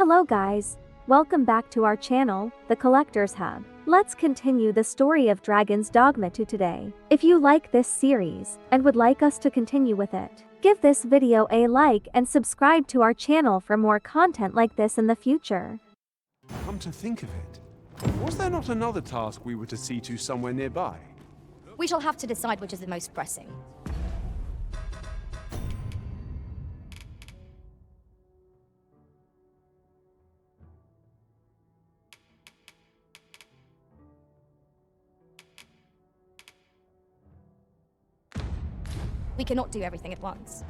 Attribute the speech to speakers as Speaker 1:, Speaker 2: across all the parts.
Speaker 1: Hello guys, welcome back to our channel, The Collector's Hub. Let's continue the story of Dragon's Dogma today. If you like this series, and would like us to continue with it, give this video a like and subscribe to our channel for more content like this in the future.
Speaker 2: Come to think of it, was there not another task we were to see to somewhere nearby?
Speaker 3: We shall have to decide which is the most pressing. We cannot do everything at once.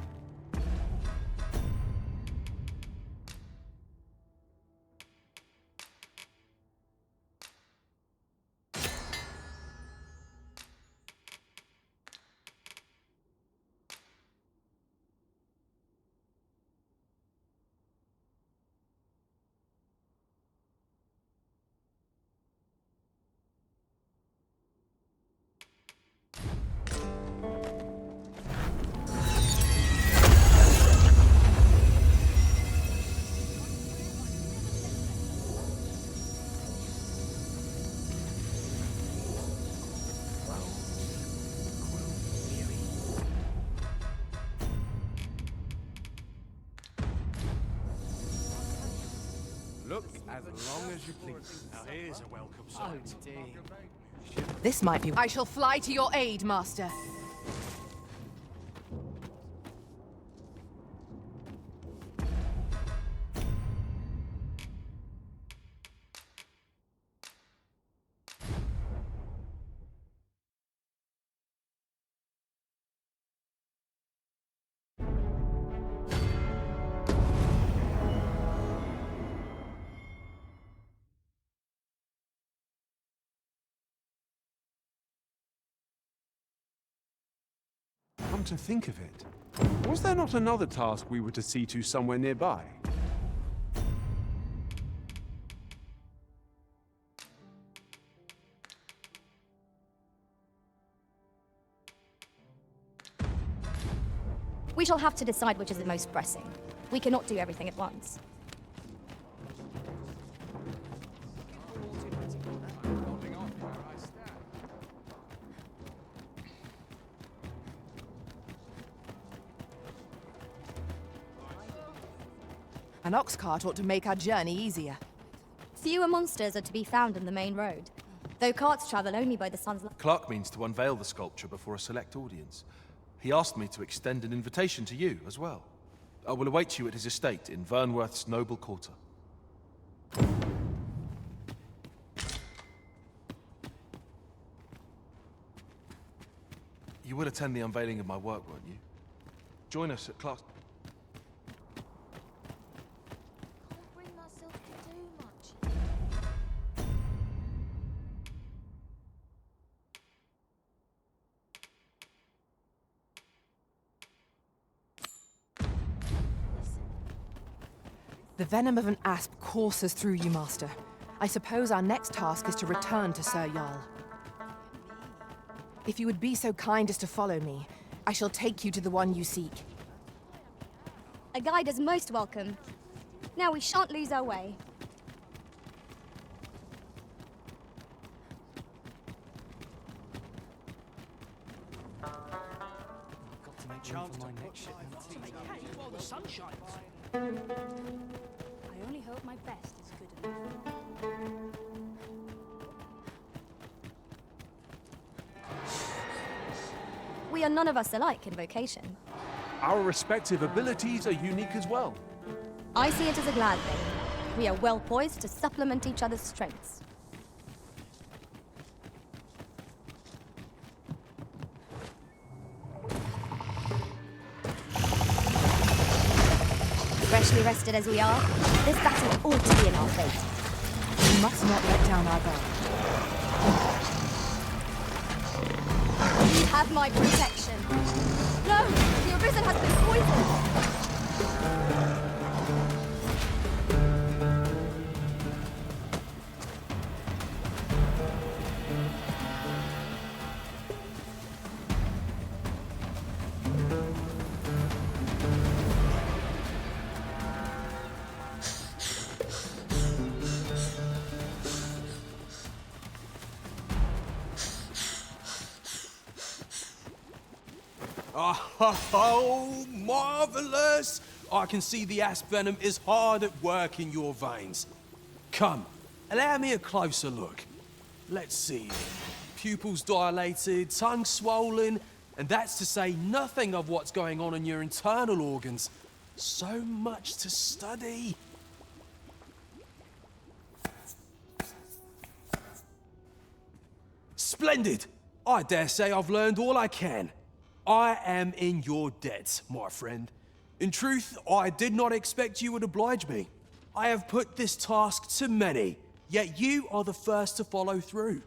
Speaker 2: Look as long as you please.
Speaker 4: Now here's a welcome sight.
Speaker 5: This might be.
Speaker 6: I shall fly to your aid, Master.
Speaker 2: Come to think of it, was there not another task we were to see to somewhere nearby?
Speaker 3: We shall have to decide which is the most pressing. We cannot do everything at once.
Speaker 6: An ox cart ought to make our journey easier.
Speaker 3: Fewer monsters are to be found on the main road, though carts travel only by the sun's light.
Speaker 4: Clark means to unveil the sculpture before a select audience. He asked me to extend an invitation to you as well. I will await you at his estate in Vernworth's noble quarter. You will attend the unveiling of my work, won't you? Join us at Clark's.
Speaker 7: Bring myself to do much.
Speaker 6: The venom of an asp courses through you, Master. I suppose our next task is to return to Sir Jarl. If you would be so kind as to follow me, I shall take you to the one you seek.
Speaker 3: A guide is most welcome. Now we shan't lose our way. I only hope my best is good enough. We are none of us alike in vocation.
Speaker 2: Our respective abilities are unique as well.
Speaker 3: I see it as a glad thing. We are well poised to supplement each other's strengths. Freshly rested as we are, this battle ought to be in our fate.
Speaker 6: We must not let down our guard.
Speaker 3: You have my protection. No! The Arisen has been poisoned!
Speaker 8: Oh, marvelous! I can see the asp venom is hard at work in your veins. Come, allow me a closer look. Let's see. Pupils dilated, tongue swollen, and that's to say nothing of what's going on in your internal organs. So much to study. Splendid! I dare say I've learned all I can. I am in your debt, my friend. In truth, I did not expect you would oblige me. I have put this task to many, yet you are the first to follow through.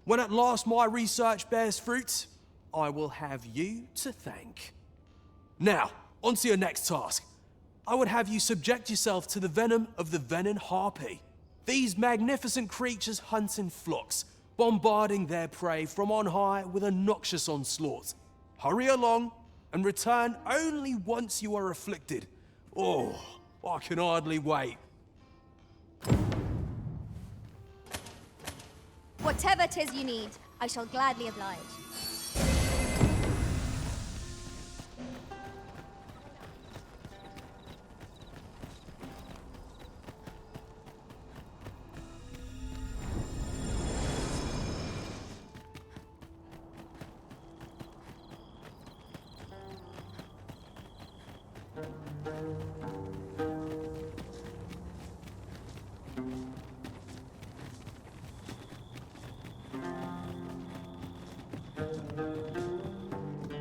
Speaker 8: When at last my research bears fruit, I will have you to thank. Now, on to your next task. I would have you subject yourself to the venom of the venin harpy. These magnificent creatures hunt in flocks, bombarding their prey from on high with a noxious onslaught. Hurry along and return only once you are afflicted. Oh, I can hardly wait.
Speaker 3: Whatever 'tis you need, I shall gladly oblige.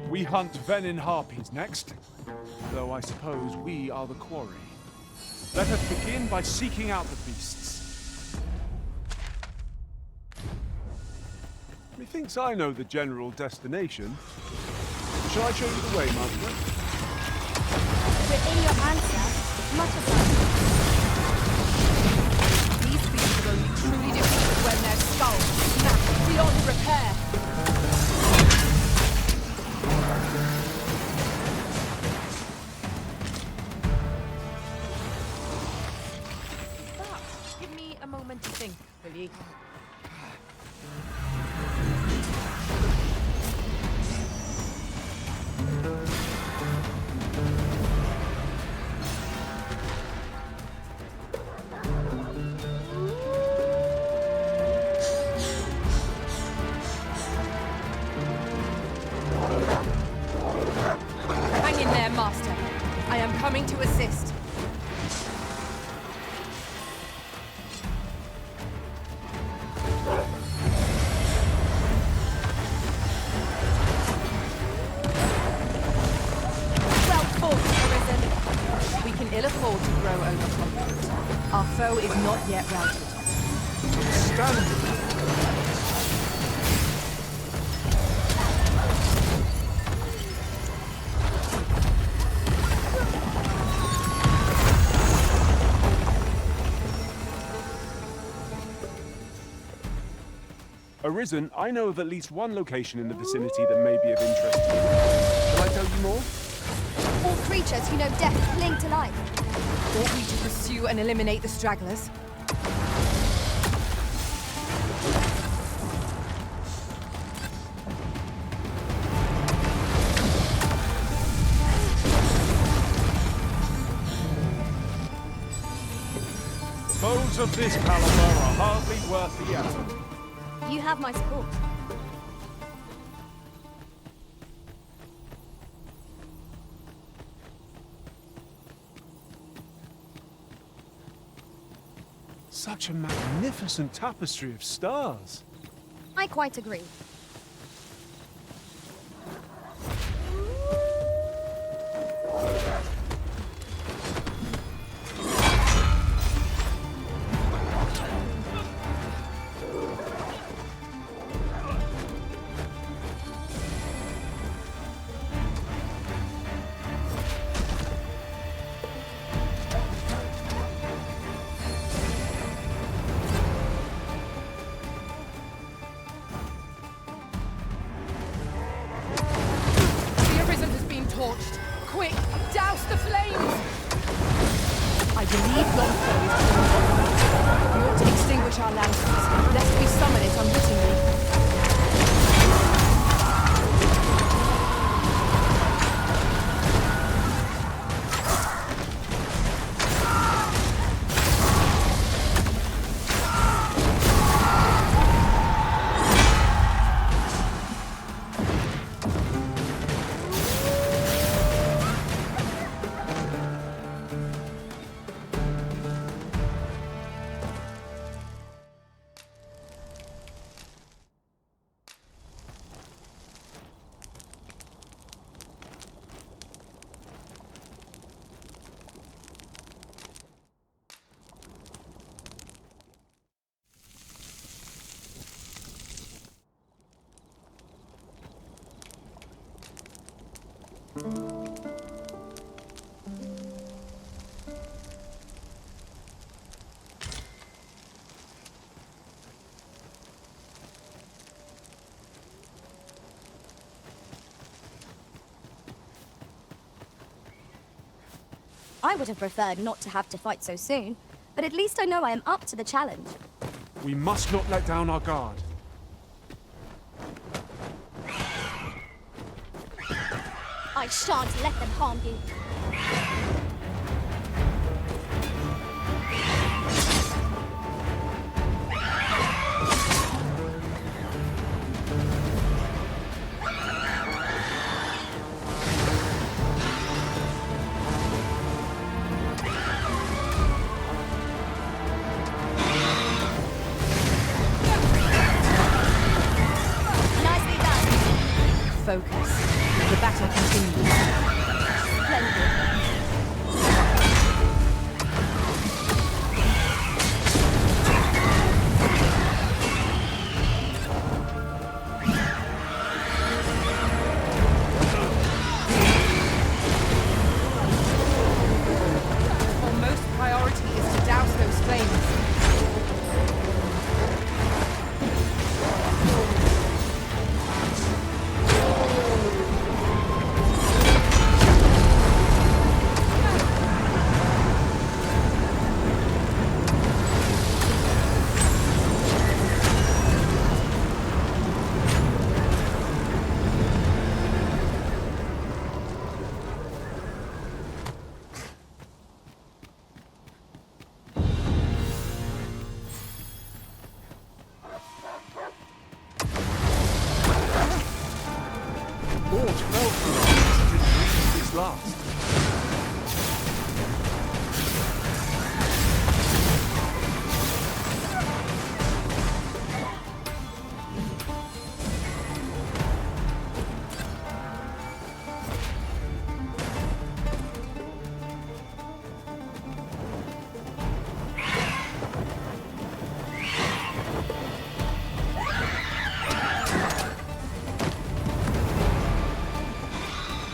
Speaker 2: We hunt venin harpies next, though I suppose we are the quarry. Let us begin by seeking out the beasts. Methinks I know the general destination. Shall I show you the way, Master?
Speaker 3: Within your answer, much obliged.
Speaker 6: These beasts are only truly defeated when their skulls snap beyond repair.
Speaker 5: Give me a moment to think, will you?
Speaker 6: Hang in there, Master. I am coming to assist. Well fought, Arisen. We can ill afford to grow overconfident. Our foe is not yet routed.
Speaker 2: Stand! Arisen, I know of at least one location in the vicinity that may be of interest to you. Shall I tell you more?
Speaker 3: All creatures who know death cling to life.
Speaker 6: Ought we to pursue and eliminate the stragglers?
Speaker 2: Foes of this caliber are hardly worth the effort.
Speaker 3: You have my support.
Speaker 2: Such a magnificent tapestry of stars.
Speaker 3: I quite agree.
Speaker 6: Torched. Quick, douse the flames! I believe yon foe is coming. We ought to extinguish our lanterns, lest we summon it unwittingly.
Speaker 3: I would have preferred not to have to fight so soon, but at least I know I am up to the challenge.
Speaker 2: We must not let down our guard.
Speaker 3: I shan't let them harm you. Nicely done.
Speaker 6: Focus. The battle continues.
Speaker 3: Splendid.
Speaker 6: Our most priority is to douse those flames.
Speaker 2: Lord, fell through us to breathe this last.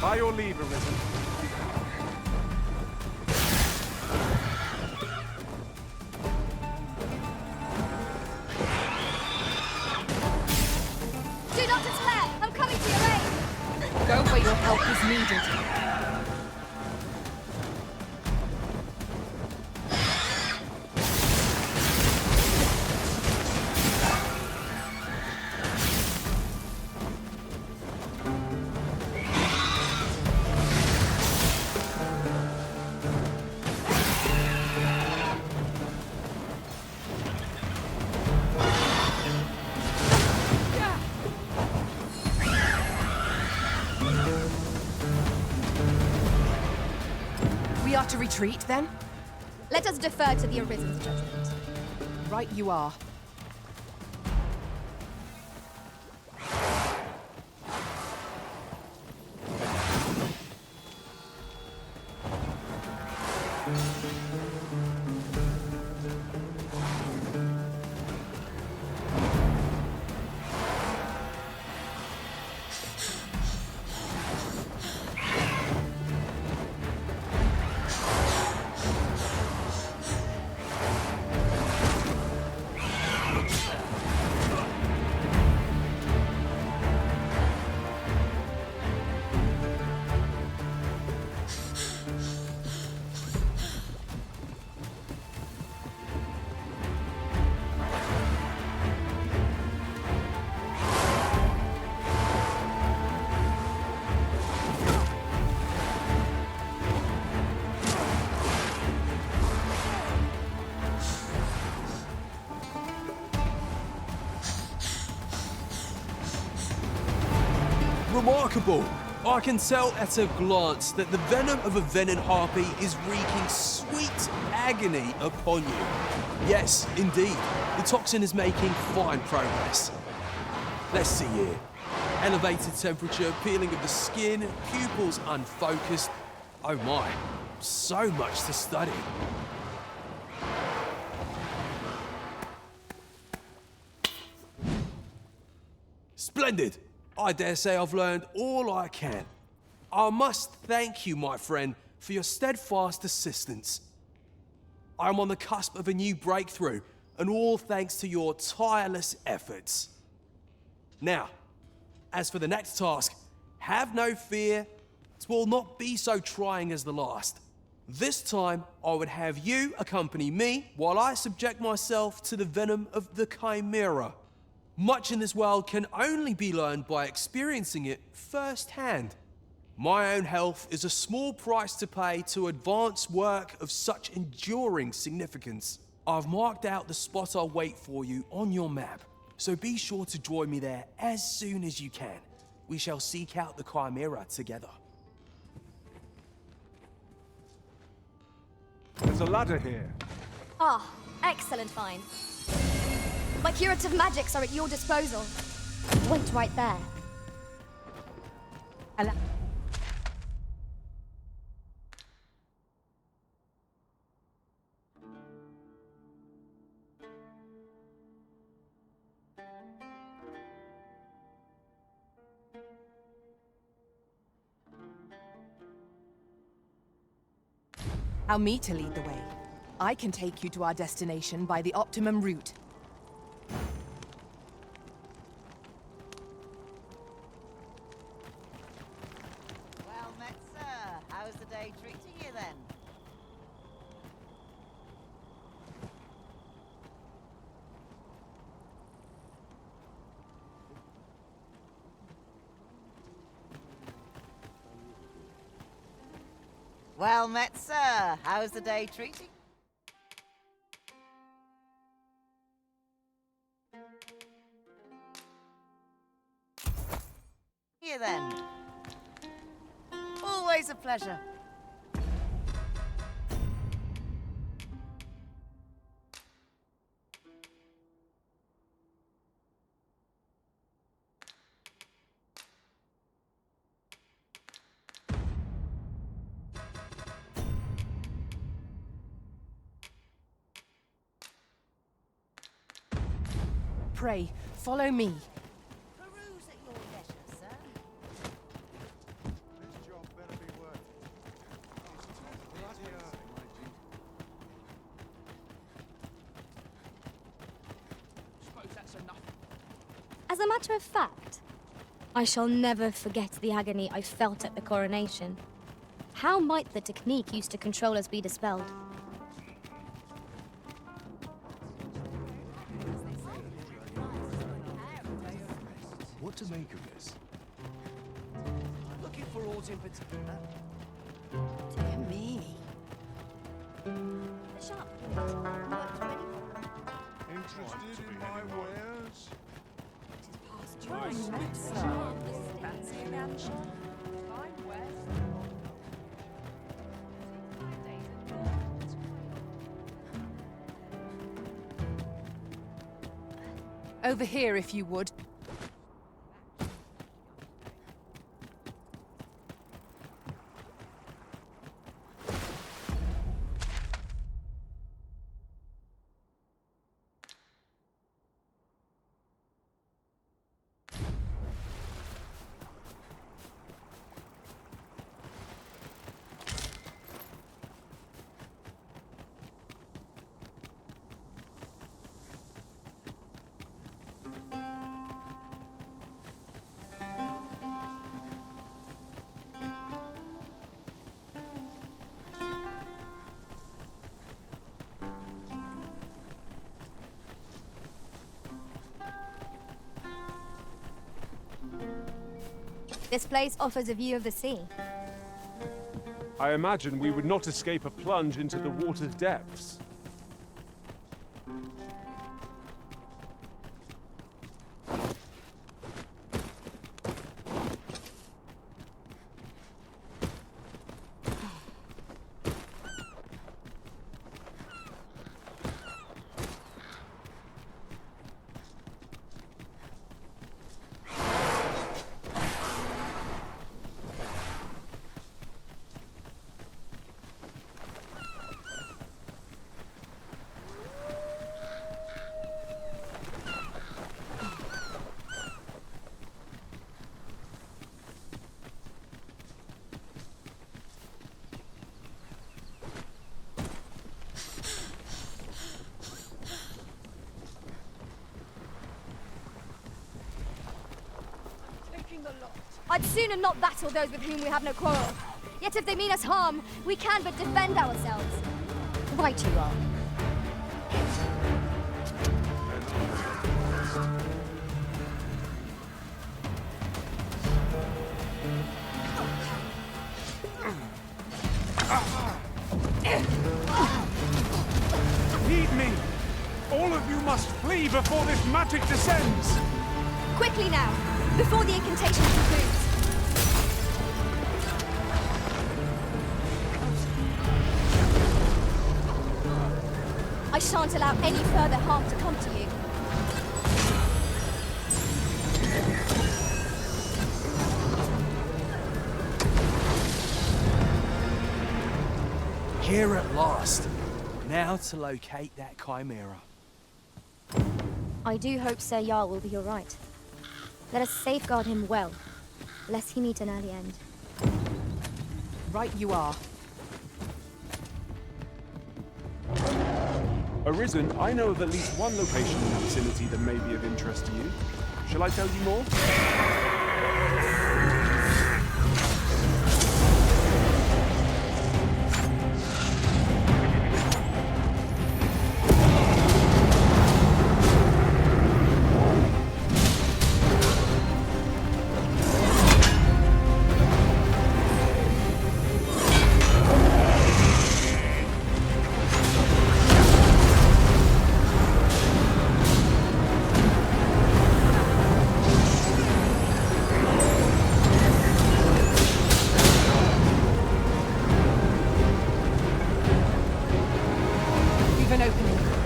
Speaker 2: By your leave, Arisen.
Speaker 3: Do not despair! I'm coming to your aid!
Speaker 6: Go where your help is needed. We are to retreat, then?
Speaker 3: Let us defer to the Arisen's judgment.
Speaker 6: Right you are.
Speaker 8: Remarkable! I can tell at a glance that the venom of a venom harpy is wreaking sweet agony upon you. Yes, indeed, the toxin is making fine progress. Let's see here. Elevated temperature, peeling of the skin, pupils unfocused. Oh my, so much to study. Splendid! I dare say I've learned all I can. I must thank you, my friend, for your steadfast assistance. I am on the cusp of a new breakthrough, and all thanks to your tireless efforts. Now, as for the next task, have no fear. It will not be so trying as the last. This time, I would have you accompany me while I subject myself to the venom of the Chimera. Much in this world can only be learned by experiencing it firsthand. My own health is a small price to pay to advance work of such enduring significance. I've marked out the spot I'll wait for you on your map, so be sure to join me there as soon as you can. We shall seek out the Chimera together.
Speaker 2: There's a ladder here.
Speaker 3: Ah, excellent find. My curative magics are at your disposal. Wait right there.
Speaker 6: Allow me to lead the way. I can take you to our destination by the optimum route.
Speaker 9: Well met, sir. How's the day treating you then? Well met, sir. How's the day treating? You then. Always a pleasure.
Speaker 6: Pray, follow me.
Speaker 9: Peruse at your leisure, sir.
Speaker 2: This job better be worth it. It's too bloody early, my G.
Speaker 5: Suppose that's enough.
Speaker 3: As a matter of fact, I shall never forget the agony I felt at the coronation. How might the technique used to control us be dispelled?
Speaker 10: What to make of this?
Speaker 8: Looking for aught in particular?
Speaker 6: Dear me.
Speaker 3: The shop. Worked ready.
Speaker 2: Interested in my wares?
Speaker 6: Fancy a mansion? Time west. Over here, if you would.
Speaker 3: This place offers a view of the sea.
Speaker 2: I imagine we would not escape a plunge into the water's depths.
Speaker 3: I'd sooner not battle those with whom we have no quarrel. Yet if they mean us harm, we can but defend ourselves. Right you are.
Speaker 2: Heed me! All of you must flee before this magic descends!
Speaker 3: Quickly now, before the incantation concludes. I shan't allow any further harm to come to you.
Speaker 8: Here at last. Now to locate that chimera.
Speaker 3: I do hope Sir Jarl will be alright. Let us safeguard him well, lest he meet an early end.
Speaker 6: Right you are.
Speaker 2: Arisen, I know of at least one location in the vicinity that may be of interest to you. Shall I tell you more?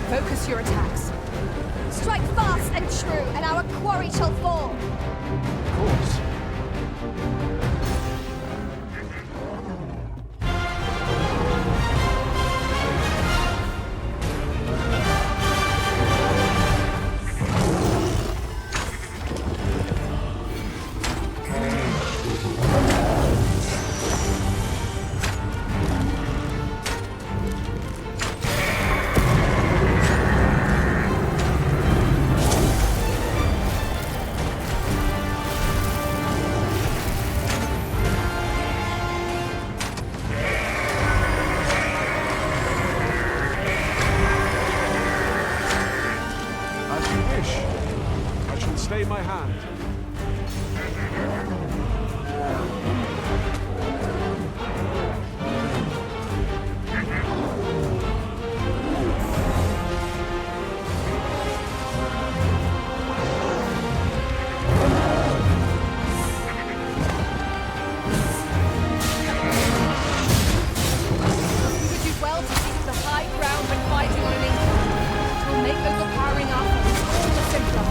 Speaker 6: Focus your attacks.
Speaker 3: Strike fast and true, and our quarry shall fall.
Speaker 2: Of course. Stay my hand.
Speaker 6: You would do well to seek the high ground when fighting on an incline. It will make overpowering our foes all the simpler.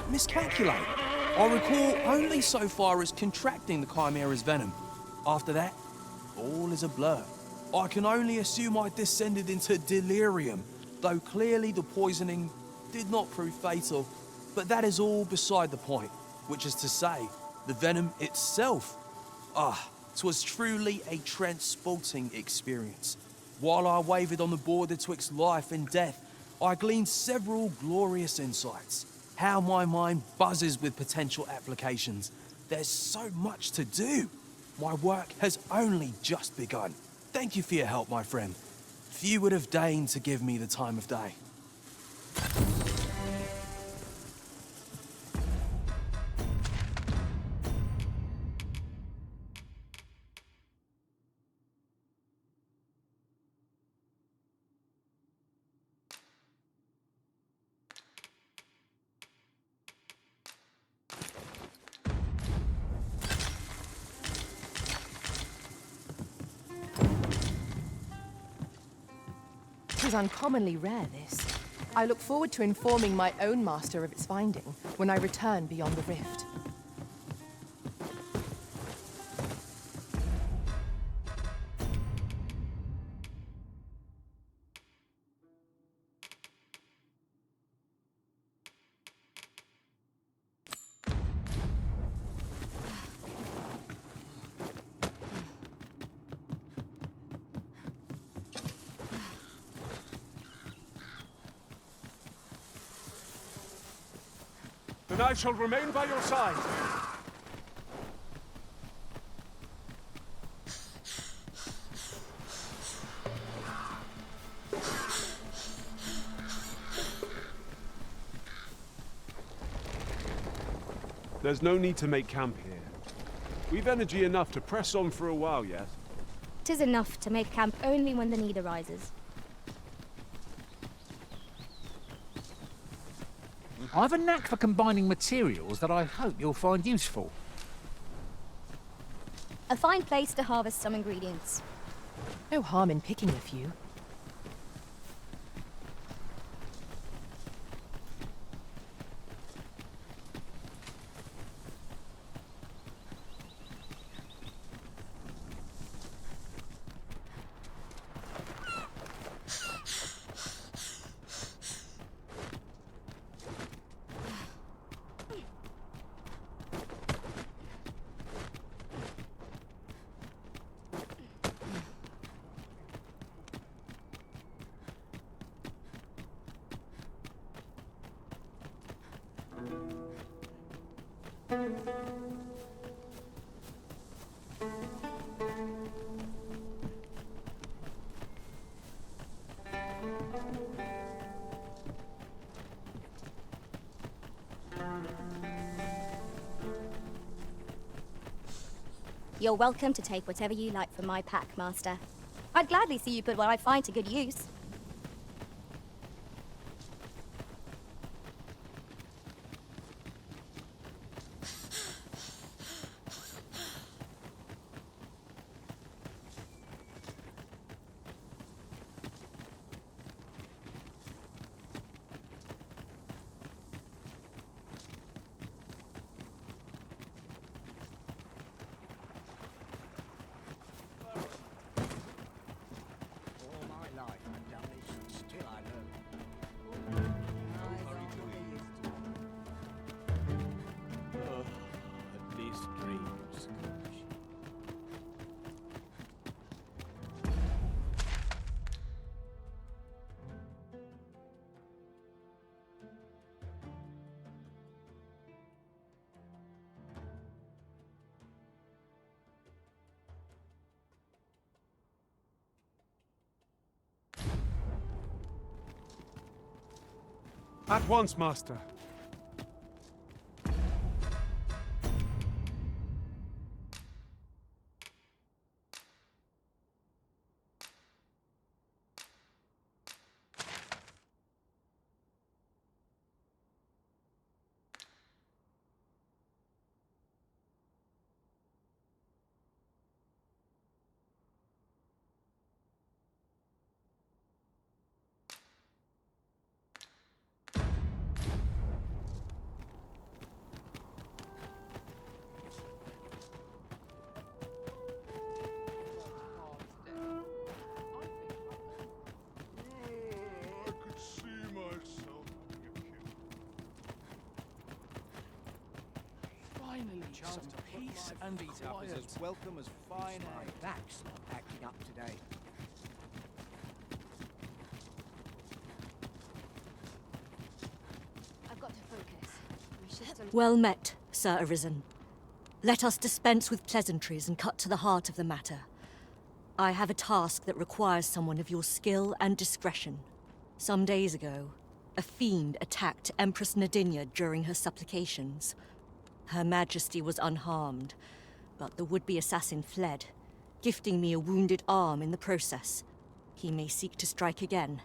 Speaker 8: Miscalculate. I recall only so far as contracting the chimera's venom. After that, all is a blur. I can only assume I descended into delirium, though clearly the poisoning did not prove fatal. But that is all beside the point, which is to say, the venom itself. 'Twas truly a transporting experience. While I wavered on the border twixt life and death, I gleaned several glorious insights. How my mind buzzes with potential applications. There's so much to do. My work has only just begun. Thank you for your help, my friend. Few would have deigned to give me the time of day.
Speaker 6: It is uncommonly rare, this. I look forward to informing my own master of its finding when I return beyond the rift.
Speaker 2: Then I shall remain by your side. There's no need to make camp here. We've energy enough to press on for a while yet.
Speaker 3: 'Tis enough to make camp only when the need arises.
Speaker 5: I've a knack for combining materials that I hope you'll find useful.
Speaker 3: A fine place to harvest some ingredients.
Speaker 6: No harm in picking a few.
Speaker 3: You're welcome to take whatever you like from my pack, Master. I'd gladly see you put what I find to good use.
Speaker 2: At once, Master.
Speaker 10: Some peace and quiet.
Speaker 11: As welcome as fine
Speaker 10: My
Speaker 11: hay.
Speaker 10: back's not acting up today.
Speaker 3: I've got to focus. My shifts are...
Speaker 12: Well met, Sir Arisen. Let us dispense with pleasantries and cut to the heart of the matter. I have a task that requires someone of your skill and discretion. Some days ago, a fiend attacked Empress Nadinia during her supplications. Her Majesty was unharmed, but the would-be assassin fled, gifting me a wounded arm in the process. He may seek to strike again,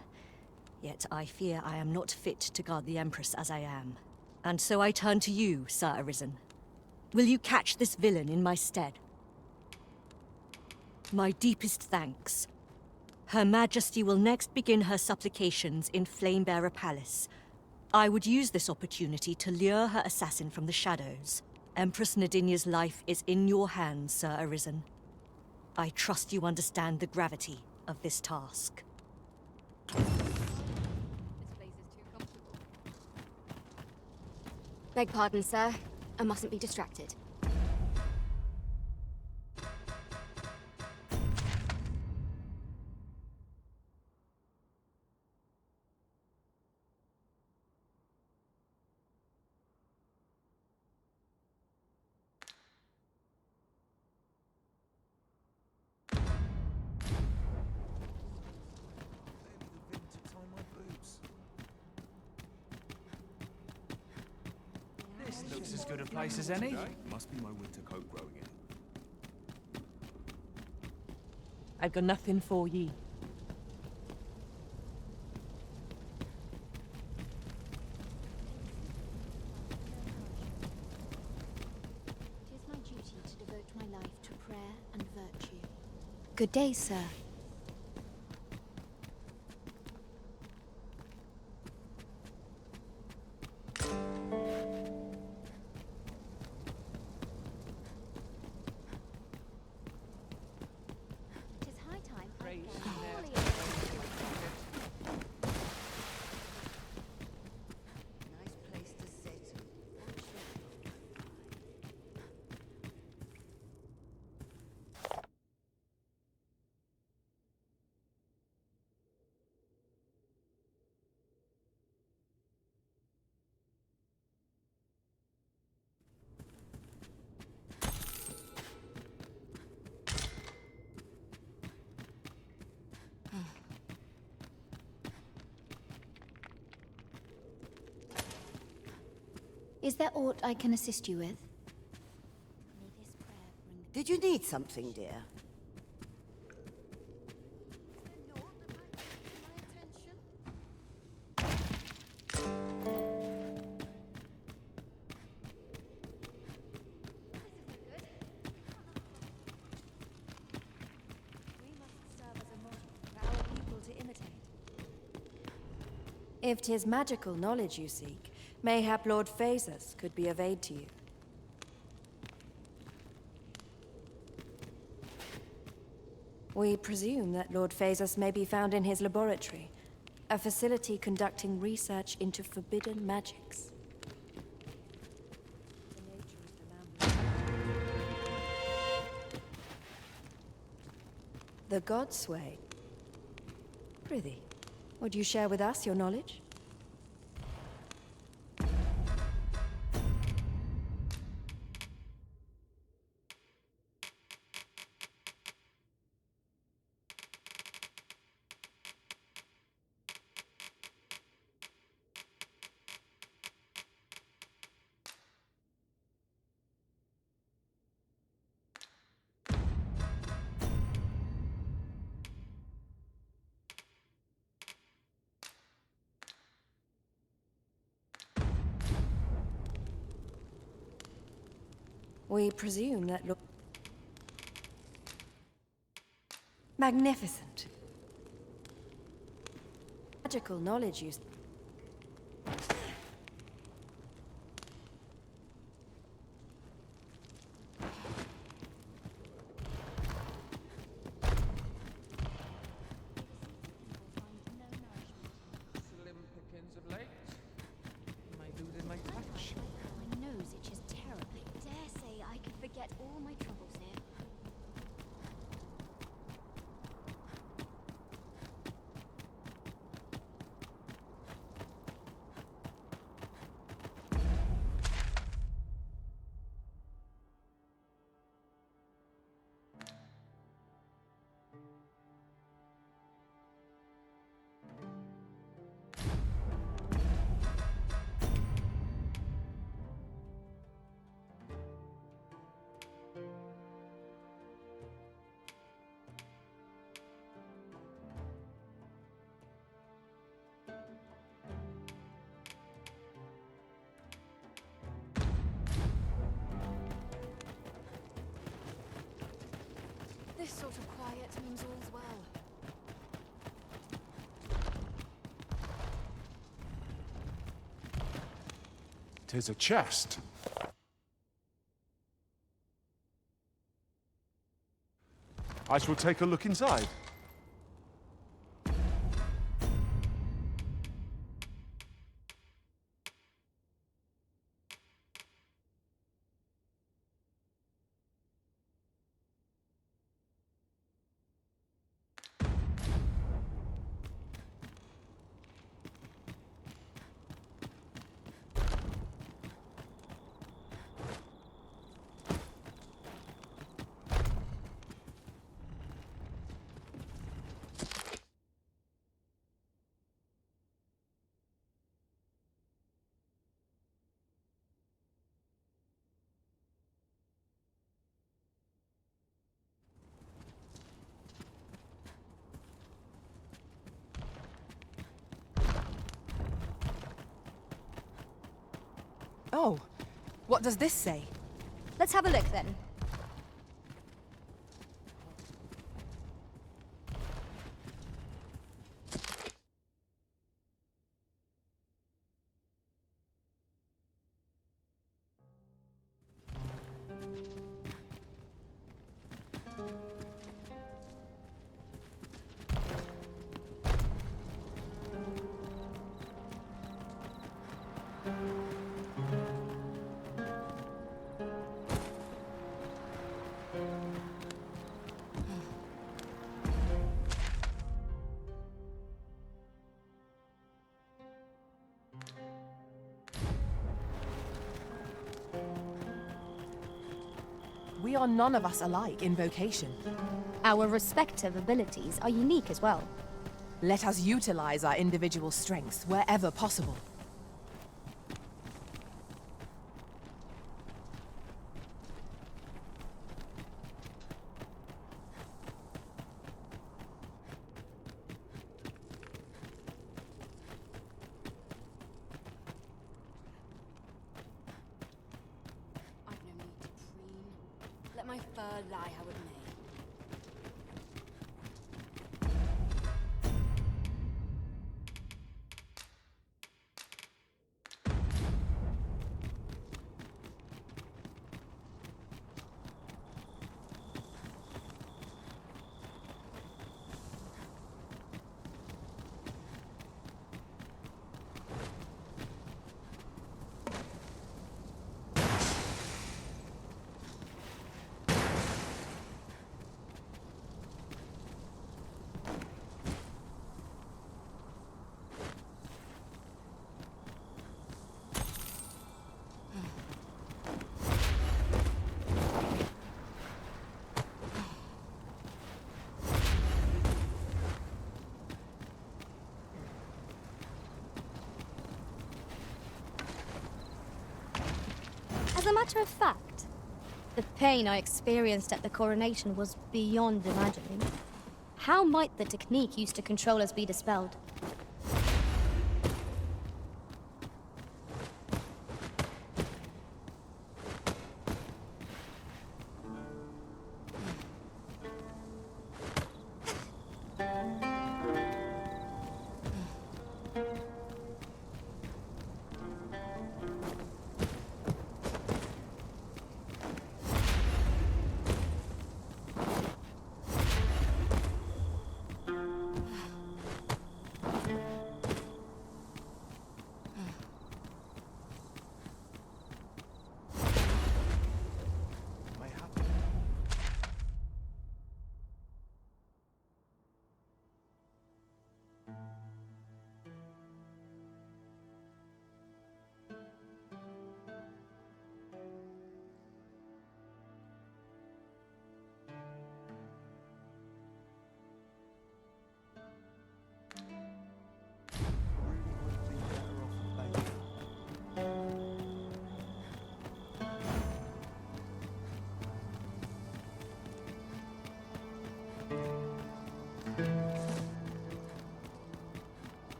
Speaker 12: yet I fear I am not fit to guard the Empress as I am. And so I turn to you, Sir Arisen. Will you catch this villain in my stead? My deepest thanks. Her Majesty will next begin her supplications in Flamebearer Palace. I would use this opportunity to lure her assassin from the shadows. Empress Nadinia's life is in your hands, Sir Arisen. I trust you understand the gravity of this task.
Speaker 3: This place is too comfortable. Beg pardon, sir. I mustn't be distracted.
Speaker 10: This looks as good a place as any.
Speaker 11: Must be my winter coat growing in.
Speaker 6: I've got nothing for ye.
Speaker 7: It is my duty to devote my life to prayer and virtue.
Speaker 3: Good day, sir.
Speaker 7: It is high time I
Speaker 10: Praise
Speaker 7: began
Speaker 10: the
Speaker 7: fully
Speaker 9: Nice place to sit.
Speaker 7: Is there aught I can assist you with? May this prayer bring
Speaker 9: Did you need something, dear?
Speaker 1: We must serve as a model for our people to imitate.
Speaker 13: If 'tis magical knowledge you seek, mayhap Lord Phasus could be of aid to you. We presume that Lord Phasus may be found in his laboratory, a facility conducting research into forbidden magics. The Godsway. Prithee, would you share with us your knowledge? We presume that Magnificent. Magical knowledge use.
Speaker 5: Slim pickings of late. May do, they may touch.
Speaker 7: My nose itches terribly. Dare say I
Speaker 6: This sort of quiet means all's well.
Speaker 2: "'Tis a chest. I shall take a look inside.
Speaker 6: Oh, what does this say?
Speaker 3: Let's have a look then.
Speaker 6: We are none of us alike in vocation.
Speaker 3: Our respective abilities are unique as well.
Speaker 6: Let us utilize our individual strengths wherever possible.
Speaker 7: I've no need to preen. Let my fur lie how it may.
Speaker 3: As a matter of fact, the pain I experienced at the coronation was beyond imagining. How might the technique used to control us be dispelled?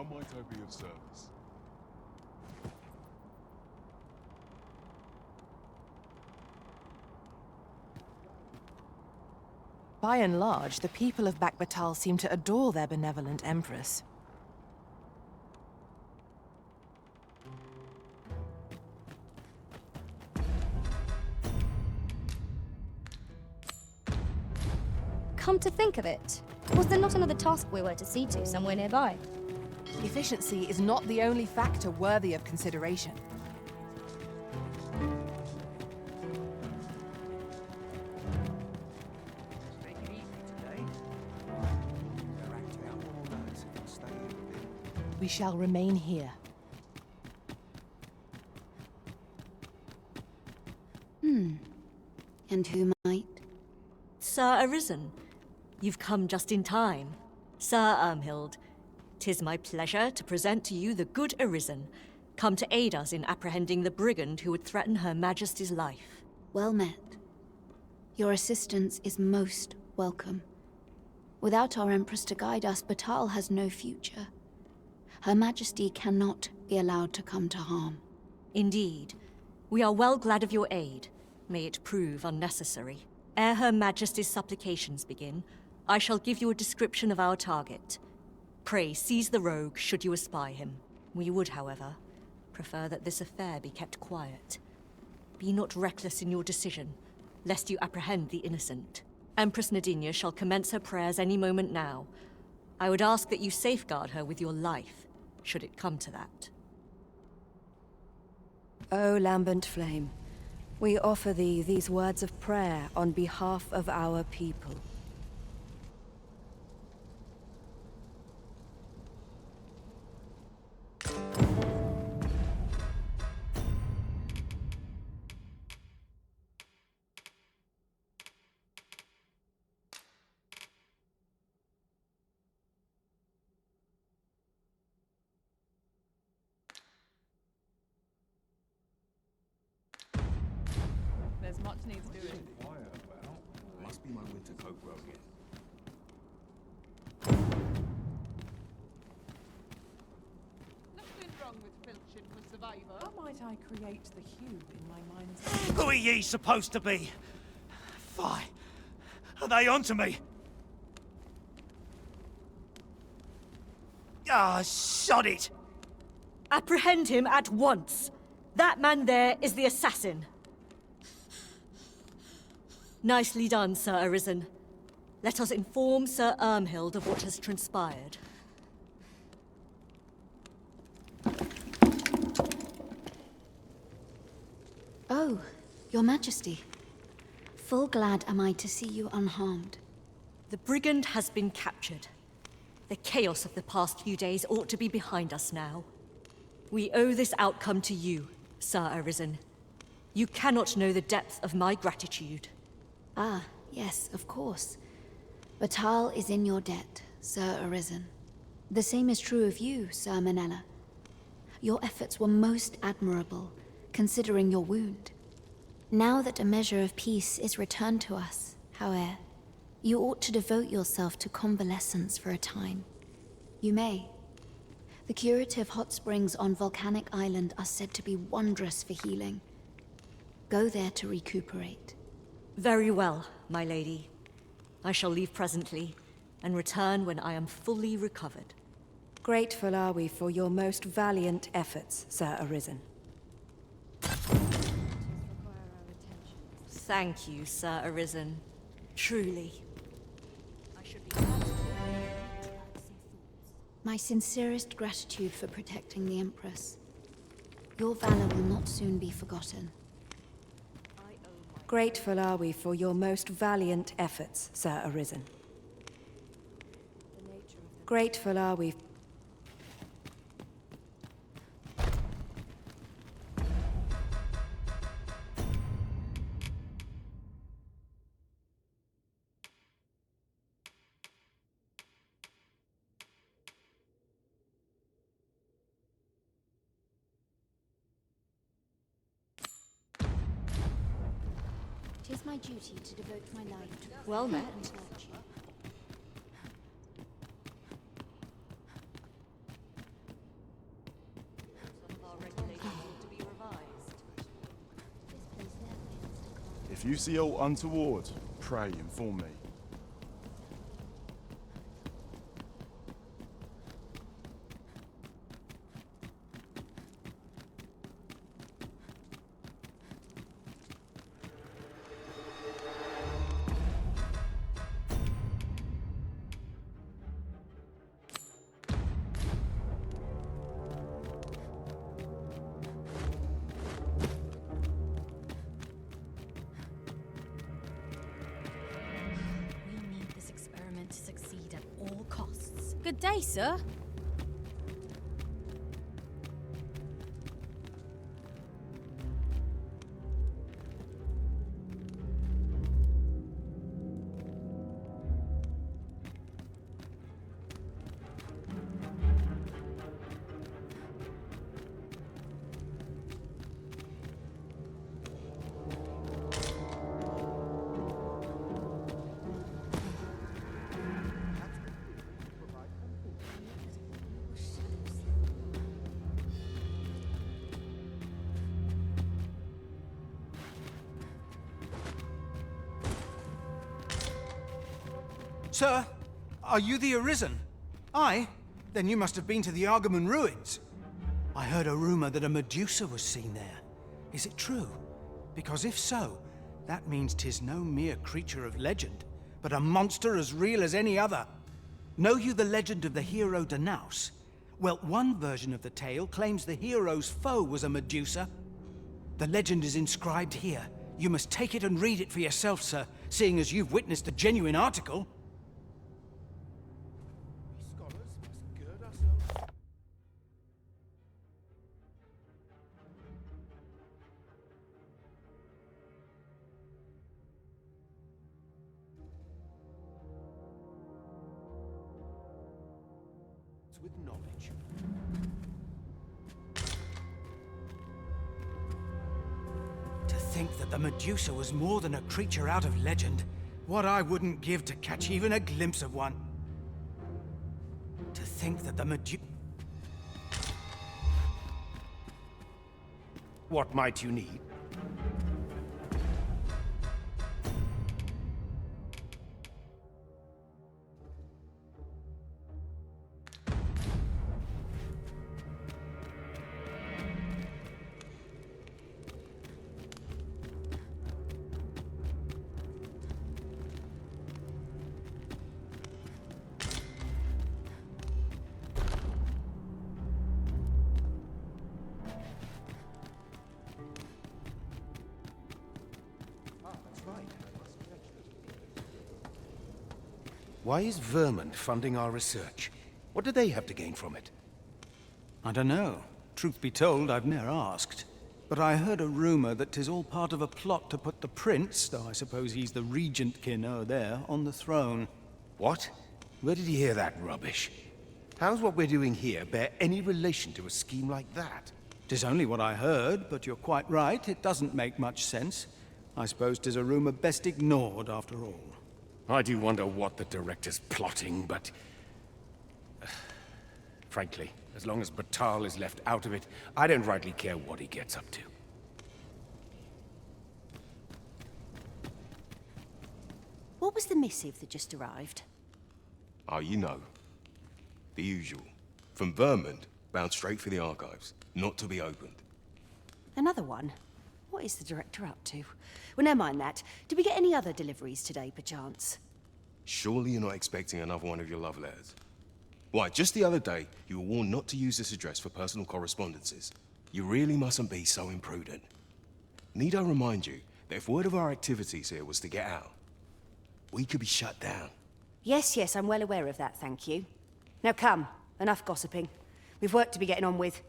Speaker 2: How might I be of service?
Speaker 14: By and large, the people of Bakbatal seem to adore their benevolent empress.
Speaker 3: Come to think of it, was there not another task we were to see to somewhere nearby?
Speaker 14: Efficiency is not the only factor worthy of consideration.
Speaker 10: Take it easy today. They're acting out all night and stay here a bit.
Speaker 14: We shall remain here.
Speaker 7: And who might?
Speaker 12: Sir Arisen, you've come just in time. Sir Ermhild, 'tis my pleasure to present to you the good Arisen, come to aid us in apprehending the brigand who would threaten Her Majesty's life.
Speaker 7: Well met. Your assistance is most welcome. Without our Empress to guide us, Batal has no future. Her Majesty cannot be allowed to come to harm.
Speaker 12: Indeed. We are well glad of your aid. May it prove unnecessary. Ere Her Majesty's supplications begin, I shall give you a description of our target. Pray seize the rogue should you espy him. We would, however, prefer that this affair be kept quiet. Be not reckless in your decision, lest you apprehend the innocent. Empress Nadinia shall commence her prayers any moment now. I would ask that you safeguard her with your life, should it come to that.
Speaker 13: O lambent flame, we offer thee these words of prayer on behalf of our people.
Speaker 6: There's much needs doing.
Speaker 11: Must be my winter coat growing in.
Speaker 6: Nothing wrong with filching for survivor. How might I create the hue in my mind's eye?
Speaker 10: Who are ye supposed to be? Fie. Are they onto me? Ah, sod it!
Speaker 12: Apprehend him at once! That man there is the assassin. Nicely done, Sir Arisen. Let us inform Sir Ermhild of what has transpired.
Speaker 7: Oh, Your Majesty. Full glad am I to see you unharmed.
Speaker 12: The brigand has been captured. The chaos of the past few days ought to be behind us now. We owe this outcome to you, Sir Arisen. You cannot know the depth of my gratitude.
Speaker 7: Ah, yes, of course. Batal is in your debt, Sir Arisen. The same is true of you, Sir Manella. Your efforts were most admirable, considering your wound. Now that a measure of peace is returned to us, however, you ought to devote yourself to convalescence for a time. You may. The curative hot springs on Volcanic Island are said to be wondrous for healing. Go there to recuperate.
Speaker 12: Very well, my lady. I shall leave presently, and return when I am fully recovered.
Speaker 13: Grateful are we for your most valiant efforts, Sir Arisen.
Speaker 12: Thank you, Sir Arisen. Truly. I should be glad to hear some thoughts.
Speaker 7: My sincerest gratitude for protecting the Empress. Your valor will not soon be forgotten.
Speaker 13: Grateful are we for your most valiant efforts, Sir Arisen. Grateful are we.
Speaker 7: It is my duty to devote my life to
Speaker 12: Well met.
Speaker 7: and virtue.
Speaker 15: you see aught untoward, pray inform me.
Speaker 3: We need this experiment to succeed at all costs. Good day, sir.
Speaker 10: Sir, are you the Arisen? Aye? Then you must have been to the Argaman ruins. I heard a rumor that a Medusa was seen there. Is it true? Because if so, that means 'tis no mere creature of legend, but a monster as real as any other. Know you the legend of the hero Danaus? Well, one version of the tale claims the hero's foe was a Medusa. The legend is inscribed here. You must take it and read it for yourself, sir, seeing as you've witnessed a genuine article.
Speaker 11: With knowledge.
Speaker 10: To think that the Medusa was more than a creature out of legend. What I wouldn't give to catch even a glimpse of one. To think that the Medusa...
Speaker 11: What might you need? Why is Vermont funding our research? What do they have to gain from it?
Speaker 10: I don't know. Truth be told, I've ne'er asked. But I heard a rumor that 'tis all part of a plot to put the prince, though I suppose he's the regent-kin o'er there, on the throne.
Speaker 11: What? Where did you hear that rubbish? How's what we're doing here bear any relation to a scheme like that?
Speaker 10: 'Tis only what I heard, but you're quite right, it doesn't make much sense. I suppose 'tis a rumor best ignored, after all.
Speaker 11: I do wonder what the director's plotting, but... frankly, as long as Batal is left out of it, I don't rightly care what he gets up to.
Speaker 16: What was the missive that just arrived?
Speaker 17: Oh, you know. The usual. From Vermont, bound straight for the archives. Not to be opened.
Speaker 16: Another one? What is the director up to? Well, never mind that. Did we get any other deliveries today, perchance?
Speaker 17: Surely you're not expecting another one of your love letters. Why, just the other day, you were warned not to use this address for personal correspondences. You really mustn't be so imprudent. Need I remind you that if word of our activities here was to get out, we could be shut down.
Speaker 16: Yes, yes, I'm well aware of that, thank you. Now come, enough gossiping. We've work to be getting on with.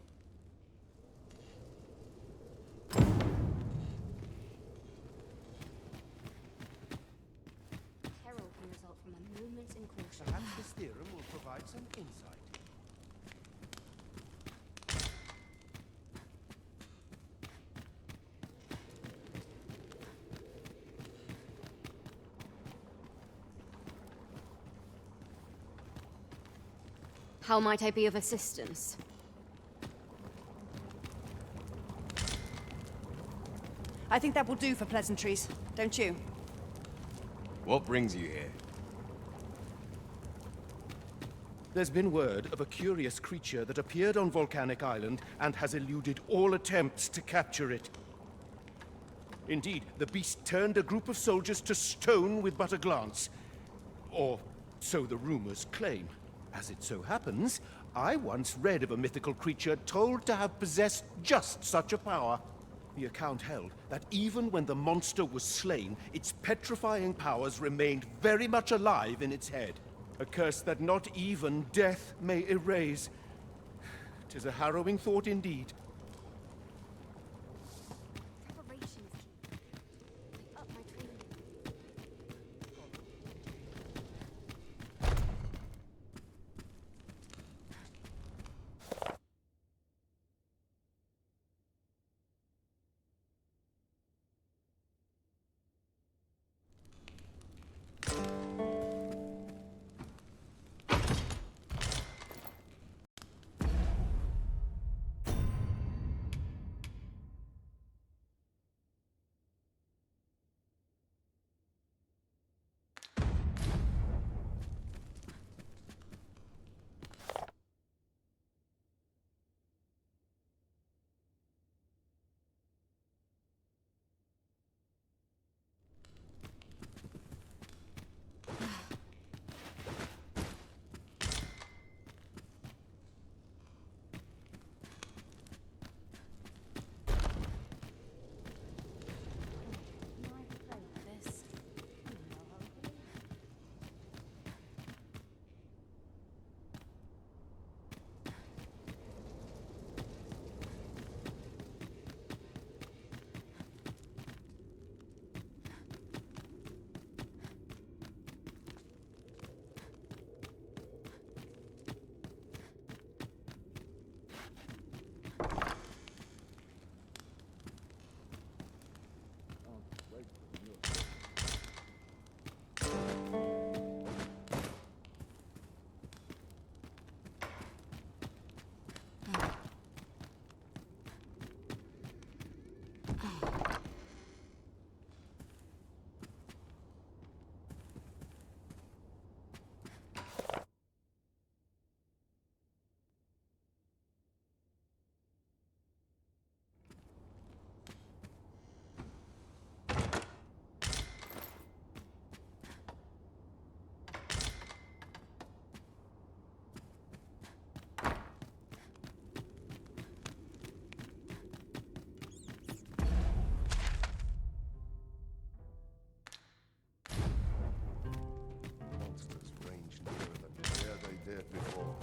Speaker 3: Peril can result from a moment's incaution.
Speaker 11: Perhaps this theorem will provide some insight.
Speaker 3: How might I be of assistance?
Speaker 16: I think that will do for pleasantries, don't you?
Speaker 17: What brings you here?
Speaker 11: There's been word of a curious creature that appeared on Volcanic Island and has eluded all attempts to capture it. Indeed, the beast turned a group of soldiers to stone with but a glance. Or so the rumors claim. As it so happens, I once read of a mythical creature told to have possessed just such a power. The account held that even when the monster was slain, its petrifying powers remained very much alive in its head. A curse that not even death may erase. 'Tis a harrowing thought indeed. Before.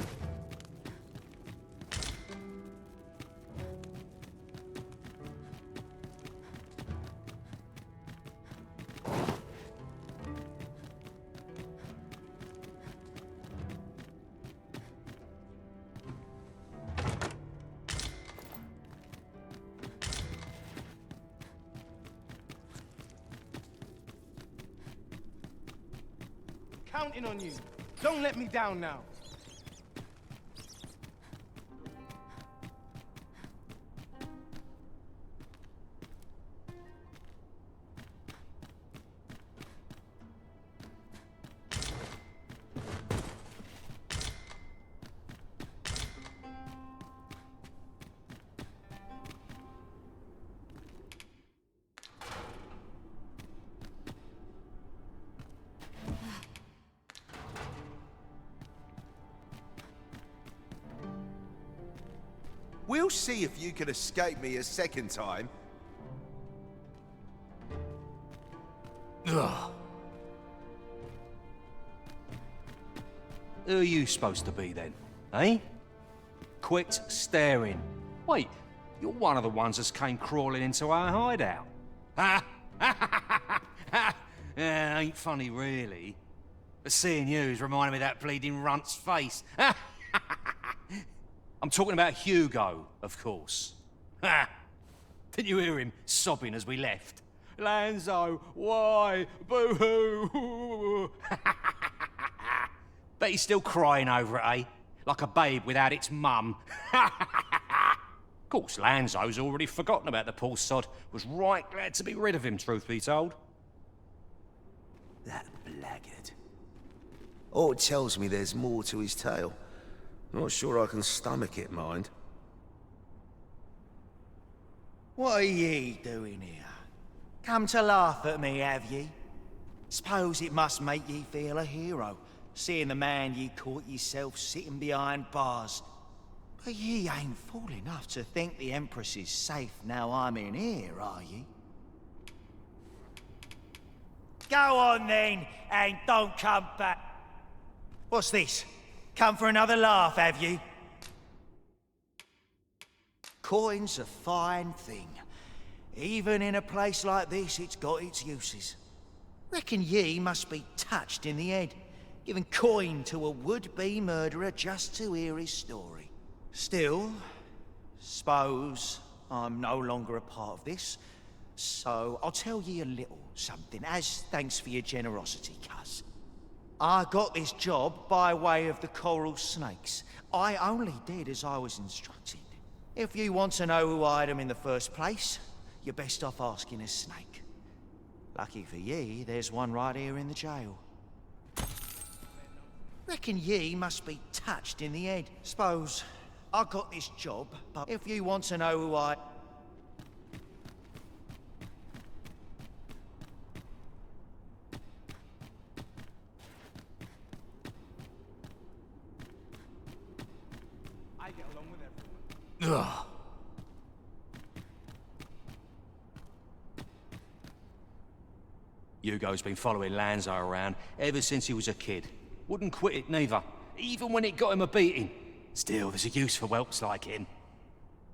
Speaker 10: Counting on you. Don't let me down now.
Speaker 18: We'll see if you can escape me a second time.
Speaker 5: Ugh. Who are you supposed to be then, eh? Quit staring. Wait, you're one of the ones that came crawling into our hideout. Ha! Yeah, ain't funny really. But seeing you's reminding me of that bleeding runt's face. I'm talking about Hugo, of course. Ha! Didn't you hear him sobbing as we left? Lanzo, why? Boo-hoo! Bet he's still crying over it, eh? Like a babe without its mum. Of course, Lanzo's already forgotten about the poor sod. Was right glad to be rid of him, truth be told.
Speaker 18: That blackguard. Oh, it tells me there's more to his tale. Not sure I can stomach it, mind.
Speaker 19: What are ye doing here? Come to laugh at me, have ye? Suppose it must make ye feel a hero, seeing the man ye caught yourself sitting behind bars. But ye ain't fool enough to think the Empress is safe now I'm in here, are ye? Go on then, and don't come back. What's this? Come for another laugh, have you? Coin's a fine thing. Even in a place like this, it's got its uses. Reckon ye must be touched in the head, giving coin to a would-be murderer just to hear his story. Still, suppose I'm no longer a part of this, so I'll tell ye a little something, as thanks for your generosity, cuz. I got this job by way of the coral snakes. I only did as I was instructed. If you want to know who hired them in the first place, you're best off asking a snake. Lucky for ye, there's one right here in the jail. Reckon ye must be touched in the head. Suppose I got this job, but if you want to know who I
Speaker 2: get along with everyone.
Speaker 5: Ugh. Hugo's been following Lanzo around ever since he was a kid. Wouldn't quit it neither, even when it got him a beating. Still, there's a use for whelps like him.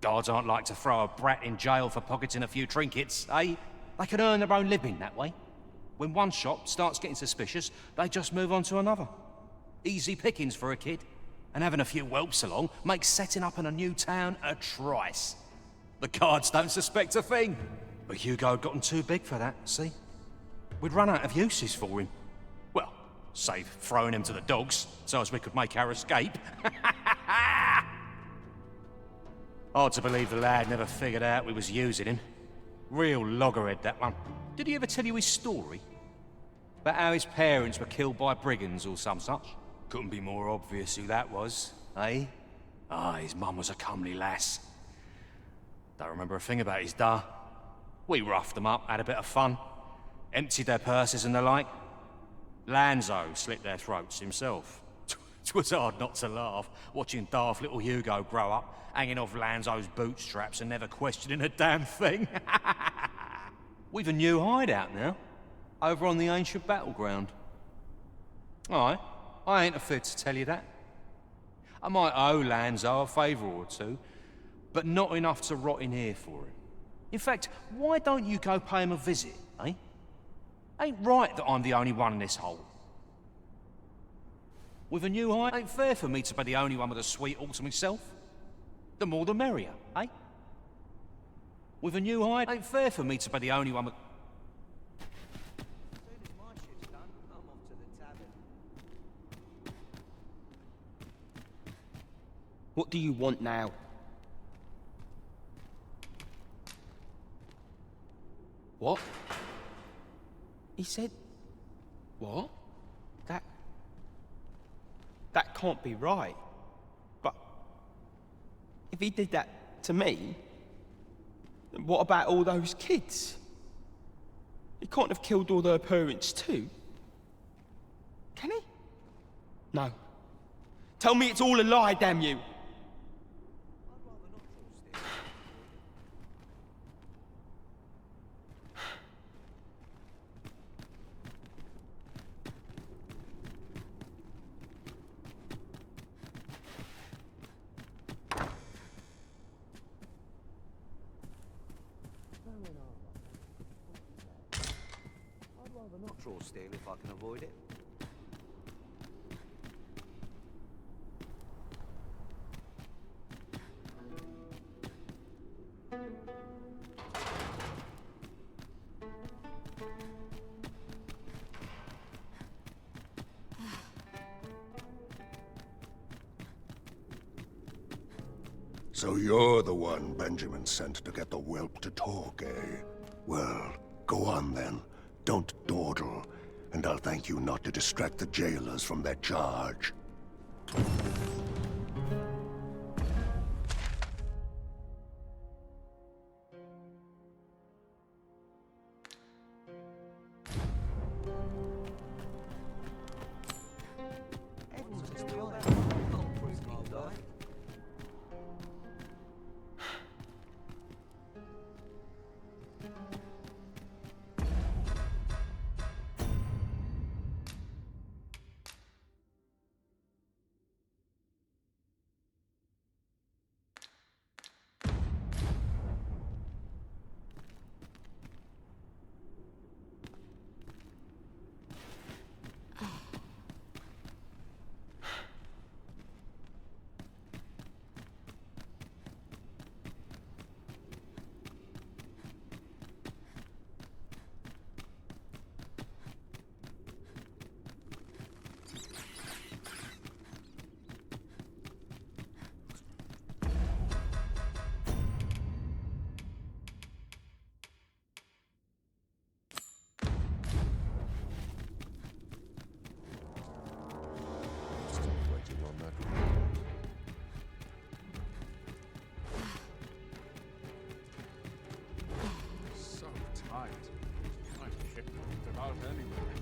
Speaker 5: Guards aren't like to throw a brat in jail for pocketing a few trinkets, eh? They can earn their own living that way. When one shop starts getting suspicious, they just move on to another. Easy pickings for a kid. And having a few whelps along makes setting up in a new town a trice. The guards don't suspect a thing. But Hugo had gotten too big for that, see? We'd run out of uses for him. Well, save throwing him to the dogs, so as we could make our escape. Hard to believe the lad never figured out we was using him. Real loggerhead, that one. Did he ever tell you his story? About how his parents were killed by brigands or some such? Couldn't be more obvious who that was, eh? Ah, his mum was a comely lass. Don't remember a thing about his da. We roughed them up, had a bit of fun. Emptied their purses and the like. Lanzo slit their throats himself. 'Twas hard not to laugh, watching daft little Hugo grow up, hanging off Lanzo's bootstraps and never questioning a damn thing. We've a new hideout now, over on the ancient battleground. Aye, I ain't afraid to tell you that. I might owe Lanzo a favour or two, but not enough to rot in here for him. In fact, why don't you go pay him a visit, eh? Ain't right that I'm the only one in this hole. With a new hide, ain't fair for me to be the only one with a sweet all to myself. The more the merrier, eh? With a new hide, ain't fair for me to be the only one with...
Speaker 20: What do you want now? What? He said... What? That can't be right. But... if he did that to me... then what about all those kids? He can't have killed all their parents too. Can he? No. Tell me it's all a lie, damn you!
Speaker 21: Not draw steel if I can avoid it.
Speaker 4: So you're the one Benjamin sent to get the whelp to talk, eh? Well, go on then. Don't dawdle, and I'll thank you not to distract the jailers from their charge.
Speaker 2: So tight. I can't move about anywhere.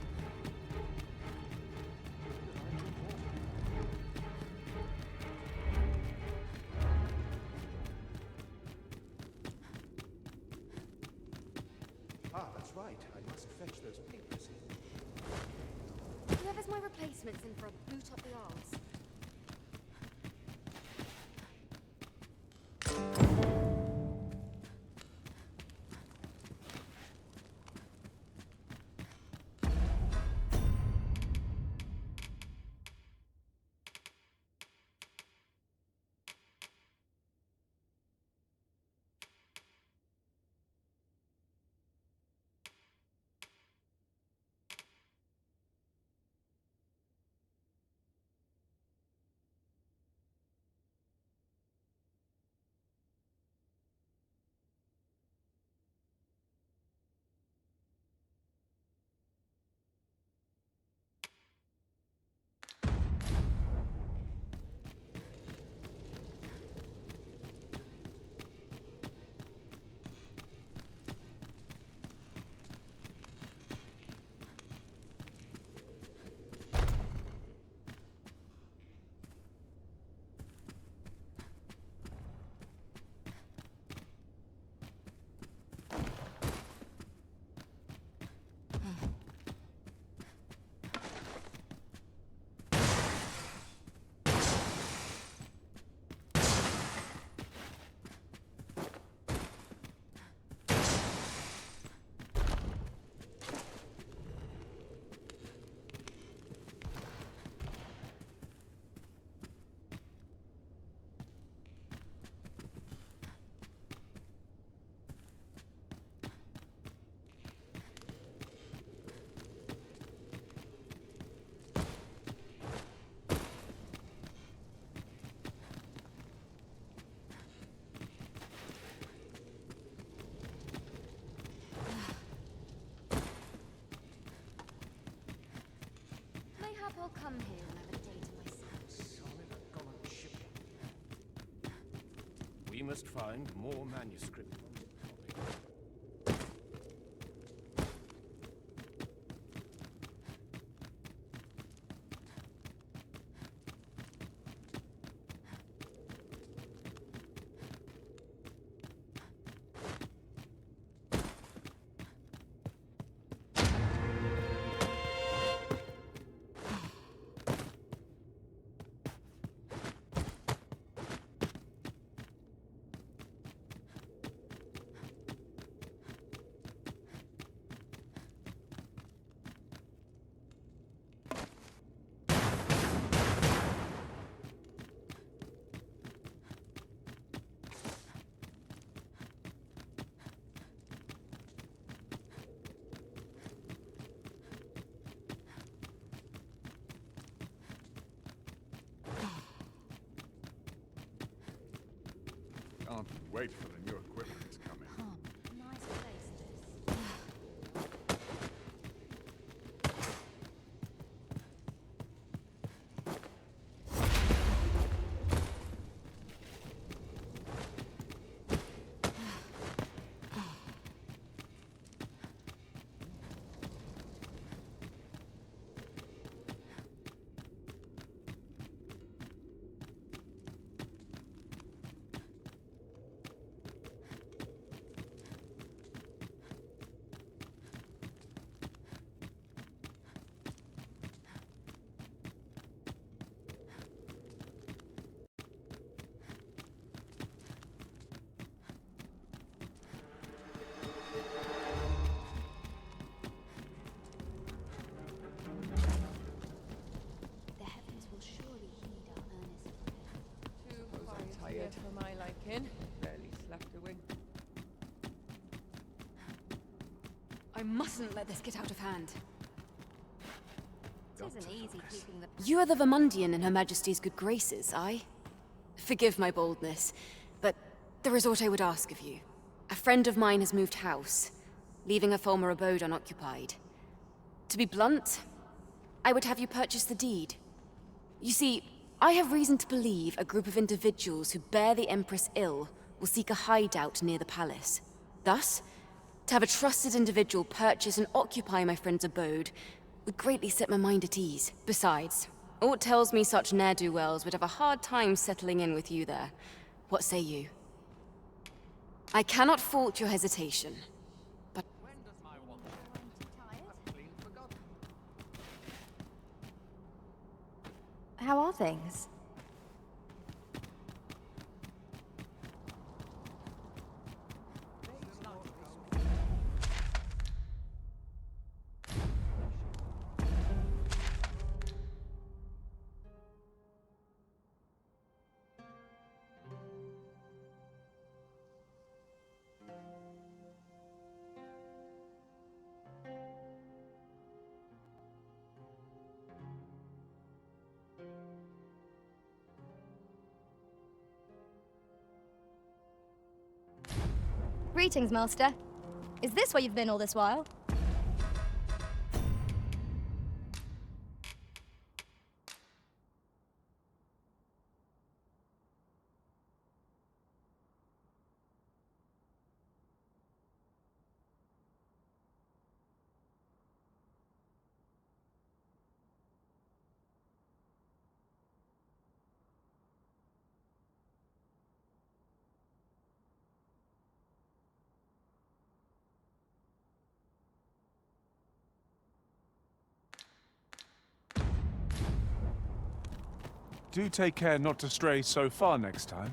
Speaker 11: Ah, that's right. I must fetch those papers.
Speaker 3: Whoever's my replacement's in for a boot up the arse. Mayhap I'll come here and have a day to myself.
Speaker 11: We must find more manuscript.
Speaker 15: Can't wait for the new equipment that's coming.
Speaker 7: Nice place, this. The heavens will surely heed our earnest prayer.
Speaker 6: Too tired for my liking. Barely slept a wink.
Speaker 8: I mustn't let this get out of hand.
Speaker 7: It isn't easy keeping the...
Speaker 8: You are the Vermundian in Her Majesty's good graces, aye? Forgive my boldness, but there is aught I would ask of you. A friend of mine has moved house, leaving her former abode unoccupied. To be blunt, I would have you purchase the deed. You see, I have reason to believe a group of individuals who bear the Empress ill will seek a hideout near the palace. Thus, to have a trusted individual purchase and occupy my friend's abode would greatly set my mind at ease. Besides, aught tells me such ne'er-do-wells would have a hard time settling in with you there. What say you? I cannot fault your hesitation, but...
Speaker 1: How are things?
Speaker 3: Greetings, Master. Is this where you've been all this while?
Speaker 2: Do take care not to stray so far next time.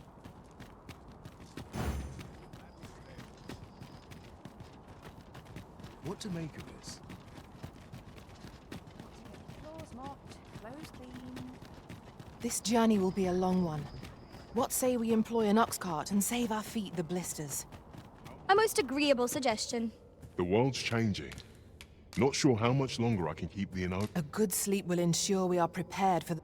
Speaker 17: What to make of this?
Speaker 6: Floors mopped, clothes clean.
Speaker 14: This journey will be a long one. What say we employ an ox cart and save our feet the blisters?
Speaker 3: A most agreeable suggestion.
Speaker 15: The world's changing. Not sure how much longer I can keep the inn open.
Speaker 14: A good sleep will ensure we are prepared for the...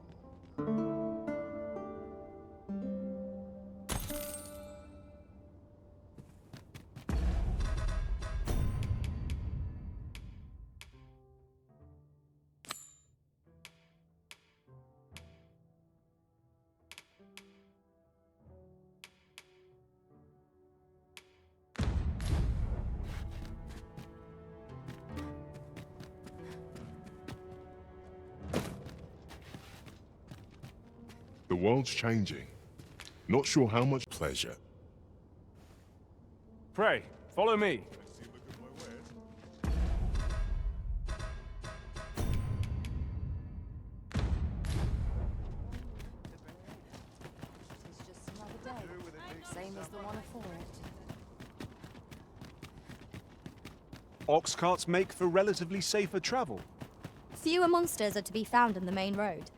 Speaker 15: The world's changing. Not sure how much pleasure.
Speaker 2: Pray, follow me.
Speaker 13: It's just another day. Same as the one before it.
Speaker 2: Ox carts make for relatively safer travel.
Speaker 3: Fewer monsters are to be found in the main road,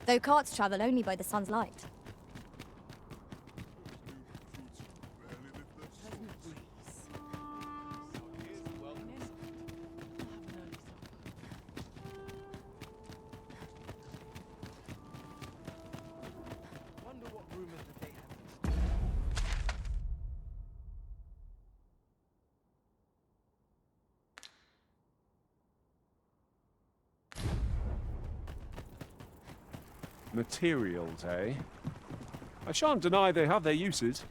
Speaker 3: though carts travel only by the sun's light.
Speaker 2: Materials, eh? I shan't deny they have their uses.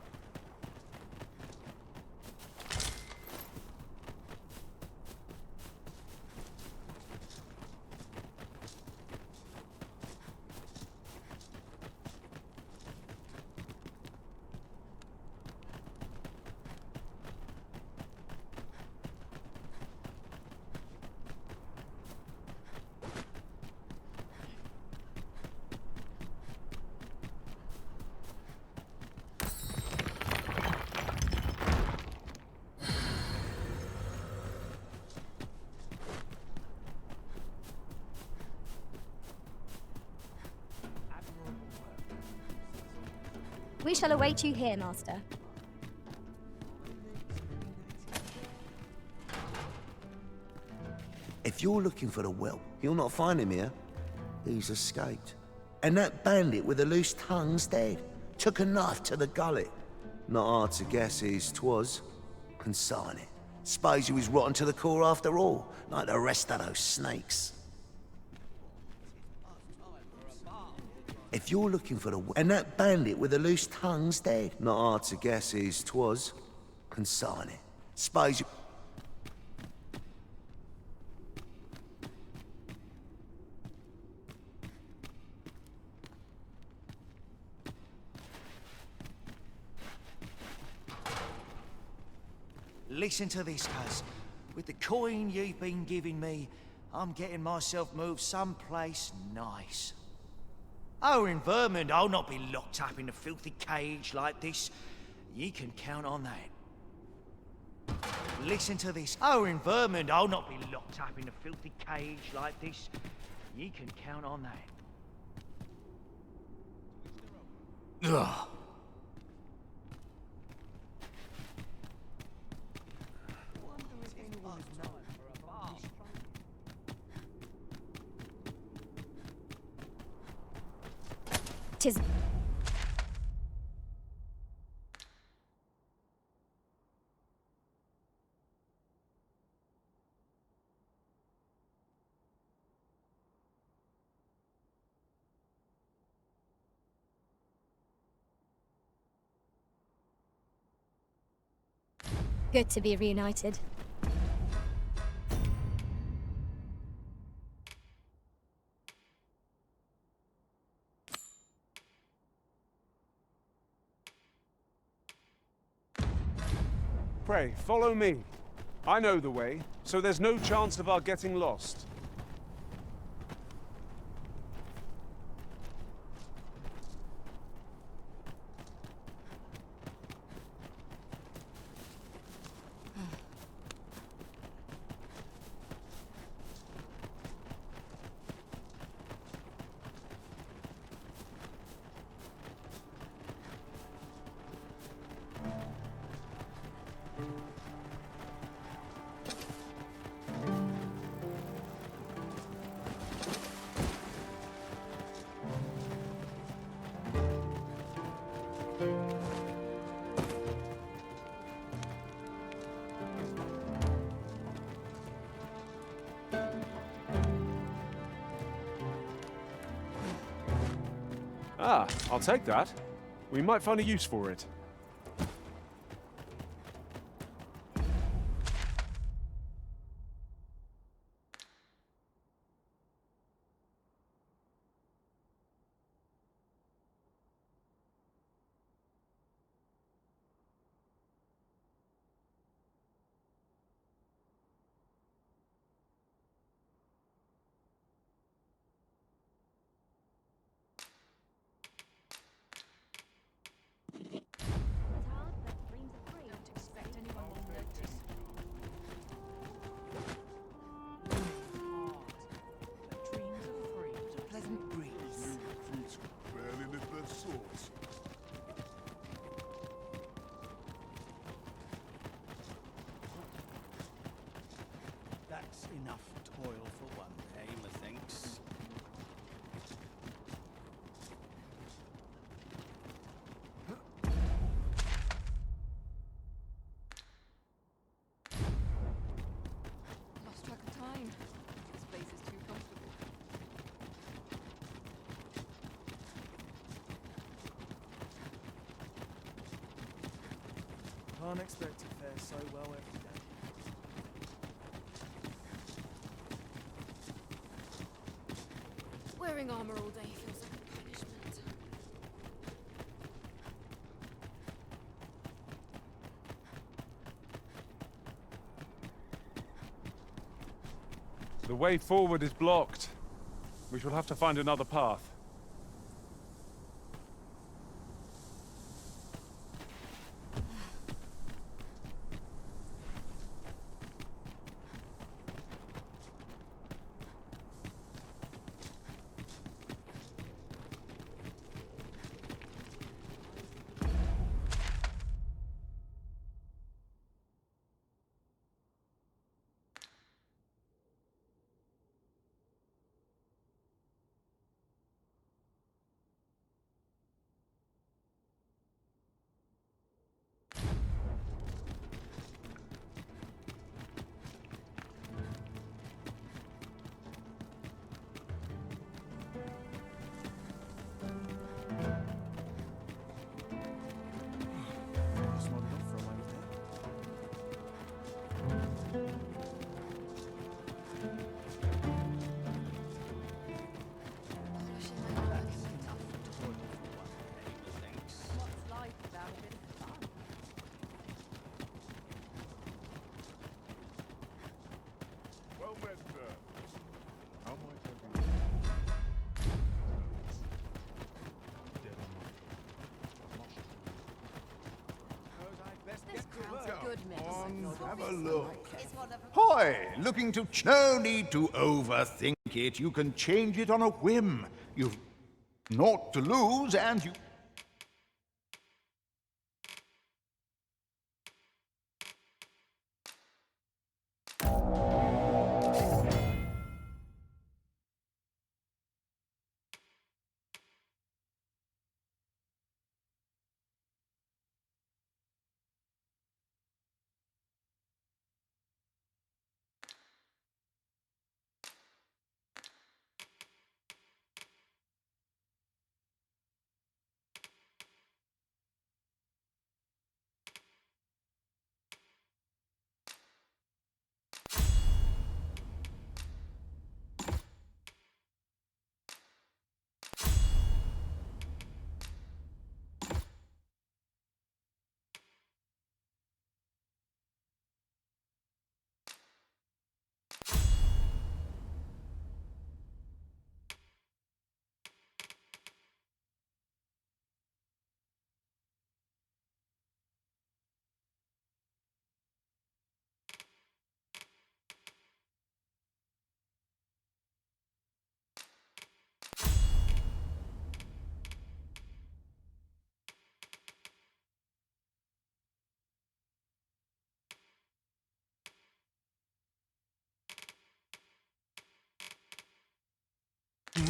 Speaker 3: We shall await you here, Master.
Speaker 18: If you're looking for the whelp, you'll not find him here. He's escaped. And that bandit with the loose tongue's dead. Took a knife to the gullet. Not hard to guess whose 'twas. Consign it. Suppose he was rotten to the core after all, like the rest of those snakes. If you're looking for the and that bandit with the loose tongue's dead. Not hard to guess whose 'twas. Consign it. Suppose you...
Speaker 19: Listen to this, cuz. With the coin you've been giving me, I'm getting myself moved someplace nice. Oh, in Vermont, I'll not be locked up in a filthy cage like this. You can count on that. Listen to this. Oh, in Vermont, I'll not be locked up in a filthy cage like this. You can count on that.
Speaker 17: Ugh.
Speaker 3: Tis... Good to be reunited.
Speaker 2: Pray, follow me. I know the way, so there's no chance of our getting lost. Ah, I'll take that. We might find a use for it.
Speaker 9: Unexpected fares so well every day.
Speaker 8: Wearing armor all day feels like a punishment.
Speaker 2: The way forward is blocked. We shall have to find another path.
Speaker 15: Well met, sir. How might I be?
Speaker 22: Have a look. Hoy! Looking to... No need to overthink it. You can change it on a whim. You've naught to lose, and you...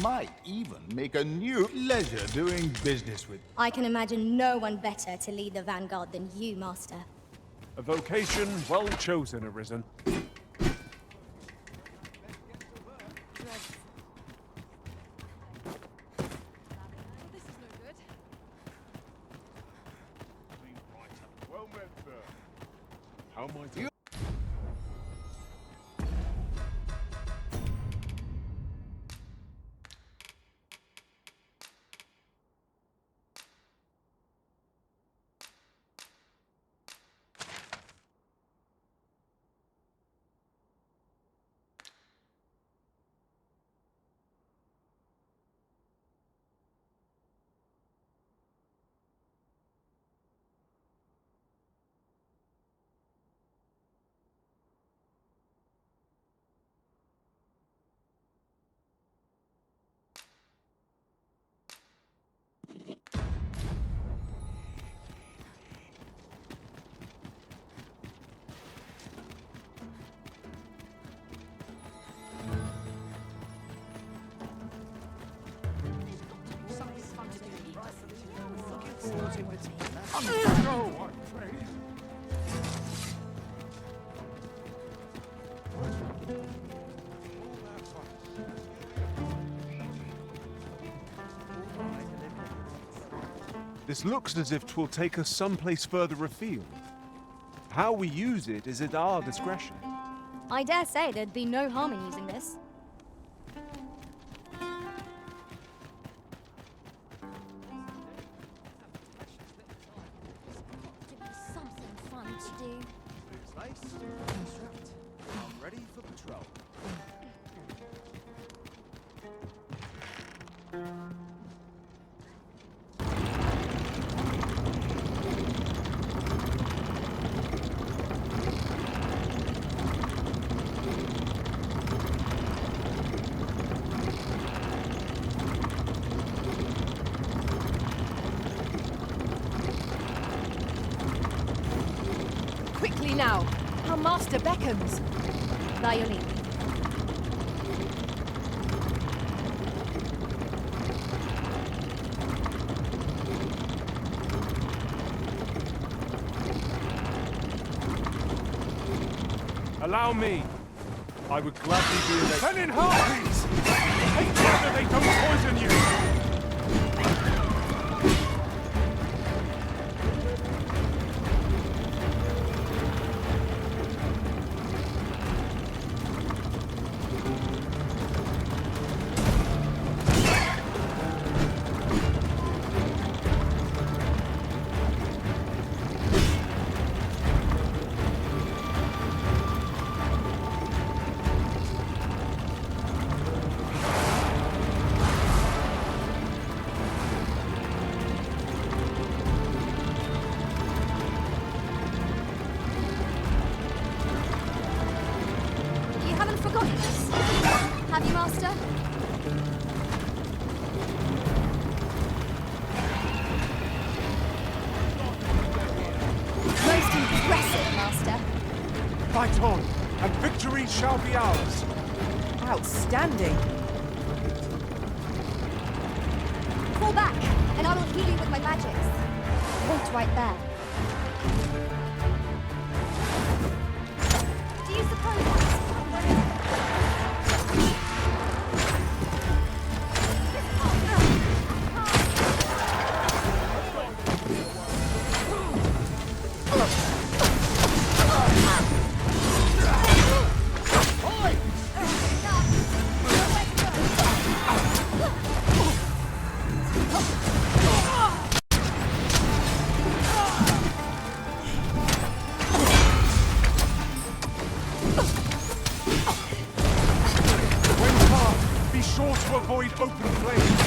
Speaker 22: Might even make a new pleasure doing business with.
Speaker 3: I can imagine no one better to lead the vanguard than you, Master.
Speaker 2: A vocation well chosen, Arisen.
Speaker 15: Well met, sir. How might I...
Speaker 2: This looks as if 'twill take us someplace further afield. How we use it is at our discretion.
Speaker 3: I dare say there'd be no harm in using this.
Speaker 12: Something fun to do.
Speaker 9: Boots laced, strapped. I'm ready for patrol.
Speaker 14: Quickly now! Our master beckons!
Speaker 3: By your leave.
Speaker 2: Allow me. I would gladly be a Pen in harpies! Take care that they don't poison you!
Speaker 3: You haven't forgotten this, have you, Master? Most impressive, Master.
Speaker 2: Fight on, and victory shall be ours.
Speaker 14: Outstanding!
Speaker 3: Fall back, and I will heal you with my magics. Wait right there. Do you suppose
Speaker 2: When cast, be sure to avoid open flames.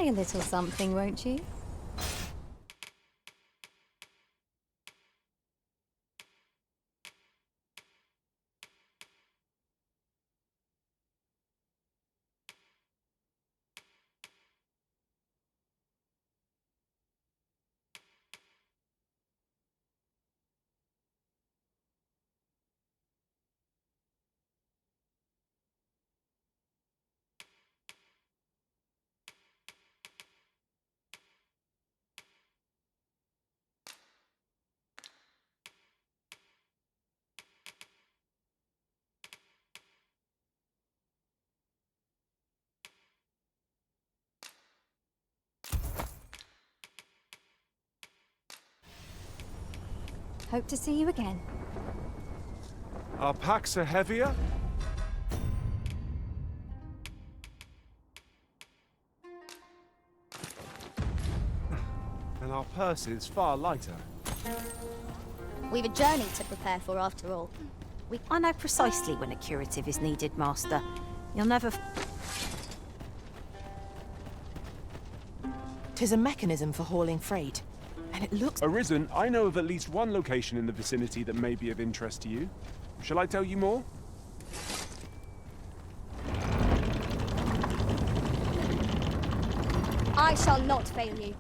Speaker 3: buy a little something, won't you? Hope to see you again.
Speaker 2: Our packs are heavier. And our purses far lighter.
Speaker 3: We've a journey to prepare for after all.
Speaker 16: I know precisely when a curative is needed, Master. You'll never...
Speaker 14: 'Tis a mechanism for hauling freight, and it looks...
Speaker 2: Arisen, I know of at least one location in the vicinity that may be of interest to you. Shall I tell you more?
Speaker 3: I shall not fail you.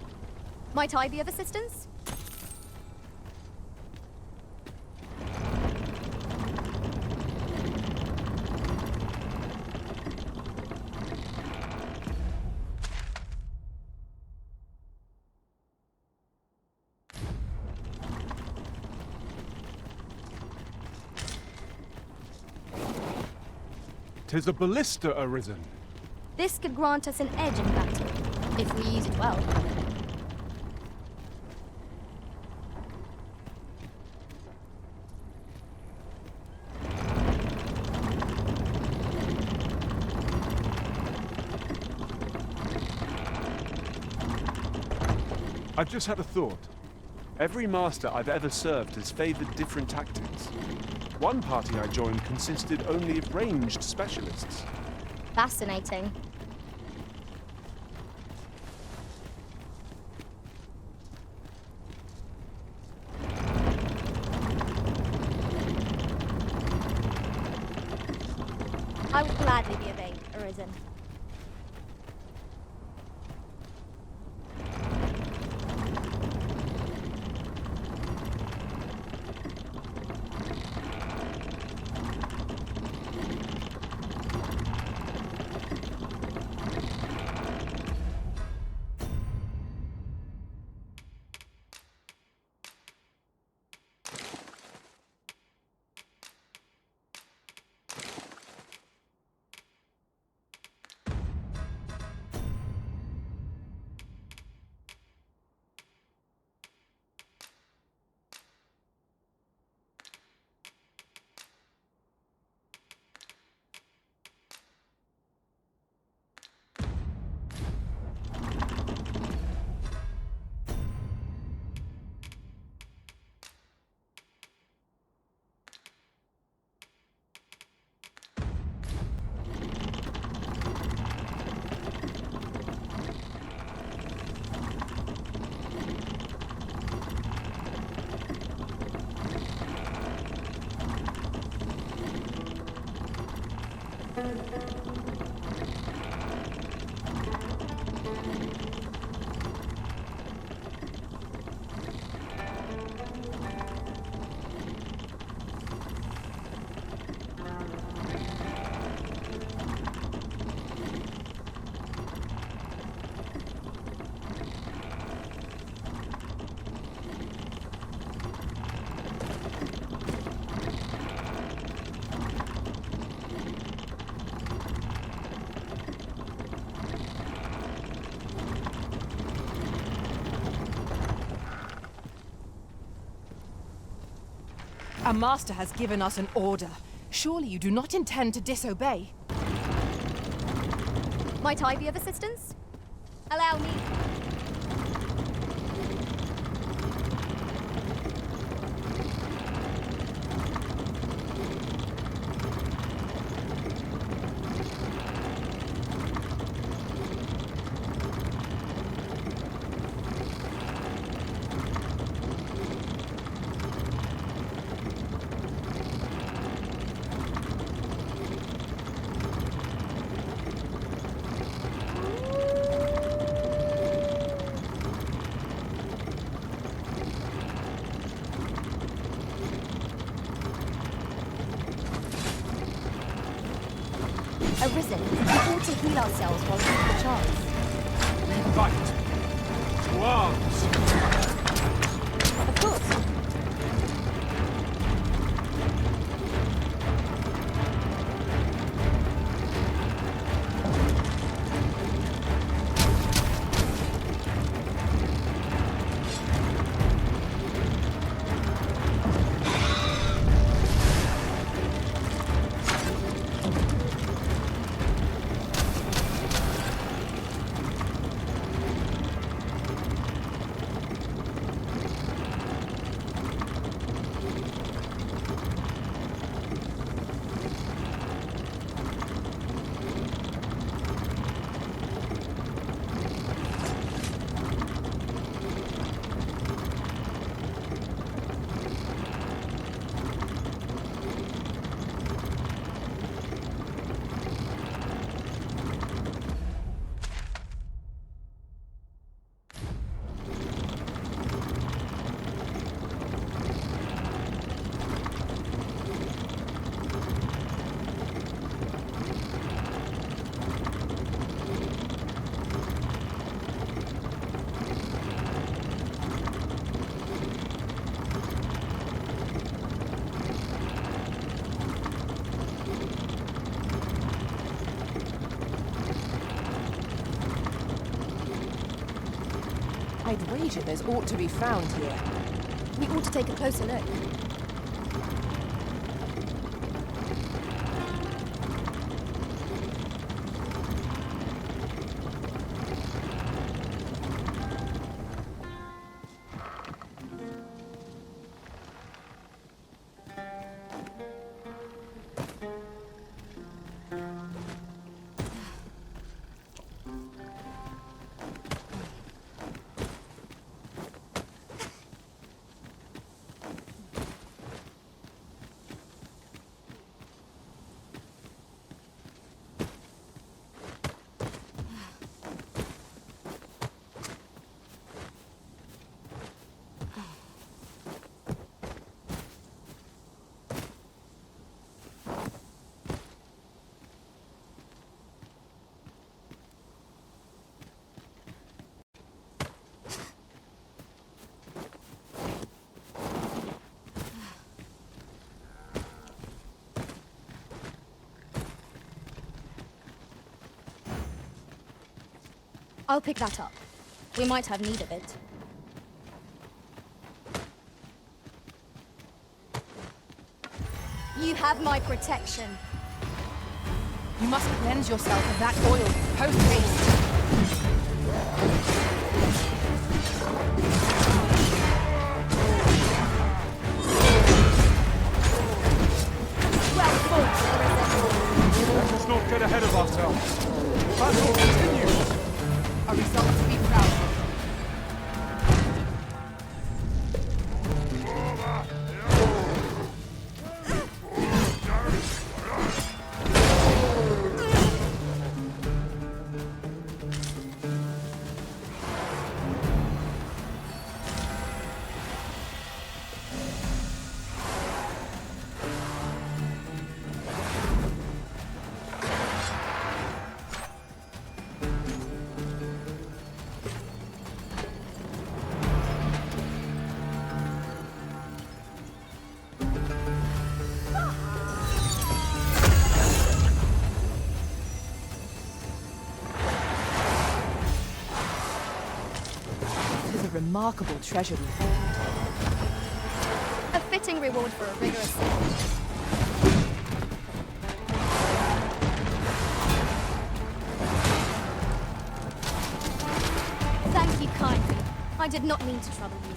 Speaker 3: Might I be of assistance?
Speaker 2: 'Tis a ballista, Arisen.
Speaker 3: This could grant us an edge in battle, if we use it well.
Speaker 2: I've just had a thought. Every master I've ever served has favored different tactics. One party I joined consisted only of ranged specialists.
Speaker 3: Fascinating. I would gladly be obeyed, Arisen.
Speaker 14: Our master has given us an order. Surely you do not intend to disobey?
Speaker 3: Might I be of assistance? Allow me. Arisen, we ought to heal ourselves while we have the chance.
Speaker 2: We fight. To arms.
Speaker 3: Of course.
Speaker 14: I'd wager there's aught to be found here.
Speaker 3: We ought to take a closer look. I'll pick that up. We might have need of it. You have my protection.
Speaker 14: You must cleanse yourself of that oil. Post haste.
Speaker 2: Well fought, Arisen. Let us not get ahead of ourselves. The battle continues.
Speaker 14: A result to be proud of. Remarkable treasure we found.
Speaker 3: A fitting reward for a rigorous search. Thank you kindly. I did not mean to trouble you.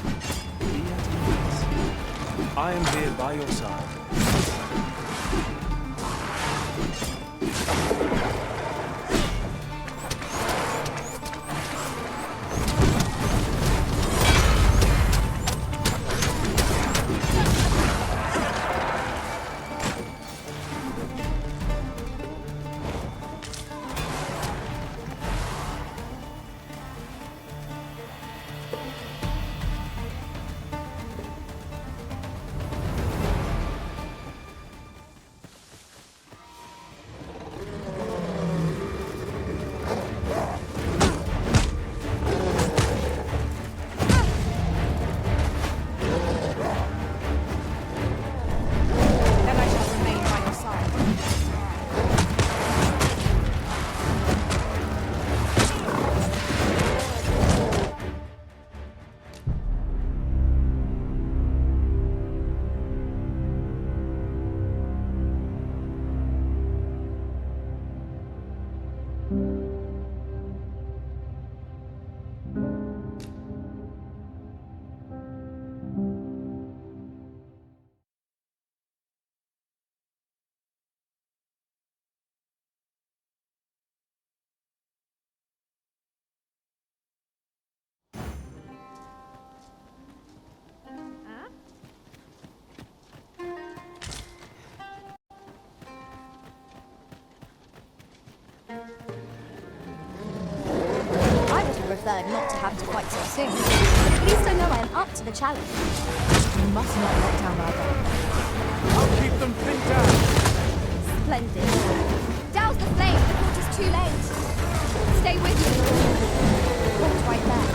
Speaker 2: Be at ease. I am here by your side.
Speaker 3: Preferred not to have to fight so soon. At least I know I am up to the challenge.
Speaker 14: You must not let down our guard.
Speaker 2: I'll keep them pinned down.
Speaker 3: Splendid. Douse the flame before it is too late. Stay with me. Hold right there.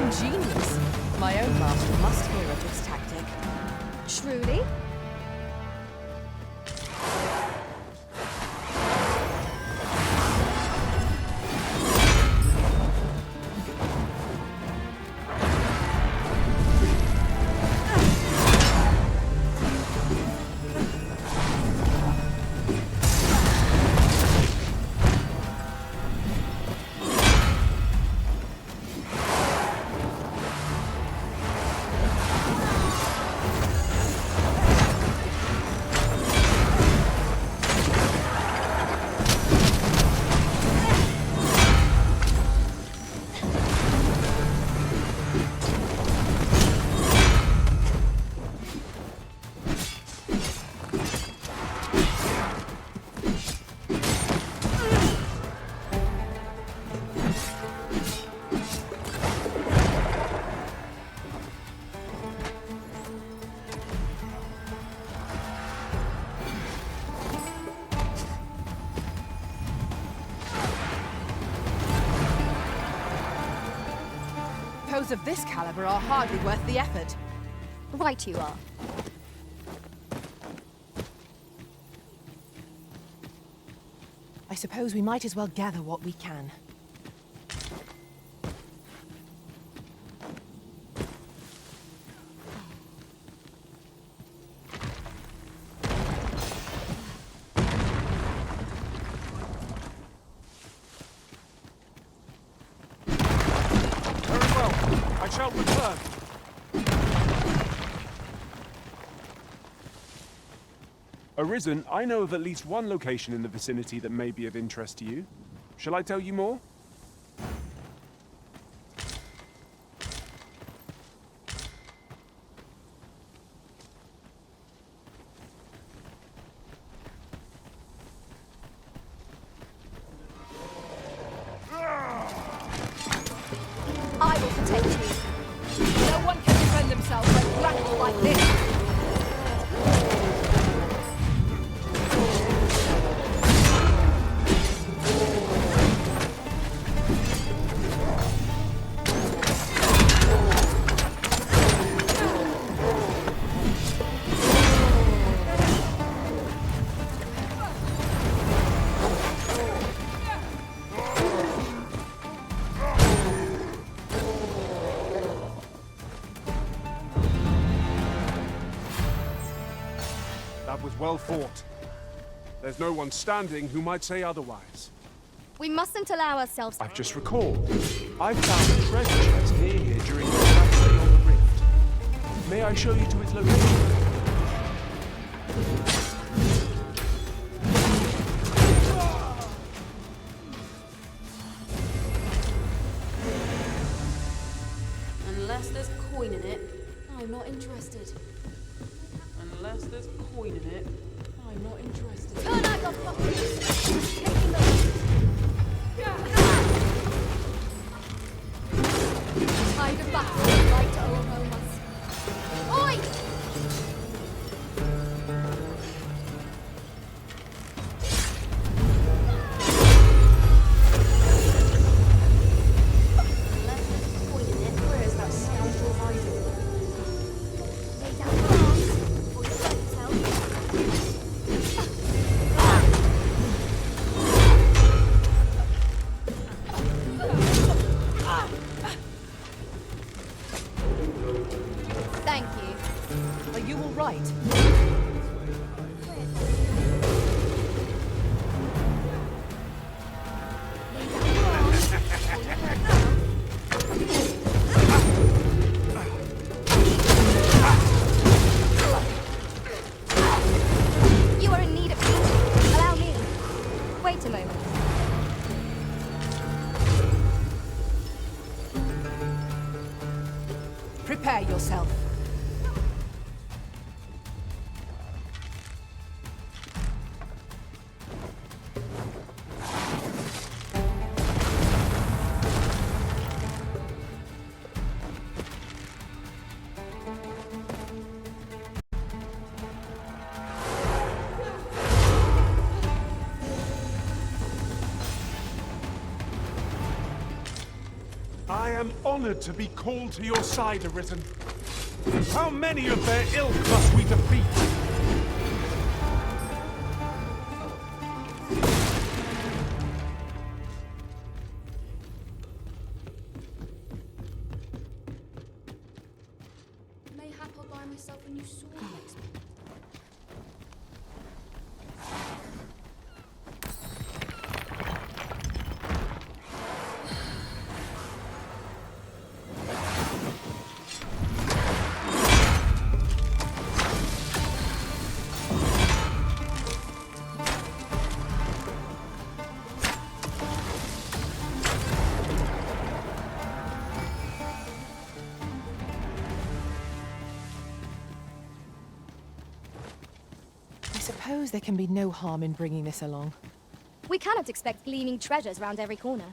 Speaker 14: Ingenious. My own master must hear of this tactic.
Speaker 3: Truly?
Speaker 6: Foes of this caliber are hardly worth the effort.
Speaker 3: Right you are.
Speaker 14: I suppose we might as well gather what we can.
Speaker 2: I shall return. Arisen, I know of at least one location in the vicinity that may be of interest to you. Shall I tell you more?
Speaker 6: I will protect you. No one can defend themselves when grappled like this.
Speaker 2: That was well fought. There's no one standing who might say otherwise.
Speaker 3: We mustn't allow ourselves...
Speaker 2: I've just recalled. I found a treasure chest near here during the last stay on the rift. May I show you to its location?
Speaker 8: Unless there's coin in it, I'm not interested. Unless there's coin in it, I'm not interested.
Speaker 3: Turn out your puppets! Tide of battle is like to overwhelm us. Oi!
Speaker 8: Unless there's coin in it, where is that scoundrel hiding?
Speaker 3: Lay down your arms before you hurt yourself. Thank you.
Speaker 6: Are you all right?
Speaker 3: You are in need of healing. Allow me. Wait a moment.
Speaker 6: Prepare yourself.
Speaker 2: I am honored to be called to your side, Arisen. How many of their ilk must we defeat?
Speaker 12: Mayhap I'll buy myself a new sword next month.
Speaker 14: I suppose there can be no harm in bringing this along.
Speaker 3: We cannot expect gleaming treasures round every corner.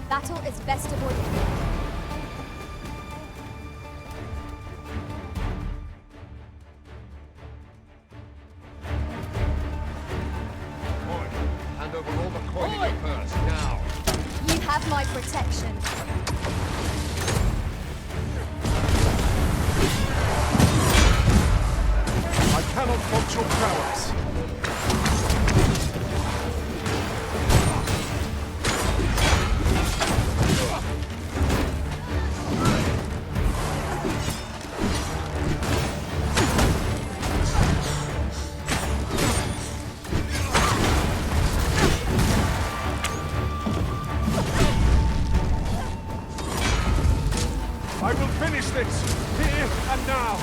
Speaker 3: Battle is best avoided.
Speaker 22: Hand over all the coin in your purse, now.
Speaker 3: You have my protection.
Speaker 2: I cannot fault your prowess. I will finish this, here and now.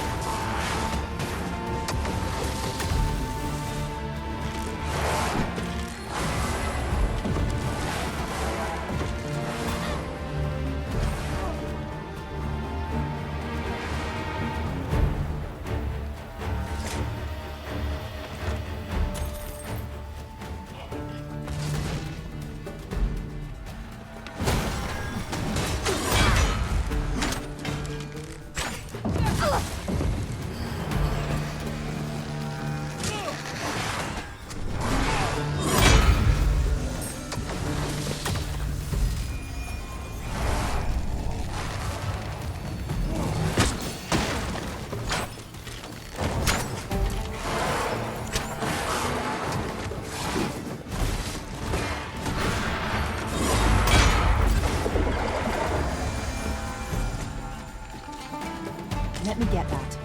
Speaker 14: Let me get that.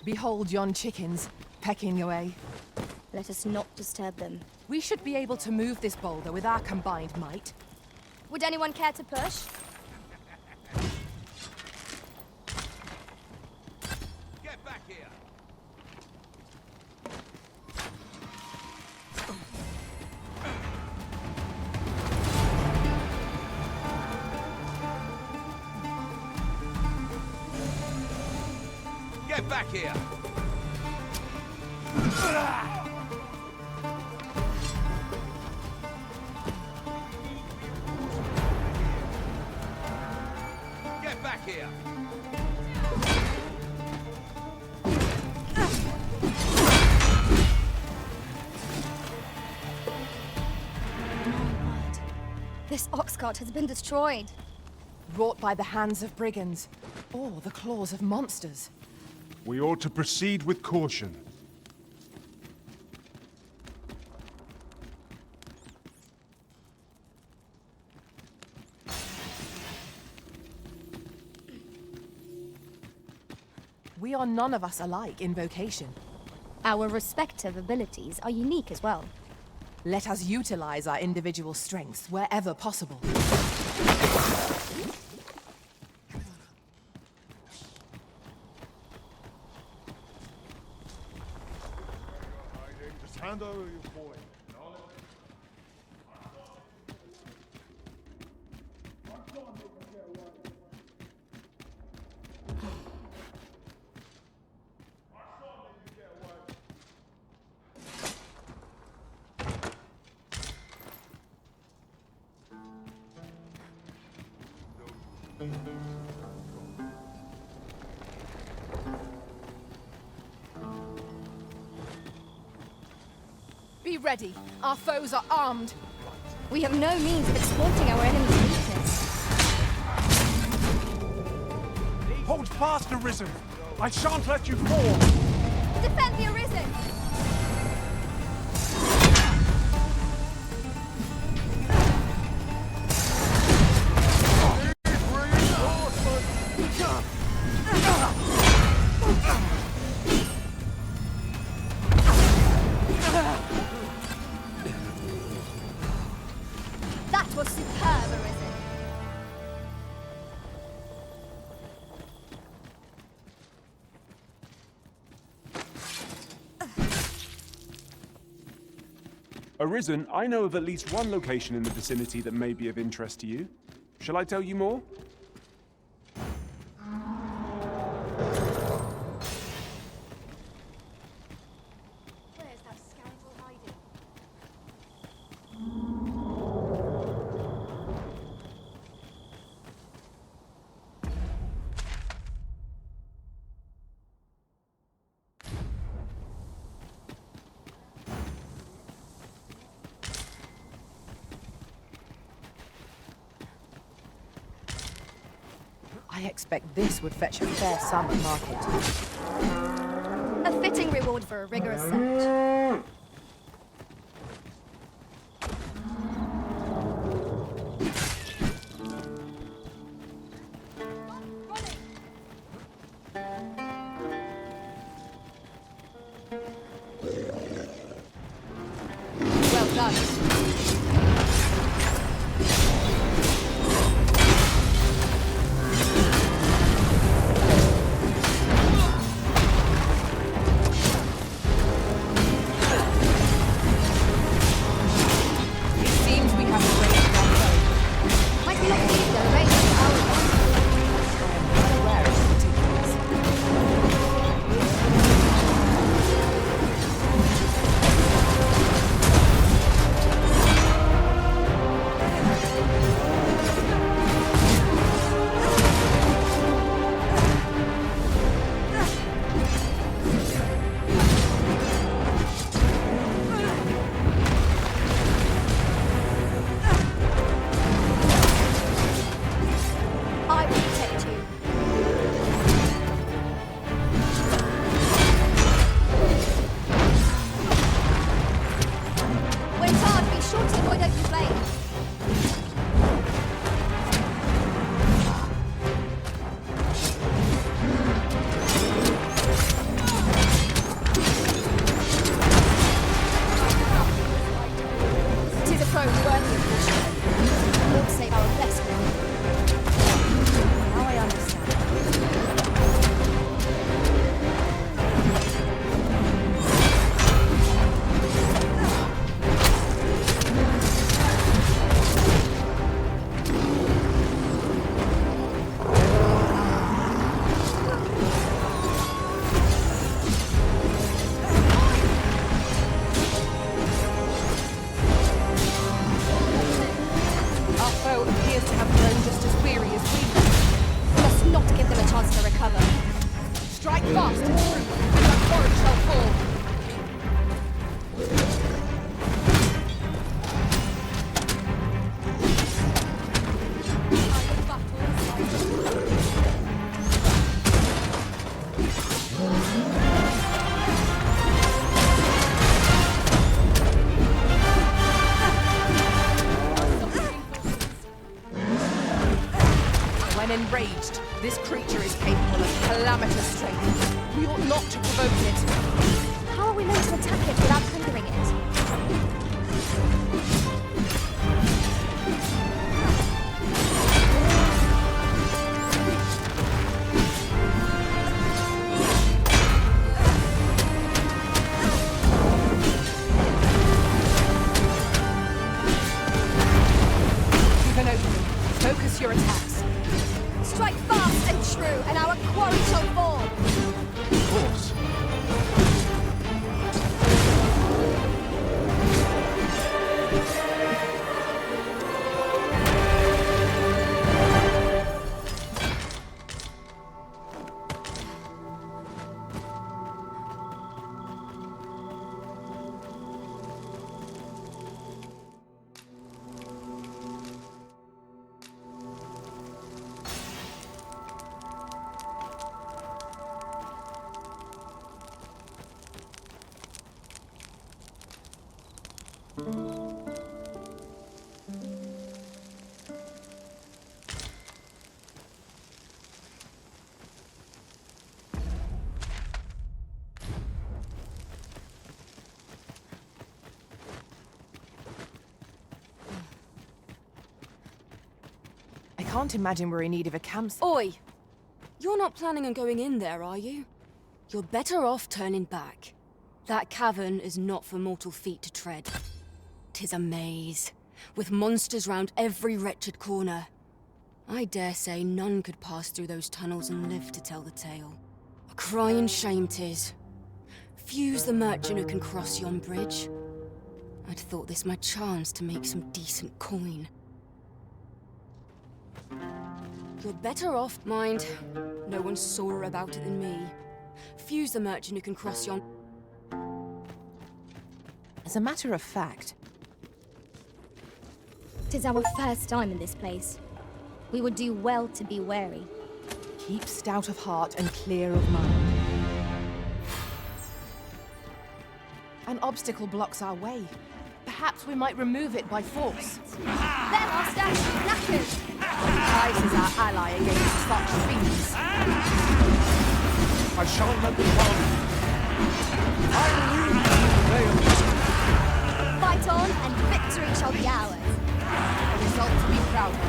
Speaker 14: Behold yon chickens, pecking away.
Speaker 3: Let us not disturb them.
Speaker 14: We should be able to move this boulder with our combined might.
Speaker 3: Would anyone care to push?
Speaker 22: Get back here. Get back here. Get back here.
Speaker 3: This ox cart has been destroyed.
Speaker 14: Wrought by the hands of brigands, or the claws of monsters.
Speaker 2: We ought to proceed with caution.
Speaker 14: We are none of us alike in vocation.
Speaker 3: Our respective abilities are unique as well.
Speaker 14: Let us utilize our individual strengths wherever possible.
Speaker 22: Hand over your boy.
Speaker 6: Be ready. Our foes are armed.
Speaker 3: We have no means of exploiting our enemy's weakness.
Speaker 2: Hold fast, Arisen! I shan't let you fall!
Speaker 3: Defend the Arisen! That was superb, Arisen.
Speaker 2: Arisen, I know of at least one location in the vicinity that may be of interest to you. Shall I tell you more?
Speaker 12: Where's that scoundrel hiding?
Speaker 14: I expect this would fetch a fair sum at market.
Speaker 3: A fitting reward for a rigorous search.
Speaker 6: Well done. Enraged, this creature is capable of calamitous strength. We ought not to provoke it.
Speaker 3: How are we meant to attack it without hindering it? attacks. Strike fast and true, and our quarry shall fall.
Speaker 2: Of course.
Speaker 14: I can't imagine we're in need of a campsite.
Speaker 8: Oi! You're not planning on going in there, are you? You're better off turning back. That cavern is not for mortal feet to tread. 'Tis a maze, with monsters round every wretched corner. I dare say none could pass through those tunnels and live to tell the tale. A crying shame 'tis. Few's the merchant who can cross yon bridge. I'd thought this my chance to make some decent coin. You're better off, mind. No one's sorer about it than me. Few's the merchant who can cross yon...
Speaker 14: As a matter of fact...
Speaker 3: 'Tis our first time in this place. We would do well to be wary.
Speaker 14: Keep stout of heart and clear of mind. An obstacle blocks our way. Perhaps we might remove it by force.
Speaker 3: There, Master! Knackers!
Speaker 14: Ice is our ally against such fiends.
Speaker 2: I shan't let them harm you. I will
Speaker 3: Fight on, and victory shall be ours.
Speaker 14: A result to be proud of.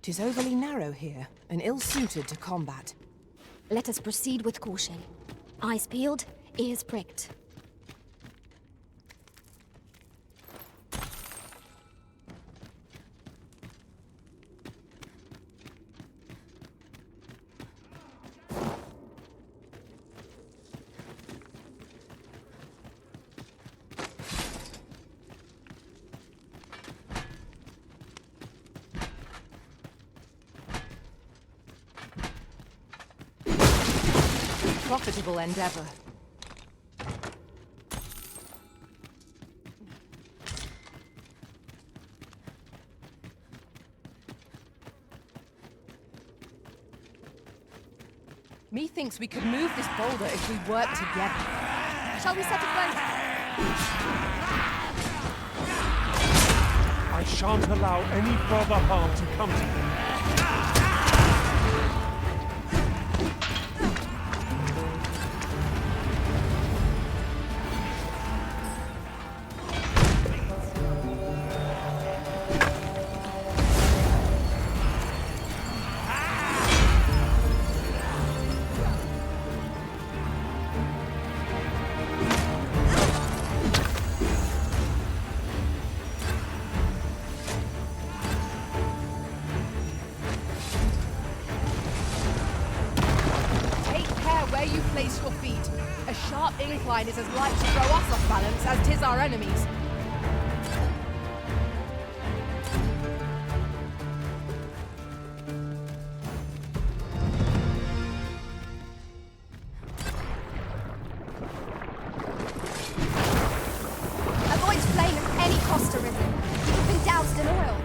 Speaker 14: Tis overly narrow here, and ill-suited to combat.
Speaker 3: Let us proceed with caution. Eyes peeled, ears pricked.
Speaker 14: Profitable endeavor. Methinks we could move this boulder if we work together.
Speaker 3: Shall we set it both?
Speaker 2: I shan't allow any further harm to come to him.
Speaker 14: Where you place your feet. A sharp incline is as like to throw us off balance as 'tis our enemies.
Speaker 3: Avoid flame at any cost, Arisen. You've been doused in oil.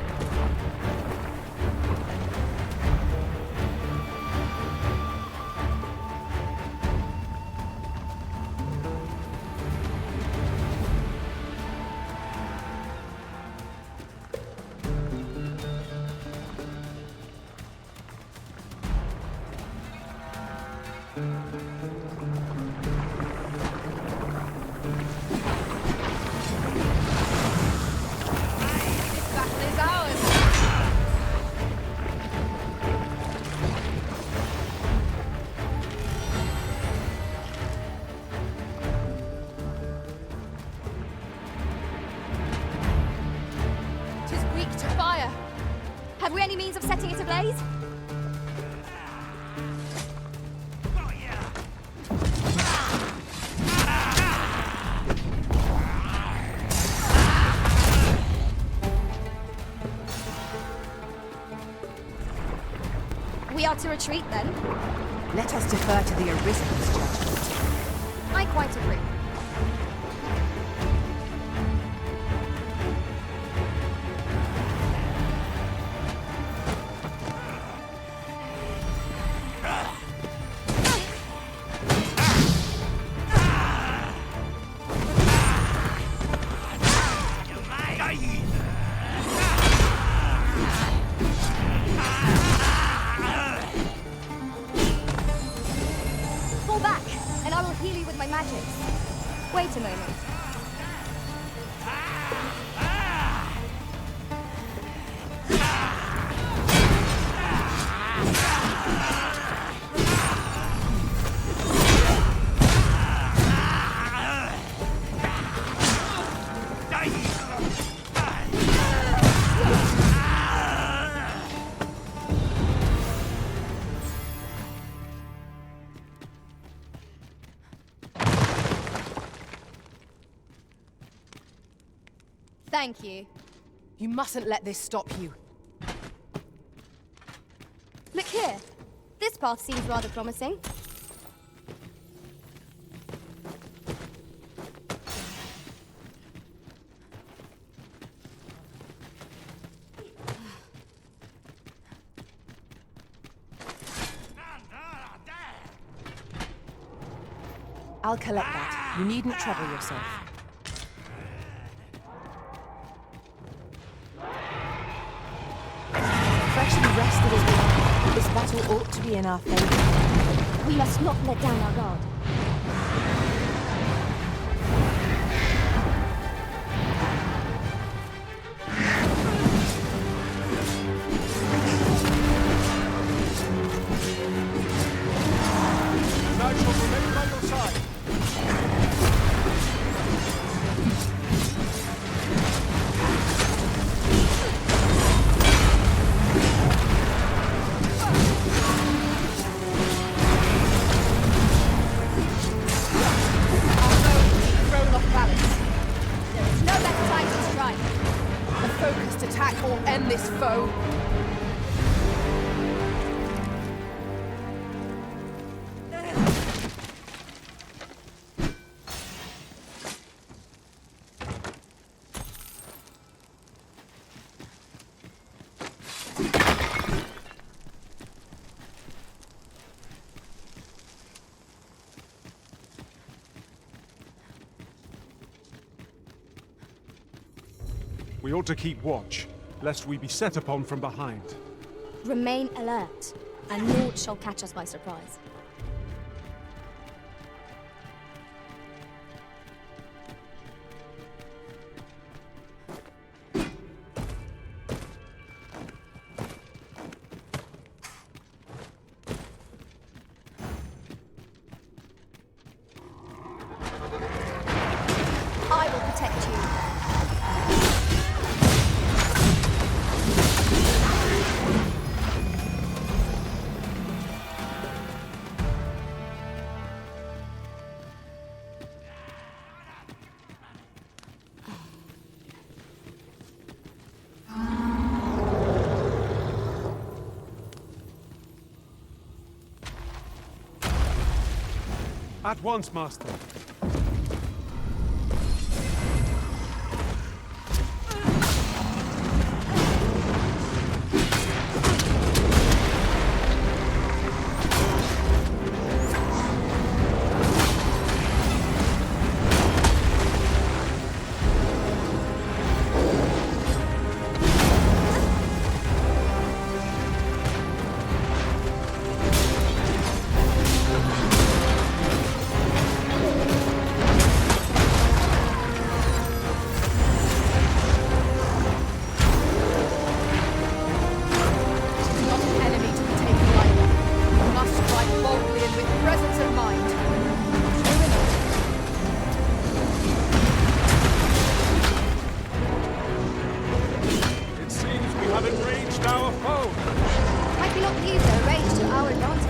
Speaker 3: Have we any means of setting it ablaze? We are to retreat then?
Speaker 14: Let us defer to the Arisen's judgment.
Speaker 3: I quite agree. Wait a moment. Thank you.
Speaker 14: You mustn't let this stop you.
Speaker 3: Look here. This path seems rather promising.
Speaker 14: I'll collect that. You needn't trouble yourself. Freshly rested as we are, this battle ought to be in our favor.
Speaker 3: We must not let down our guard.
Speaker 2: I shall remain by your side. We ought to keep watch, lest we be set upon from behind.
Speaker 3: Remain alert, and naught shall catch us by surprise. I will protect you.
Speaker 2: At once, Master.
Speaker 6: Not an enemy to be taken lightly. You must strike boldly and with presence of mind. True enough.
Speaker 2: It seems we have enraged our foe.
Speaker 3: Might we not use their rage to our advantage?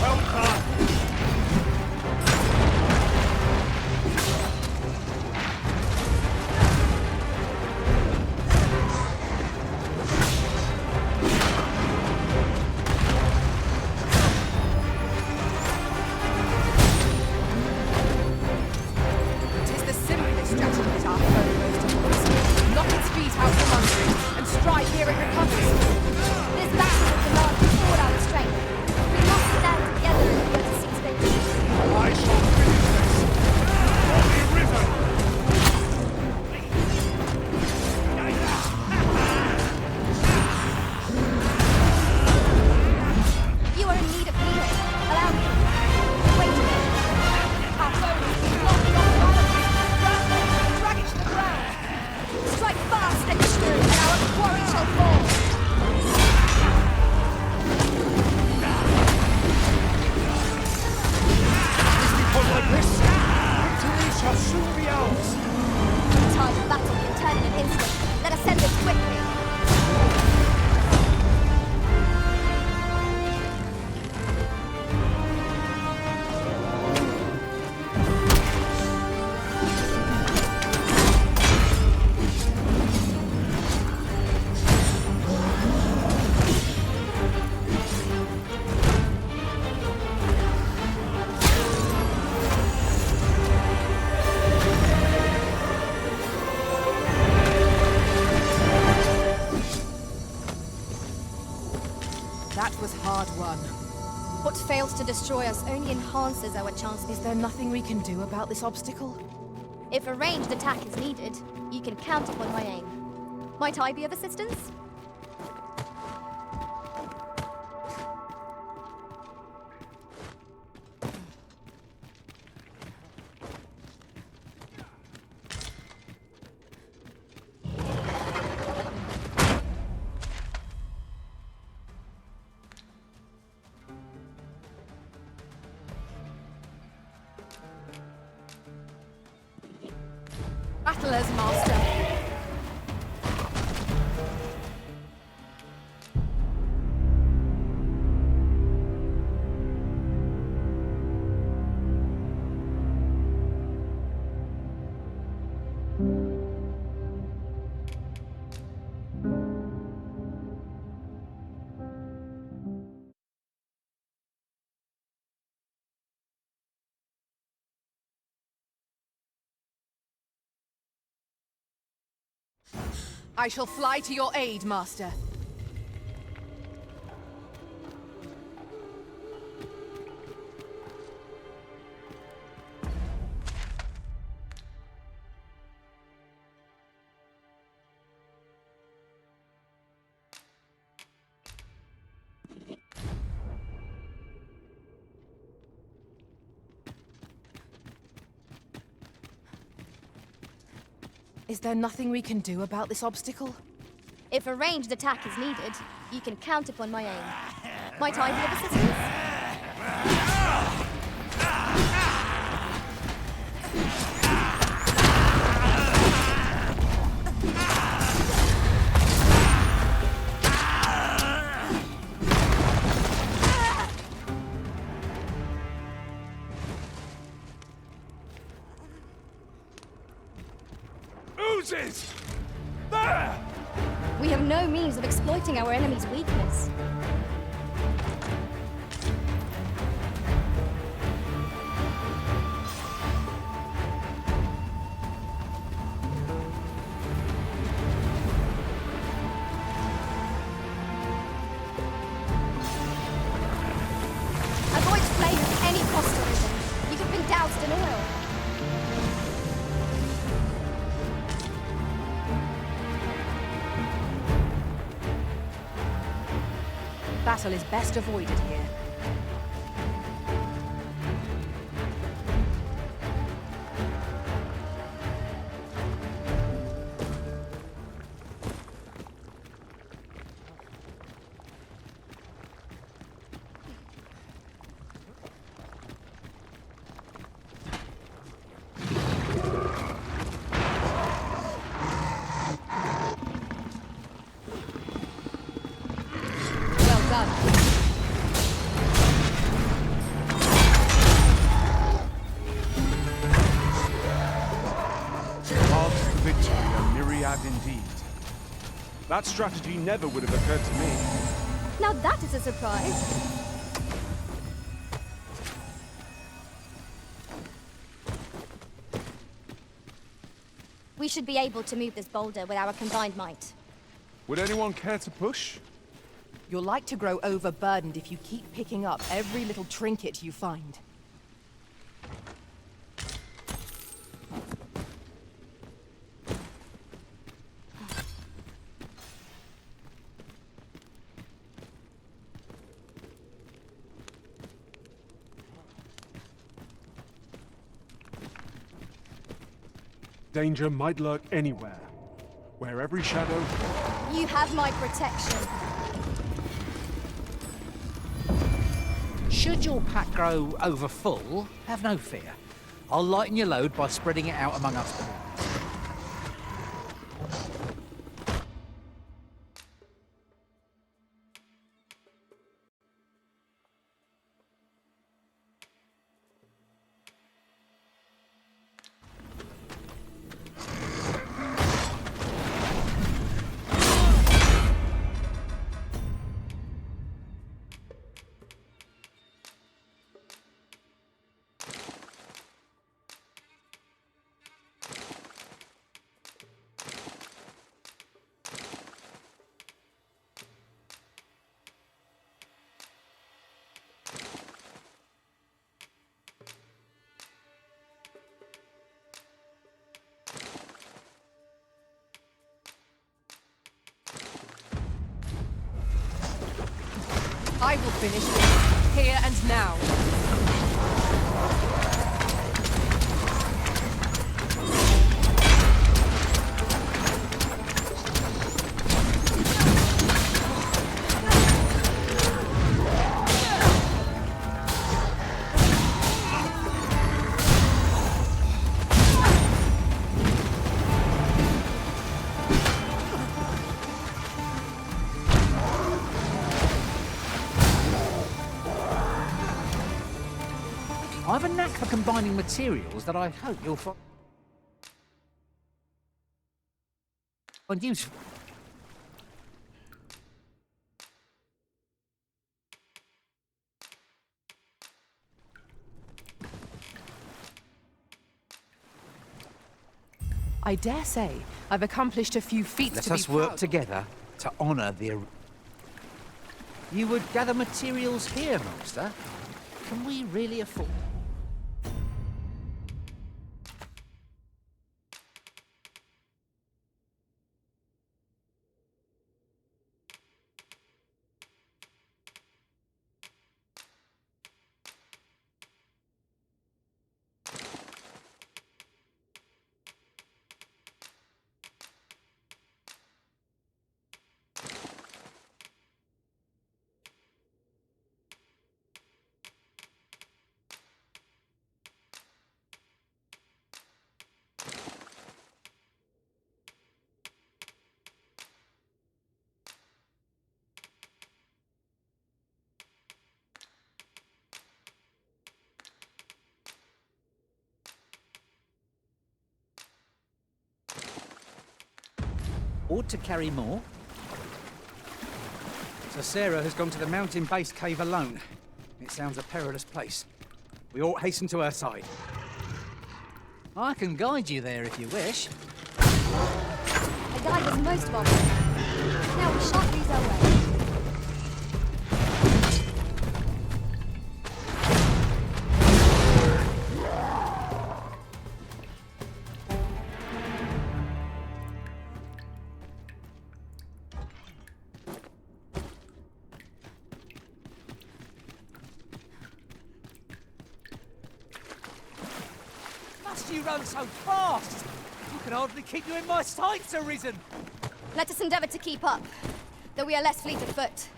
Speaker 2: Well done.
Speaker 6: Tis the simplest strategy that our foe knows to use. Knock its feet out from under it, and strike here it recovers.
Speaker 3: This battle will demand all our strength. We must stand together in order to seize victory.
Speaker 2: I shall finish this. Holy River!
Speaker 3: You are in need of healing. Allow me. Wait a minute.
Speaker 6: Our foe has been blocked on the island. Drag it to the ground.
Speaker 3: Strike fast and true, and our quarry shall fall.
Speaker 2: Because like this, victory shall soon be ours.
Speaker 3: The tide of battle can turn in an instant. Let us send this quickly.
Speaker 6: That was hard won.
Speaker 3: What fails to destroy us only enhances our chances.
Speaker 14: Is there nothing we can do about this obstacle?
Speaker 3: If a ranged attack is needed, you can count upon my aim. Might I be of assistance?
Speaker 6: Battlers, Master. I shall fly to your aid, Master.
Speaker 14: Is there nothing we can do about this obstacle?
Speaker 3: If a ranged attack is needed, you can count upon my aim. Might I be of assistance?
Speaker 2: Oozes! There!
Speaker 3: We have no means of exploiting our enemy's weakness. Avoid flame at any cost, Arisen. You have been doused in oil.
Speaker 14: Battle is best avoided here.
Speaker 3: Well done.
Speaker 2: Paths to victory are myriad indeed. That strategy never would have occurred to me.
Speaker 3: Now that is a surprise. We should be able to move this boulder with our combined might.
Speaker 2: Would anyone care to push?
Speaker 14: You're like to grow overburdened if you keep picking up every little trinket you find.
Speaker 2: Danger might lurk anywhere, where every shadow...
Speaker 3: You have my protection.
Speaker 5: Should your pack grow over full, have no fear. I'll lighten your load by spreading it out among us pawns.
Speaker 14: I will finish this, here and now.
Speaker 5: I have a knack for combining materials that I hope you'll find useful.
Speaker 14: I dare say I've accomplished a few feats
Speaker 5: Let
Speaker 14: to be
Speaker 5: us work
Speaker 14: proud of.
Speaker 5: together to honour the... You would gather materials here, Master? Can we really afford...
Speaker 10: Ought to carry more. So Sarah has gone to the mountain-based cave alone. It sounds a perilous place. We ought hasten to her side. I can guide you there if you wish.
Speaker 3: A guide was most welcome. Now we shan't lose our way.
Speaker 10: Must you run so fast? I can hardly keep you in my sights, Arisen.
Speaker 3: Let us endeavour to keep up, though we are less fleet of foot.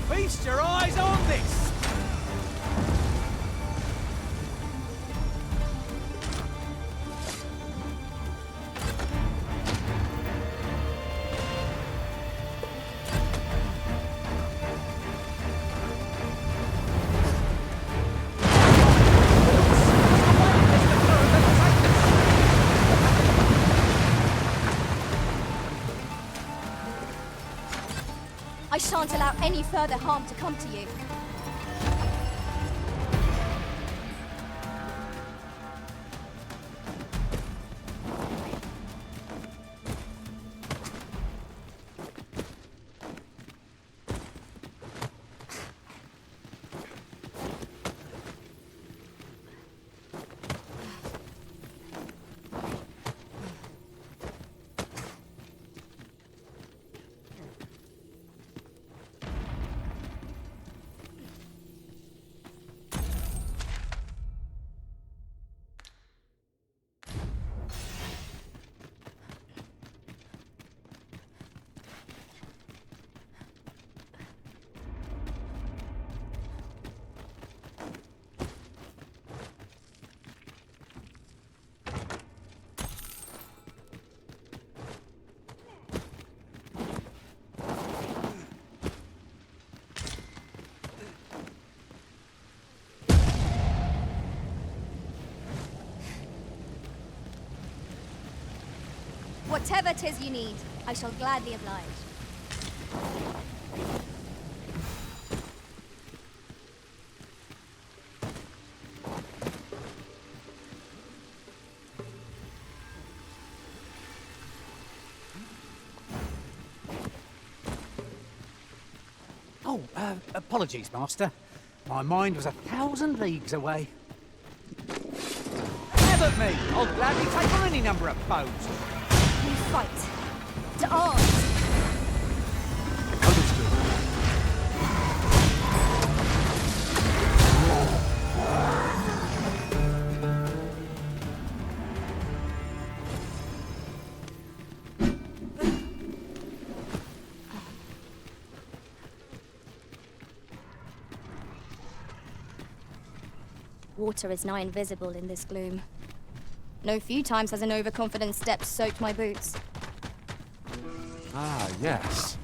Speaker 10: Feast your eyes on this!
Speaker 3: I shan't allow any further harm to come to you. Whatever 'tis you need, I shall gladly oblige.
Speaker 10: Oh, apologies, Master. My mind was 1,000 leagues away. Have at me! I'll gladly take on any number of foes.
Speaker 3: We fight. To arms! Water is nigh invisible in this gloom. No few times has an overconfident step soaked my boots.
Speaker 2: Ah, yes.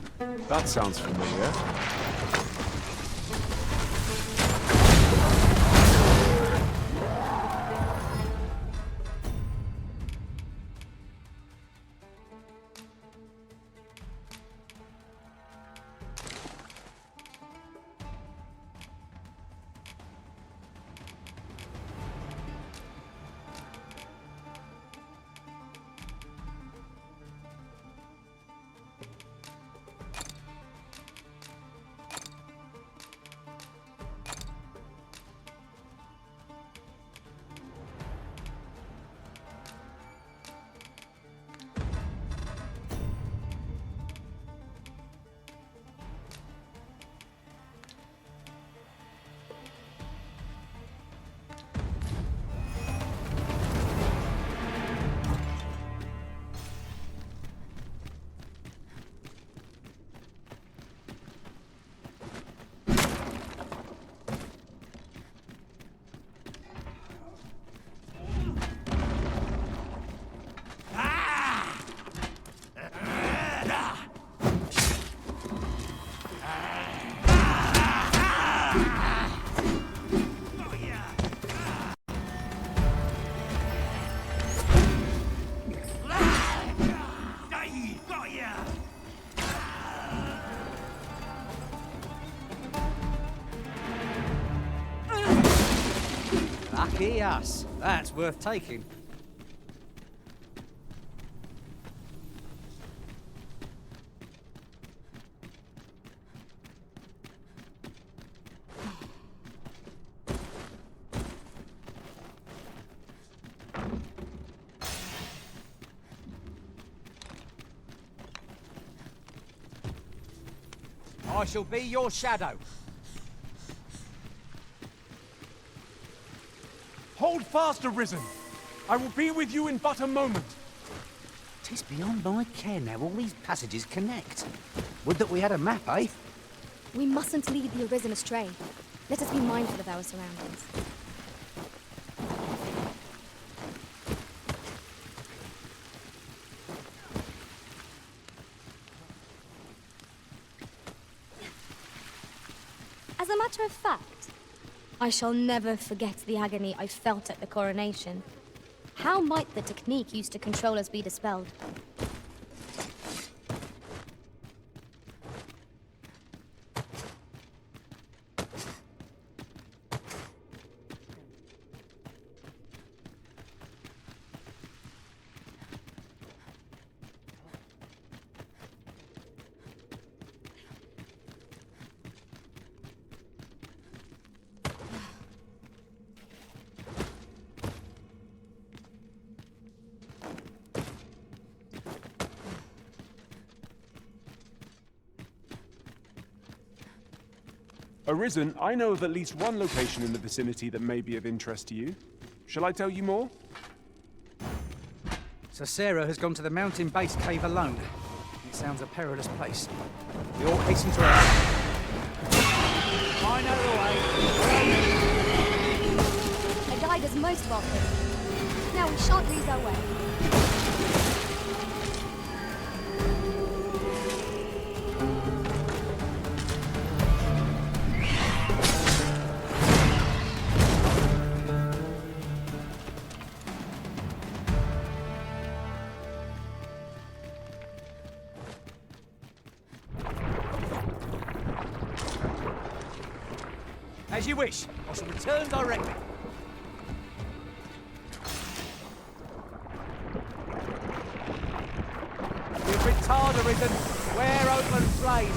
Speaker 2: That sounds familiar.
Speaker 10: Lucky us. That's worth taking. I shall be your shadow.
Speaker 2: Hold fast, Arisen. I will be with you in but a moment.
Speaker 10: 'Tis beyond my care now. All these passages connect. Would that we had a map, eh?
Speaker 3: We mustn't lead the Arisen astray. Let us be mindful of our surroundings. As a matter of fact, I shall never forget the agony I felt at the coronation. How might the technique used to control us be dispelled?
Speaker 2: Arisen, I know of at least one location in the vicinity that may be of interest to you. Shall I tell you more?
Speaker 10: Sir Sarah has gone to the mountain base cave alone. It sounds a perilous place. We all hasten to her. I know the way.
Speaker 3: A guide is most welcome. Now we shan't lose our way.
Speaker 10: As you wish. I shall return directly. We've retired, Arisen. Wear open flame.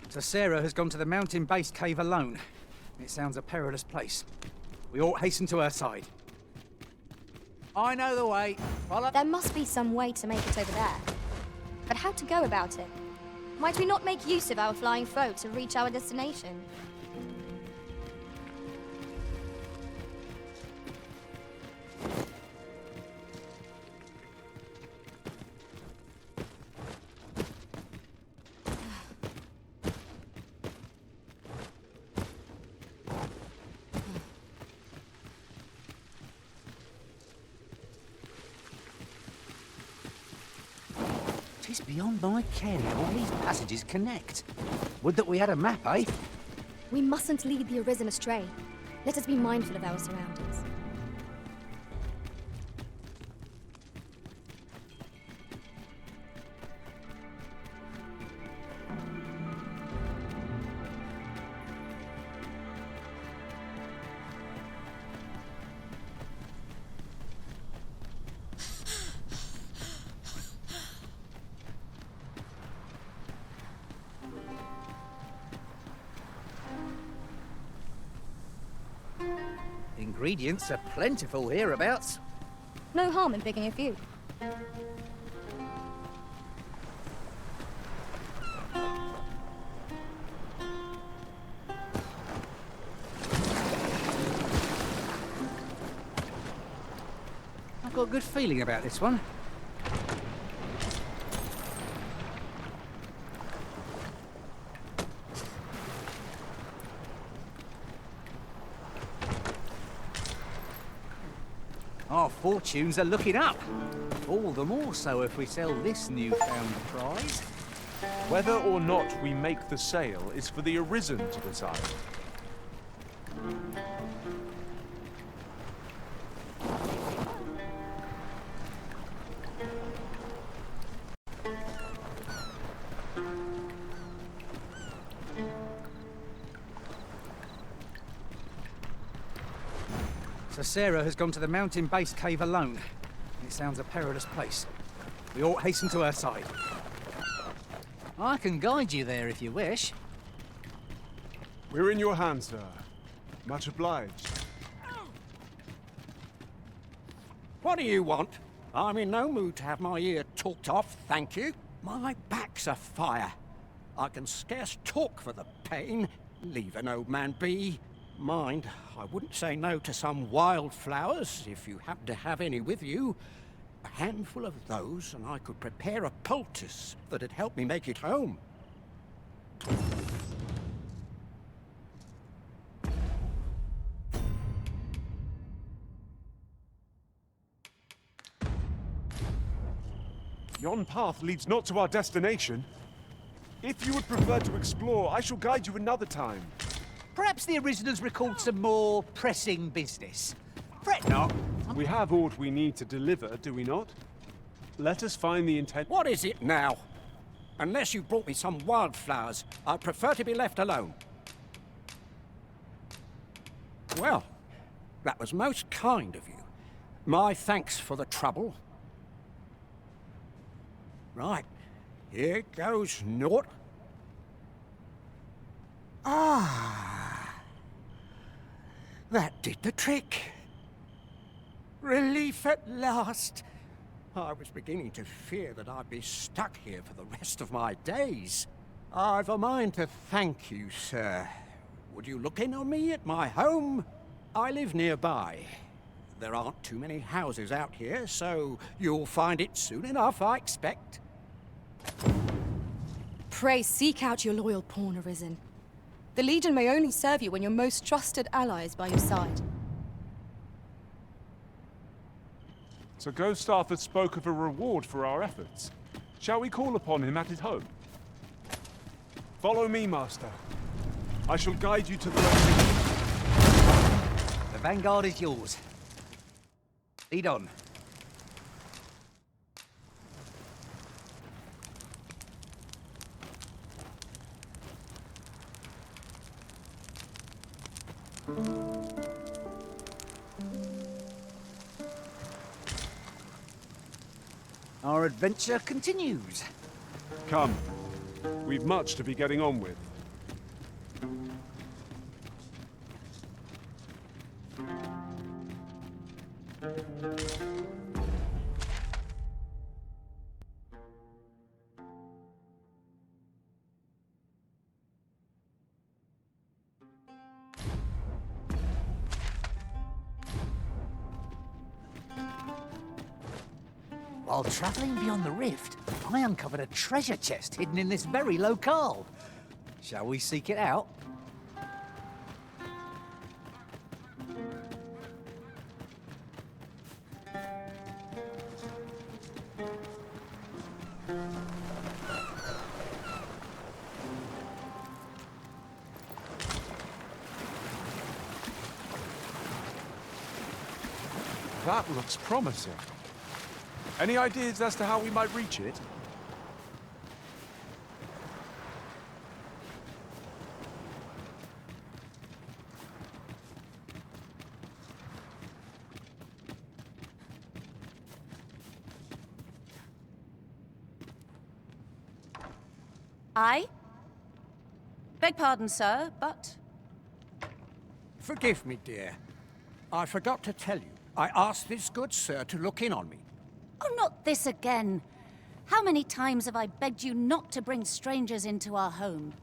Speaker 10: Sir Sarah has gone to the mountain base cave alone. It sounds a perilous place. We ought hasten to her side. I know the way. Follow.
Speaker 3: There must be some way to make it over there. But how to go about it? Might we not make use of our flying foe to reach our destination?
Speaker 10: Tis beyond my care now. All these passages connect. Would that we had a map, eh?
Speaker 3: We mustn't lead the Arisen astray. Let us be mindful of our surroundings.
Speaker 10: Ingredients are plentiful hereabouts.
Speaker 3: No harm in picking a few.
Speaker 10: I've got a good feeling about this one. Our fortunes are looking up. All the more so if we sell this newfound prize.
Speaker 2: Whether or not we make the sale is for the Arisen to decide.
Speaker 10: So Sarah has gone to the mountain base cave alone. It sounds a perilous place. We ought hasten to her side. I can guide you there if you wish.
Speaker 2: We're in your hands, sir. Much obliged.
Speaker 20: What do you want? I'm in no mood to have my ear talked off, thank you. My back's afire. I can scarce talk for the pain. Leave an old man be. Mind, I wouldn't say no to some wildflowers, if you happen to have any with you. A handful of those, and I could prepare a poultice that'd help me make it home.
Speaker 2: Yon path leads not to our destination. If you would prefer to explore, I shall guide you another time.
Speaker 10: Perhaps the Originals recalled some more pressing business. Fret not.
Speaker 2: We have aught we need to deliver, do we not? Let us find the intent.
Speaker 20: What is it now? Unless you brought me some wildflowers, I'd prefer to be left alone. Well, that was most kind of you. My thanks for the trouble. Right, here goes naught. Ah, that did the trick. Relief at last. I was beginning to fear that I'd be stuck here for the rest of my days. I've a mind to thank you, sir. Would you look in on me at my home? I live nearby. There aren't too many houses out here, so you'll find it soon enough, I expect.
Speaker 6: Pray seek out your loyal pawn, Arisen. The Legion may only serve you when your most trusted ally is by your side.
Speaker 2: Sir Ghostaff spoke of a reward for our efforts. Shall we call upon him at his home? Follow me, Master. I shall guide you to the location.
Speaker 10: The vanguard is yours. Lead on. Our adventure continues.
Speaker 2: Come. We've much to be getting on with.
Speaker 10: While travelling beyond the rift, I uncovered a treasure chest hidden in this very locale. Shall we seek it out?
Speaker 2: That looks promising. Any ideas as to how we might reach it?
Speaker 16: Aye? Beg pardon, sir, but...
Speaker 20: Forgive me, dear. I forgot to tell you. I asked this good sir to look in on me.
Speaker 16: Oh, not this again. How many times have I begged you not to bring strangers into our home?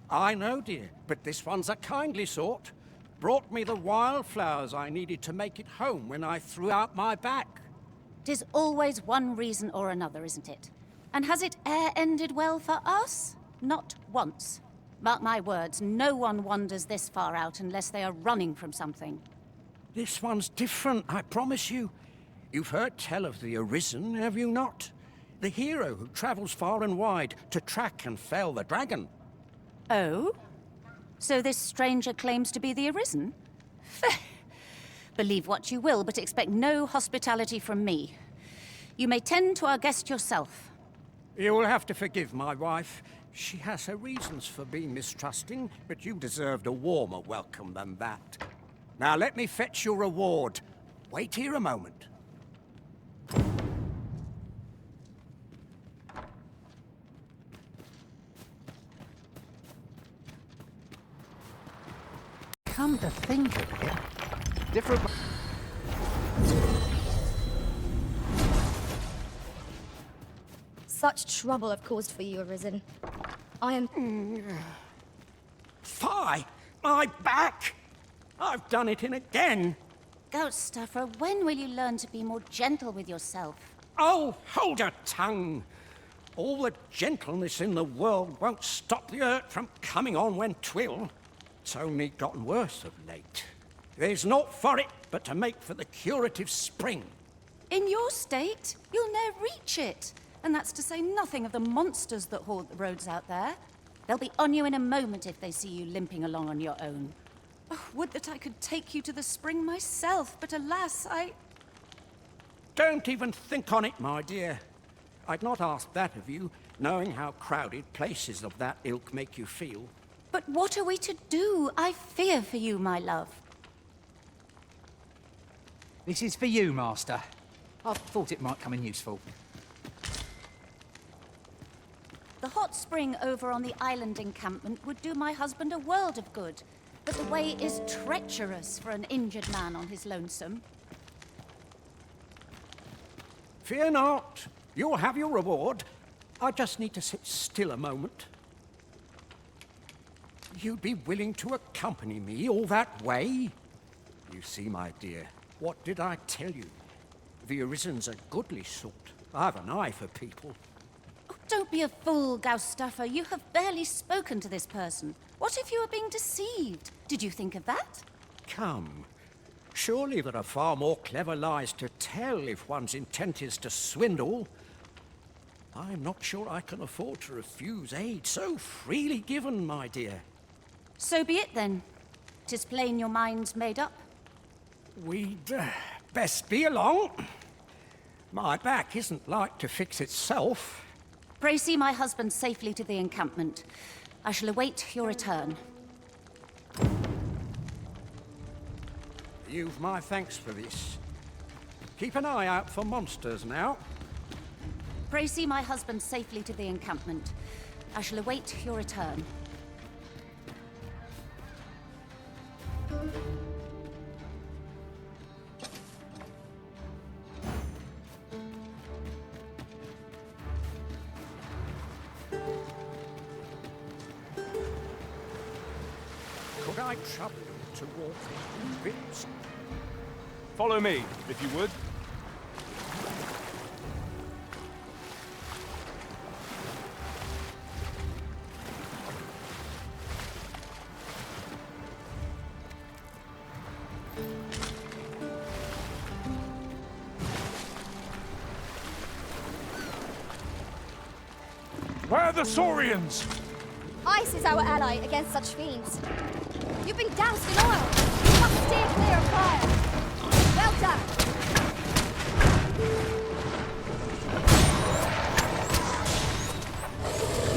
Speaker 20: I know, dear, but this one's a kindly sort. Brought me the wildflowers I needed to make it home when I threw out my back.
Speaker 16: 'Tis always one reason or another, isn't it? And has it e'er ended well for us? Not once. Mark my words, no one wanders this far out unless they are running from something.
Speaker 20: This one's different, I promise you. You've heard tell of the Arisen, have you not? The hero who travels far and wide to track and fell the dragon.
Speaker 16: Oh? So this stranger claims to be the Arisen? Believe what you will, but expect no hospitality from me. You may tend to our guest yourself.
Speaker 20: You will have to forgive my wife. She has her reasons for being mistrusting, but you deserved a warmer welcome than that. Now let me fetch your reward. Wait here a moment.
Speaker 5: Come to think of it, different...
Speaker 3: Such trouble I've caused for you, Arisen. I am...
Speaker 20: Fie! My back! I've done it in again!
Speaker 16: Goat stuffer, when will you learn to be more gentle with yourself?
Speaker 20: Oh, hold your tongue! All the gentleness in the world won't stop the hurt from coming on when 'twill. It's only gotten worse of late. There's naught for it but to make for the curative spring.
Speaker 16: In your state, you'll ne'er reach it. And that's to say nothing of the monsters that haunt the roads out there. They'll be on you in a moment if they see you limping along on your own. Oh, would that I could take you to the spring myself, but alas,
Speaker 20: Don't even think on it, my dear. I'd not ask that of you, knowing how crowded places of that ilk make you feel.
Speaker 16: But what are we to do? I fear for you, my love.
Speaker 10: This is for you, Master. I thought it might come in useful.
Speaker 16: The hot spring over on the island encampment would do my husband a world of good, but the way is treacherous for an injured man on his lonesome.
Speaker 20: Fear not. You'll have your reward. I just need to sit still a moment. You'd be willing to accompany me all that way? You see, my dear, what did I tell you? The Arisen's a goodly sort. I've an eye for people.
Speaker 16: Oh, don't be a fool, Gaustuffer. You have barely spoken to this person. What if you are being deceived? Did you think of that?
Speaker 20: Come. Surely there are far more clever lies to tell if one's intent is to swindle. I'm not sure I can afford to refuse aid so freely given, my dear.
Speaker 16: So be it then. 'Tis plain your mind's made up.
Speaker 20: We'd best be along. My back isn't like to fix itself.
Speaker 16: Pray see my husband safely to the encampment. I shall await your return.
Speaker 20: You've my thanks for this. Keep an eye out for monsters now.
Speaker 16: Pray see my husband safely to the encampment. I shall await your return.
Speaker 20: Could I trouble you to walk a bit?
Speaker 2: Follow me, if you would. Where are the Saurians?
Speaker 3: Ice is our ally against such fiends. You've been doused in oil. You must steer clear of fire. Well done.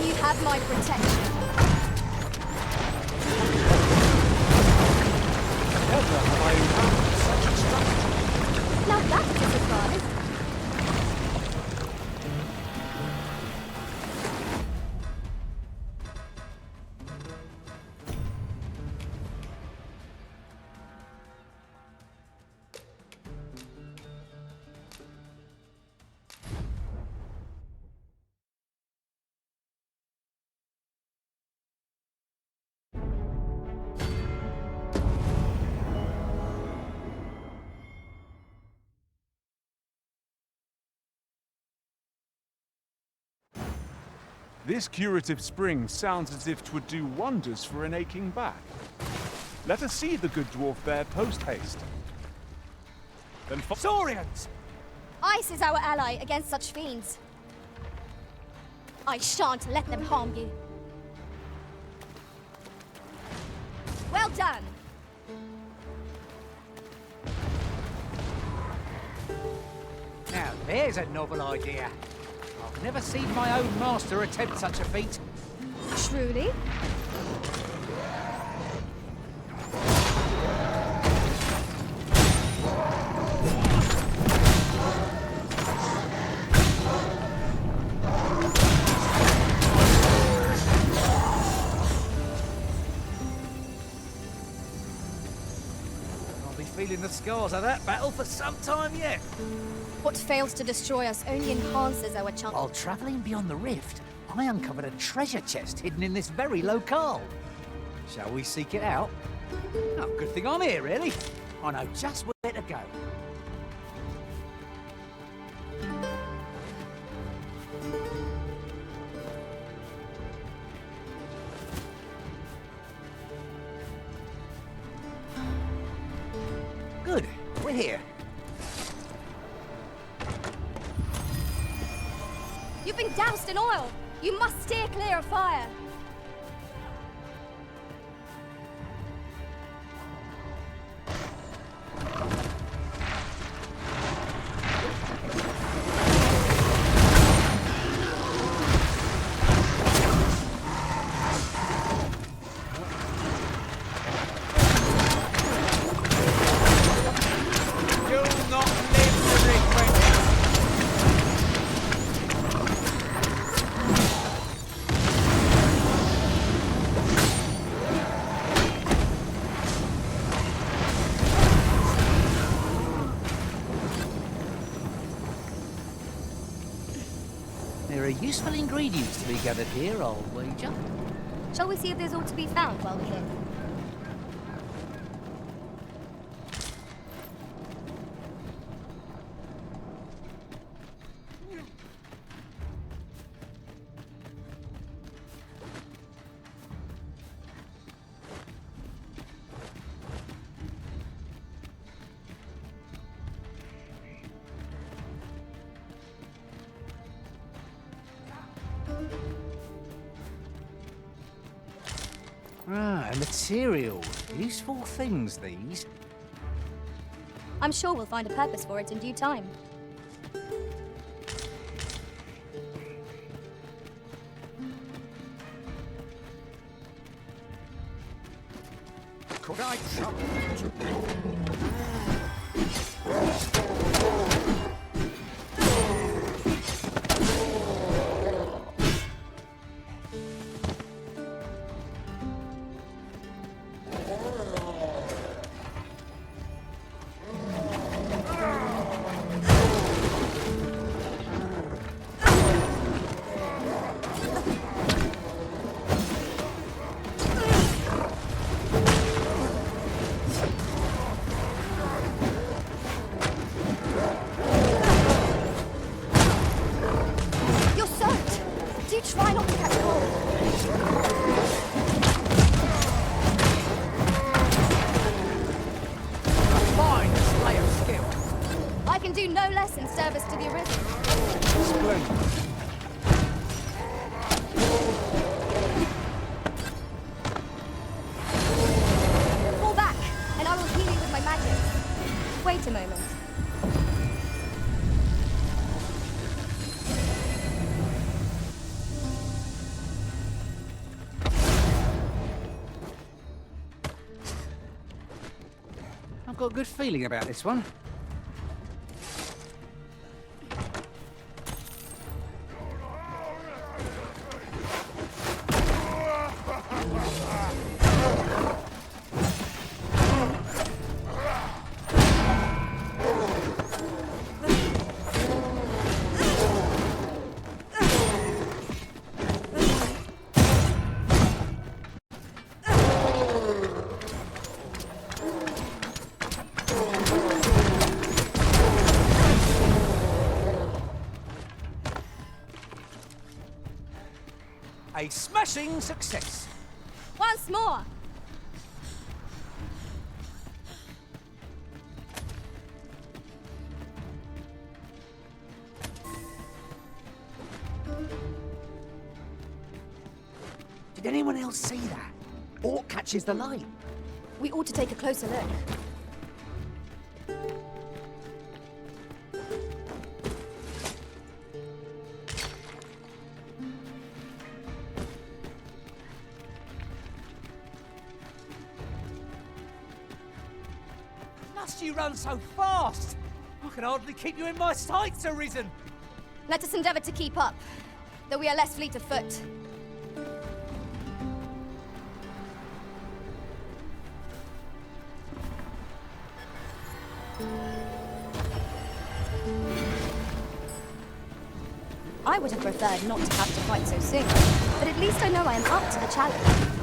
Speaker 3: You have my protection.
Speaker 2: Never have I encountered such a strategy.
Speaker 3: Now that's a surprise.
Speaker 2: This curative spring sounds as if 'twould do wonders for an aching back. Let us see the good dwarf there post-haste. Then
Speaker 3: Saurians! Ice is our ally against such fiends. I shan't let them harm you. Well done!
Speaker 10: Now, there's a novel idea. I've never seen my own master attempt such a feat.
Speaker 3: Truly?
Speaker 10: I'll be feeling the scars of that battle for some time yet.
Speaker 3: What fails to destroy us only enhances our chance.
Speaker 10: While travelling beyond the rift, I uncovered a treasure chest hidden in this very locale. Shall we seek it out? Oh, good thing I'm here, really. I know just where to go. Good, we're here.
Speaker 3: You've been doused in oil! You must steer clear of fire!
Speaker 10: You'll not live to regret it. There are useful ingredients to be gathered here, I'll wager.
Speaker 3: Shall we see if there's aught to be found while we're here?
Speaker 10: Ah, a material. Useful things, these.
Speaker 3: I'm sure we'll find a purpose for it in due time.
Speaker 20: Could I trouble you to...
Speaker 3: You're soaked! Do try not to catch cold!
Speaker 10: Fine display of skill.
Speaker 3: I can do no less in service to the Arisen.
Speaker 2: Splendid.
Speaker 3: Fall back, and I will heal you with my magic. Wait a moment.
Speaker 10: I've got a good feeling about this one. A smashing success.
Speaker 3: Once more!
Speaker 10: Did anyone else see that? Orc catches the light.
Speaker 3: We ought to take a closer look.
Speaker 10: Must you run so fast? I can hardly keep you in my sights, Arisen.
Speaker 3: Let us endeavor to keep up, though we are less fleet of foot. I would have preferred not to have to fight so soon, but at least I know I am up to the challenge.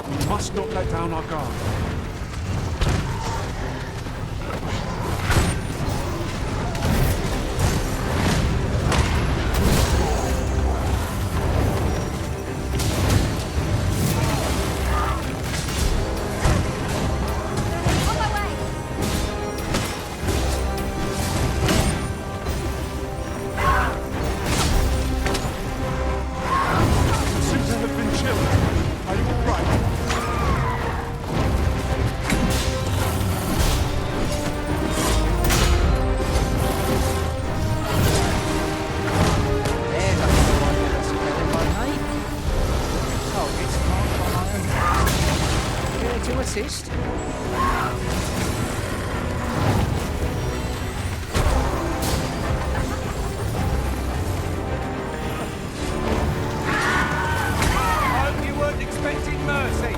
Speaker 2: We must not let down our guard.
Speaker 10: assist. Hope you weren't expecting mercy.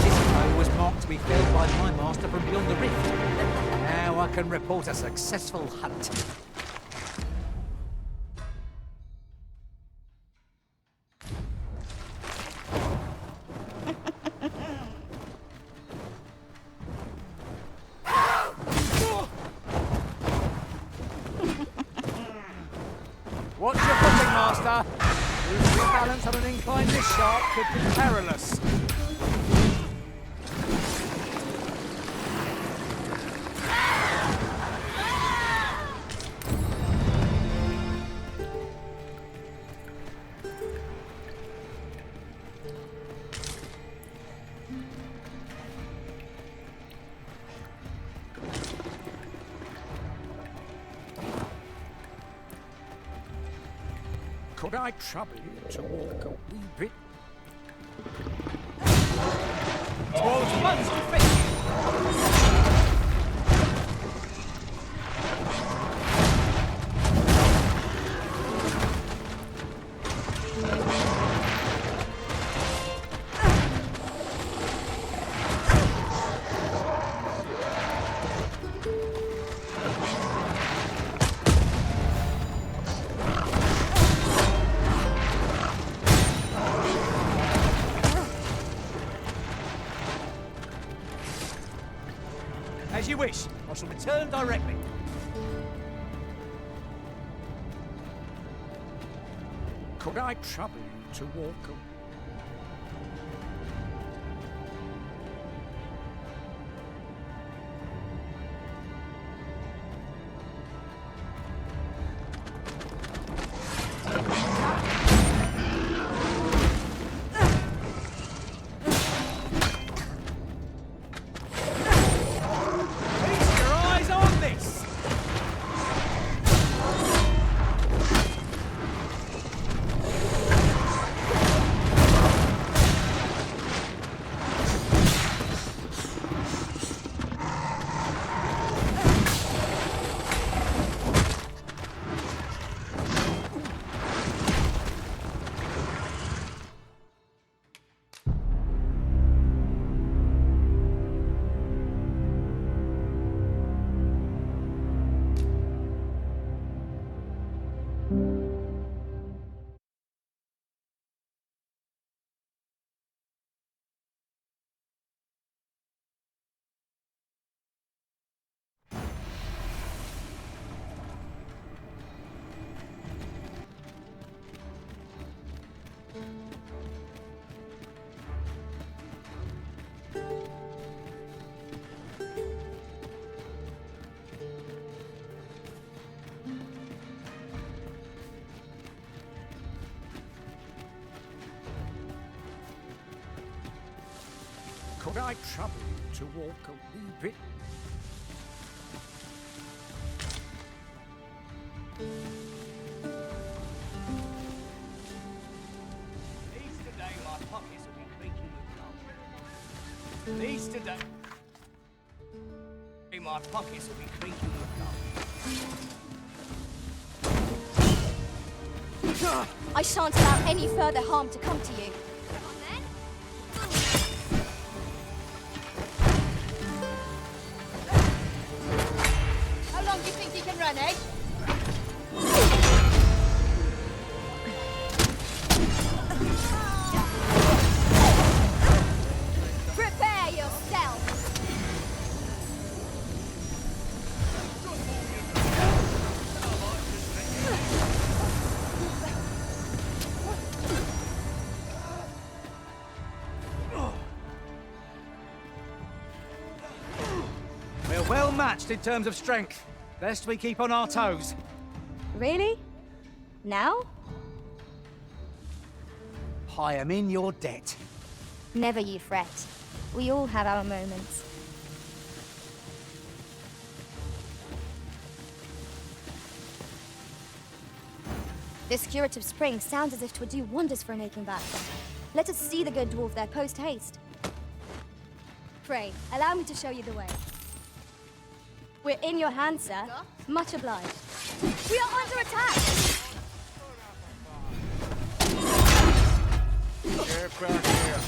Speaker 10: This was marked to be filled by my master from beyond the rift. Now I can report a successful hunt. Watch your footing, Master. Losing your balance on an incline this sharp could be perilous.
Speaker 20: Could I trouble you to walk a wee bit?
Speaker 10: Towards one's defeat! As you wish. I shall return directly.
Speaker 20: Could I trouble you to walk a... Could I trouble you to walk a wee bit?
Speaker 19: These today, my pockets will be creaking with gold. These today, my pockets will be creaking with gold.
Speaker 3: I shan't allow any further harm to come to you.
Speaker 6: How long do you think you can run, eh?
Speaker 3: Prepare yourself!
Speaker 10: We're well matched in terms of strength. Best we keep on our toes.
Speaker 3: Really? Now?
Speaker 10: I am in your debt.
Speaker 3: Never you fret. We all have our moments. This curative spring sounds as if 'twould do wonders for making back. Let us see the good dwarf there post-haste. Pray, allow me to show you the way. We're in your hands, sir. Much obliged. We are under attack!
Speaker 2: Get back here.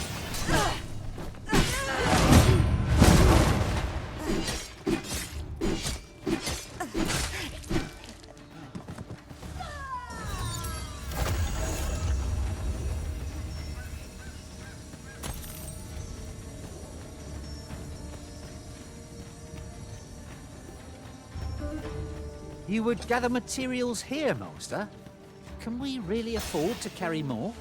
Speaker 5: You would gather materials here, Master? Can we really afford to carry more?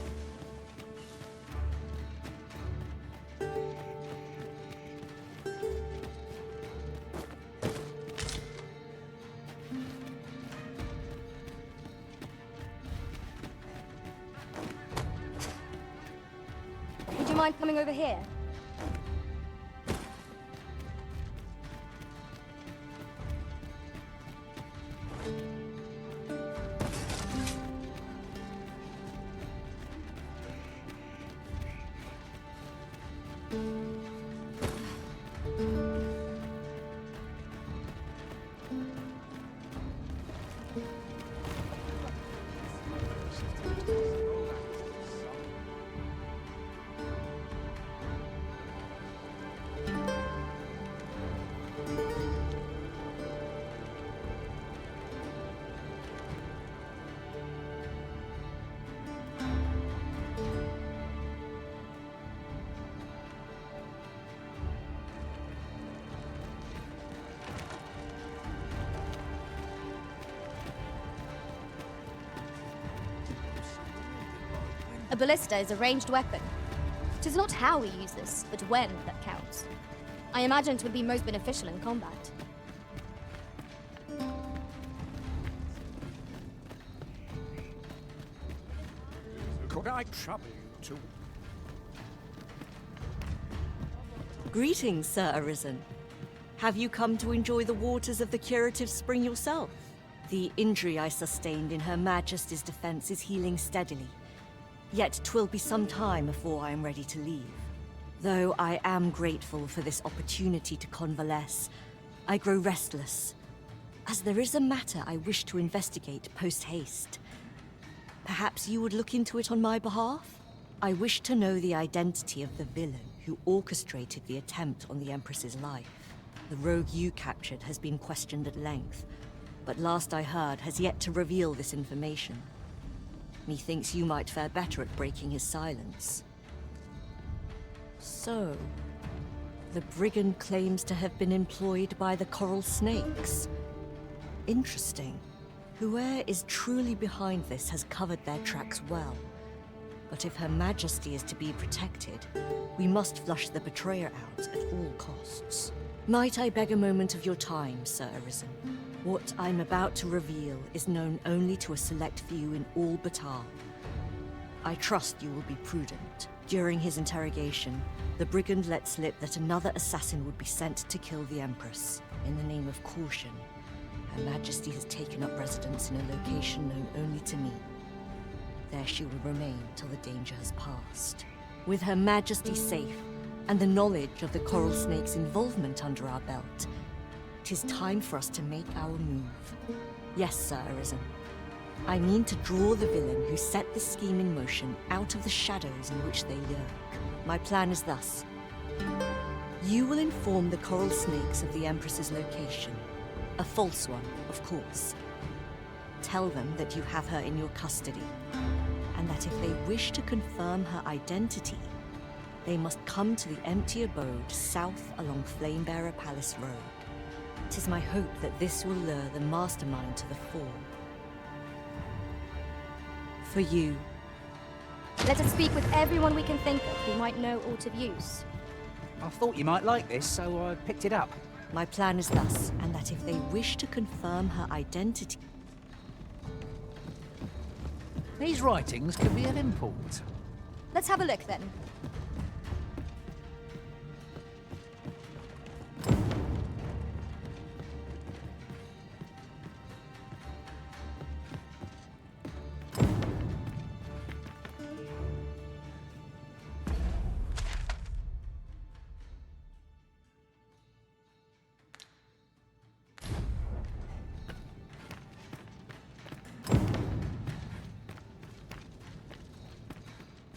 Speaker 3: Would you mind coming over here? A ballista is a ranged weapon. It is not how we use this, but when that counts. I imagine it would be most beneficial in combat.
Speaker 20: Could I trouble you to...
Speaker 4: Greetings, Sir Arisen. Have you come to enjoy the waters of the curative spring yourself? The injury I sustained in Her Majesty's defense is healing steadily. Yet 'twill be some time before I am ready to leave. Though I am grateful for this opportunity to convalesce, I grow restless, as there is a matter I wish to investigate post-haste. Perhaps you would look into it on my behalf? I wish to know the identity of the villain who orchestrated the attempt on the Empress's life. The rogue you captured has been questioned at length, but last I heard has yet to reveal this information. Methinks you might fare better at breaking his silence. So, the brigand claims to have been employed by the Coral Snakes. Interesting. Whoever is truly behind this has covered their tracks well. But if Her Majesty is to be protected, we must flush the betrayer out at all costs. Might I beg a moment of your time, Sir Arisen? What I'm about to reveal is known only to a select few in all Batar. I trust you will be prudent. During his interrogation, the brigand let slip that another assassin would be sent to kill the Empress. In the name of caution, Her Majesty has taken up residence in a location known only to me. There she will remain till the danger has passed. With Her Majesty safe, and the knowledge of the Coral Snake's involvement under our belt, it is time for us to make our move. Yes, Sir Arisen. I mean to draw the villain who set this scheme in motion out of the shadows in which they lurk. My plan is thus. You will inform the Coral Snakes of the Empress's location. A false one, of course. Tell them that you have her in your custody, and that if they wish to confirm her identity, they must come to the empty abode south along Flamebearer Palace Road. It is my hope that this will lure the mastermind to the fore. For you.
Speaker 3: Let us speak with everyone we can think of who might know aught of use.
Speaker 10: I thought you might like this, so I picked it up.
Speaker 4: My plan is thus, and that if they wish to confirm her identity...
Speaker 10: These writings could be of import.
Speaker 3: Let's have a look then.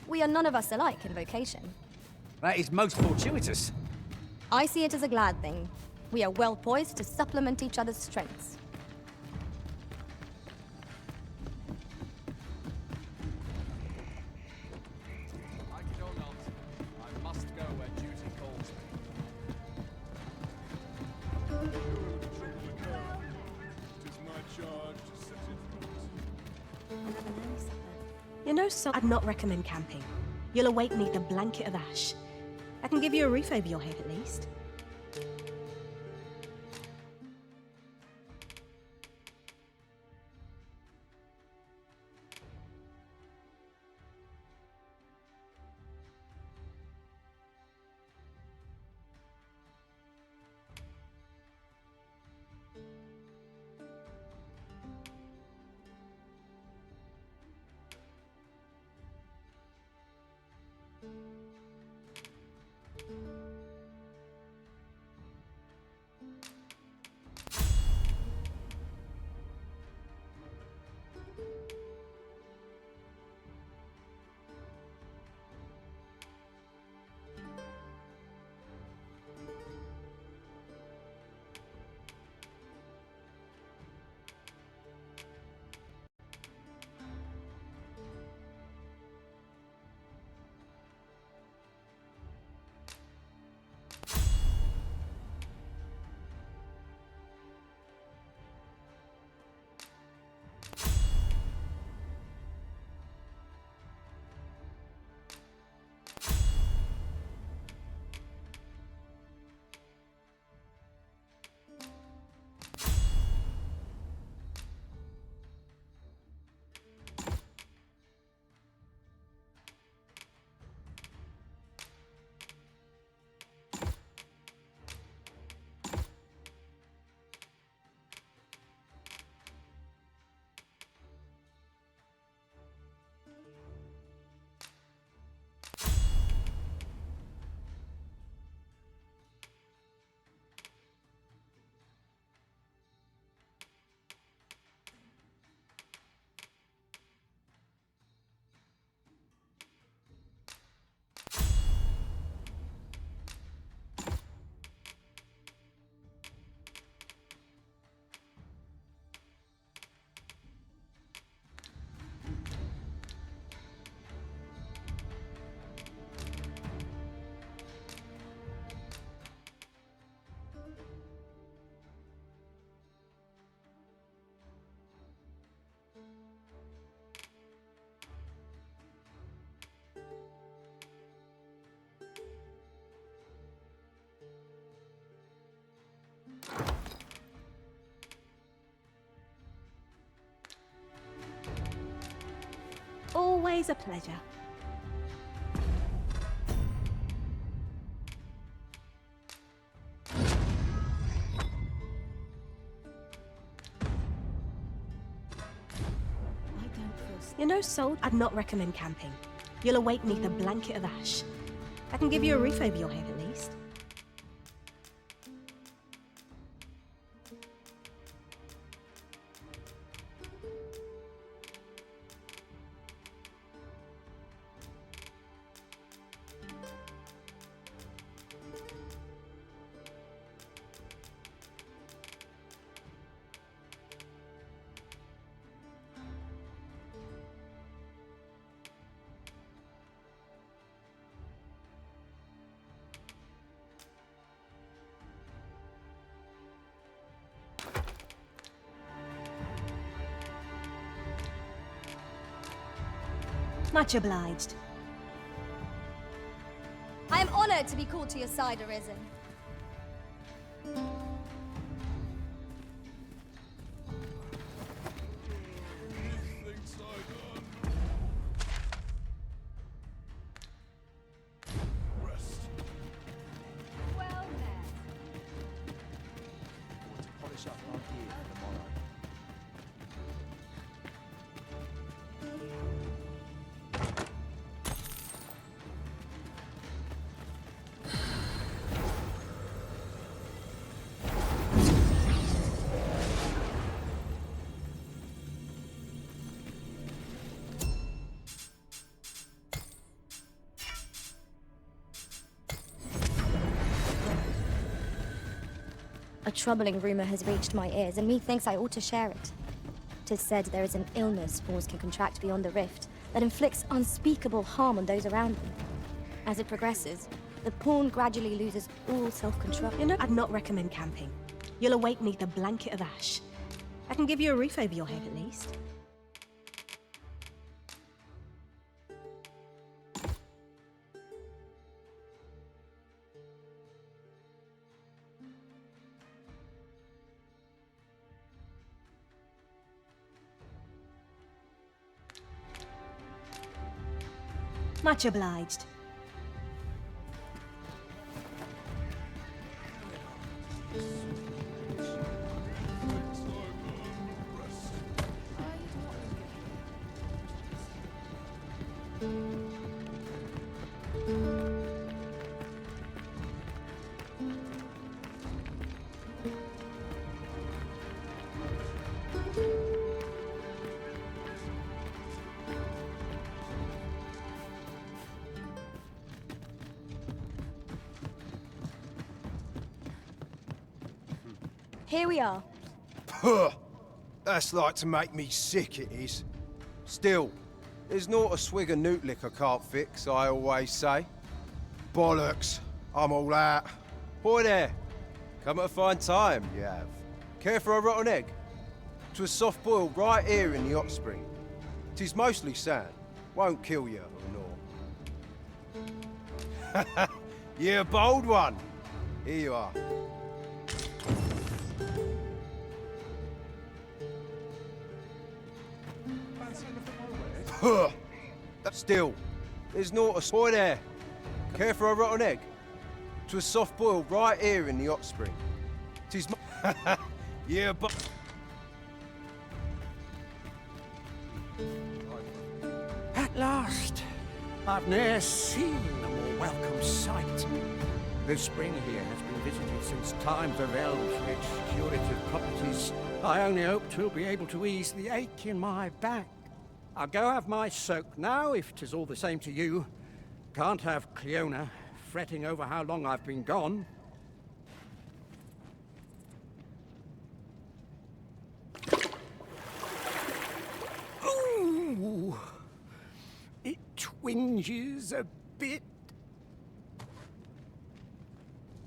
Speaker 3: We are none of us alike in vocation.
Speaker 10: That is most fortuitous.
Speaker 3: I see it as a glad thing. We are well poised to supplement each other's strengths.
Speaker 2: I cannot. I must go where duty calls me. It is my charge to set it right.
Speaker 11: You know, so I'd not recommend camping. You'll awake beneath a blanket of ash. I can give you a roof over your head at least. Always a pleasure. No, sold. I'd not recommend camping. You'll awake neath a blanket of ash. I can give you a roof over your head at least. Much obliged.
Speaker 3: I am honored to be called to your side, Arisen. A troubling rumor has reached my ears, and methinks I ought to share it. 'Tis said there is an illness fools can contract beyond the rift that inflicts unspeakable harm on those around them. As it progresses, the pawn gradually loses all self-control.
Speaker 11: You know, I'd not recommend camping. You'll awake neath a blanket of ash. I can give you a roof over your head at least. Much obliged.
Speaker 3: Here we are.
Speaker 7: Puh! That's like to make me sick, it is. Still, there's not a swig of newt lick I can't fix, I always say. Bollocks, I'm all out. Boy there, come at a fine time, you have. Care for a rotten egg? 'Twas soft boiled right here in the hot spring. 'Tis mostly sand, won't kill you or naught. You're a bold one. Here you are. Puh! Still, there's not a boy there. Care for a rotten egg? 'Twas soft boiled right here in the hot spring. 'Tis yeah, but
Speaker 20: At last, I've ne'er seen a more welcome sight. The spring here has been visited since time of elves for its curative properties. I only hope 'twill be able to ease the ache in my back. I'll go have my soak now, if 'tis all the same to you. Can't have Cleona fretting over how long I've been gone. Ooh! It twinges a bit.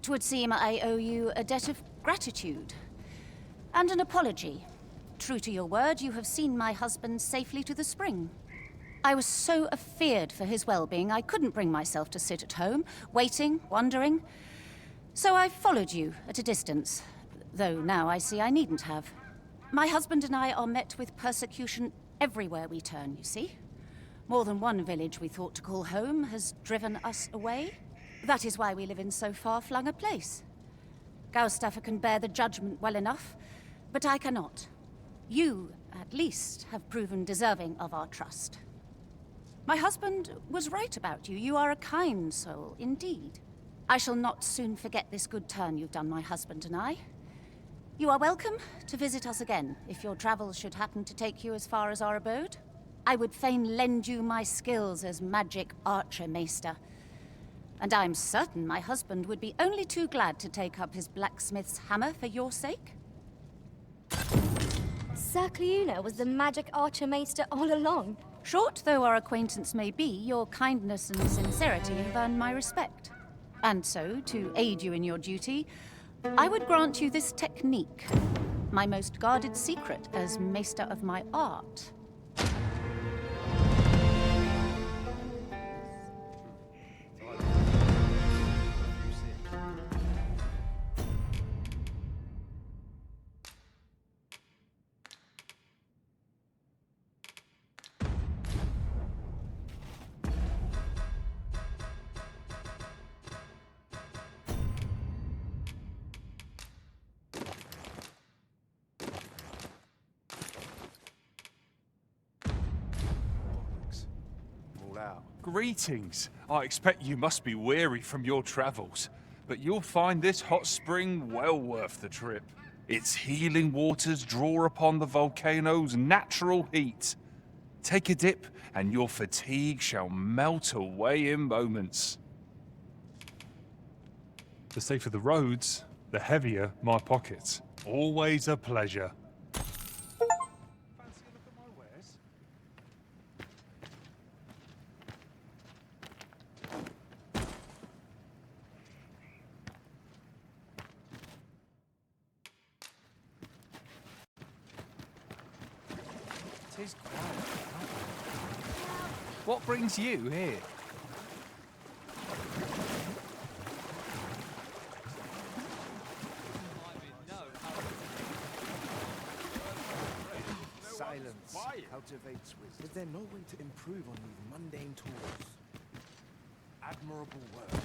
Speaker 16: 'Twould seem I owe you a debt of gratitude. And an apology. True to your word, you have seen my husband safely to the spring. I was so afeared for his well-being, I couldn't bring myself to sit at home, waiting, wondering. So I followed you at a distance, though now I see I needn't have. My husband and I are met with persecution everywhere we turn, you see. More than one village we thought to call home has driven us away. That is why we live in so far-flung a place. Gaustaffer can bear the judgment well enough, but I cannot. You, at least, have proven deserving of our trust. My husband was right about you. You are a kind soul, indeed. I shall not soon forget this good turn you've done my husband and I. You are welcome to visit us again, if your travels should happen to take you as far as our abode. I would fain lend you my skills as magic archer maester. And I'm certain my husband would be only too glad to take up his blacksmith's hammer for your sake.
Speaker 3: Sir Cleuna was the magic archer maester all along.
Speaker 16: Short though our acquaintance may be, your kindness and sincerity have earned my respect. And so, to aid you in your duty, I would grant you this technique, my most guarded secret as maester of my art.
Speaker 2: Greetings. I expect you must be weary from your travels, but you'll find this hot spring well worth the trip. Its healing waters draw upon the volcano's natural heat. Take a dip, and your fatigue shall melt away in moments. The safer the roads, the heavier my pockets. Always a pleasure.
Speaker 10: Tis quiet. What brings you here?
Speaker 9: Silence cultivates wisdom. Is there no way to improve on these mundane tools? Admirable work.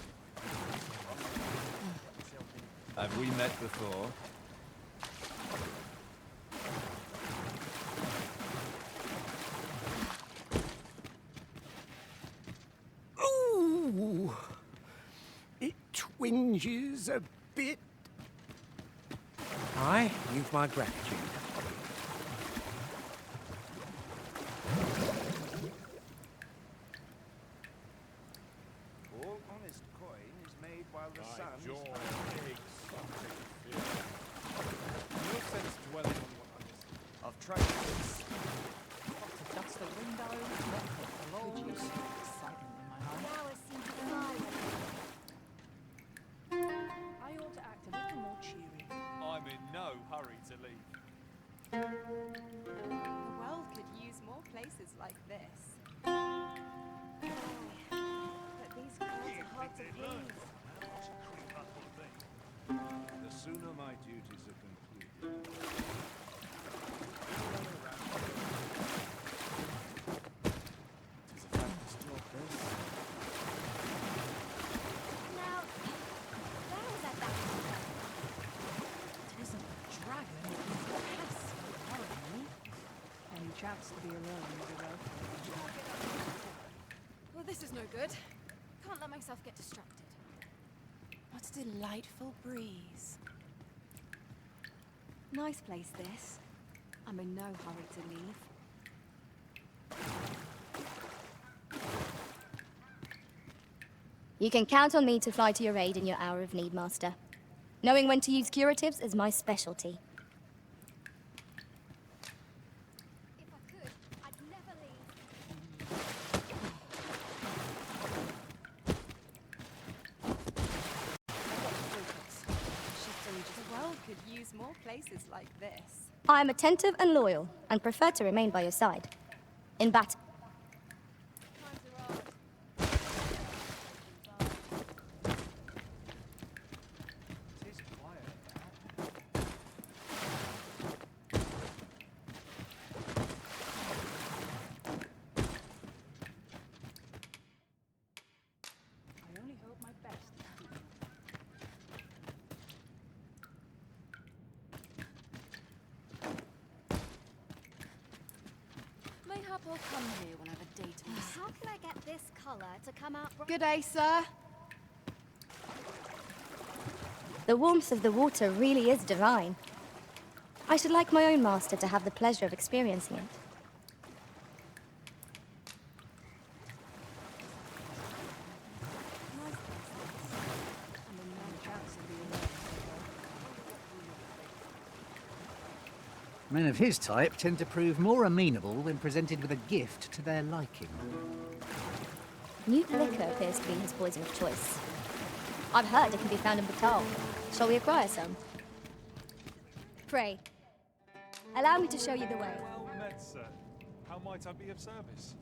Speaker 10: Have we met before?
Speaker 20: Ooh, it twinges a bit.
Speaker 10: I use my gratitude.
Speaker 22: All honest coin is made while the sun is
Speaker 9: No sense dwelling on what I missed. I've tried this.
Speaker 6: That's the window, not the floor. Excitement in my heart.
Speaker 12: The hours seem to fly.
Speaker 11: I ought to act a little more cheery.
Speaker 9: I'm in no hurry to leave.
Speaker 11: The world could use more places like this.
Speaker 12: But these girls are hard to please.
Speaker 22: The sooner my duties are completed.
Speaker 9: Tis a thankless job, this.
Speaker 12: Now, where is that back?
Speaker 11: It isn't a dragon, it is a pest, apparently. Any chance to be alone with a rope?
Speaker 12: Well, this is no good. Can't let myself get distracted.
Speaker 13: What a delightful breeze.
Speaker 3: Nice place, this. I'm in no hurry to leave. You can count on me to fly to your aid in your hour of need, Master. Knowing when to use curatives is my specialty.
Speaker 12: If I could, I'd never leave.
Speaker 11: The world could use more places like this.
Speaker 3: I am attentive and loyal, and prefer to remain by your side. In battle.
Speaker 11: I only hope my best.
Speaker 8: Mayhap I'll come here when I've a date on this.
Speaker 3: How can I get this color to come out?
Speaker 6: Good day, sir.
Speaker 3: The warmth of the water really is divine. I should like my own master to have the pleasure of experiencing it.
Speaker 10: Men of his type tend to prove more amenable when presented with a gift to their liking.
Speaker 3: Mute liquor appears to be his poison of choice. I've heard it can be found in Batal. Shall we acquire some? Pray, allow me to show you the way.
Speaker 2: Well met, sir. How might I be of service?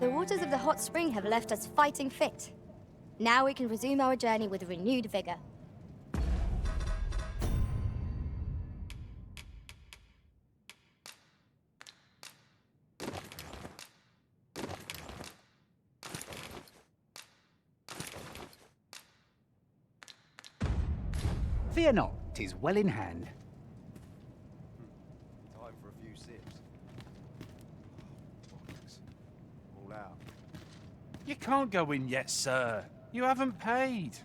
Speaker 3: The waters of the hot spring have left us fighting fit. Now we can resume our journey with renewed vigor.
Speaker 10: Fear not, 'tis well in hand.
Speaker 7: Time for a few sips. Bollocks. All out.
Speaker 2: You can't go in yet, sir. You haven't paid.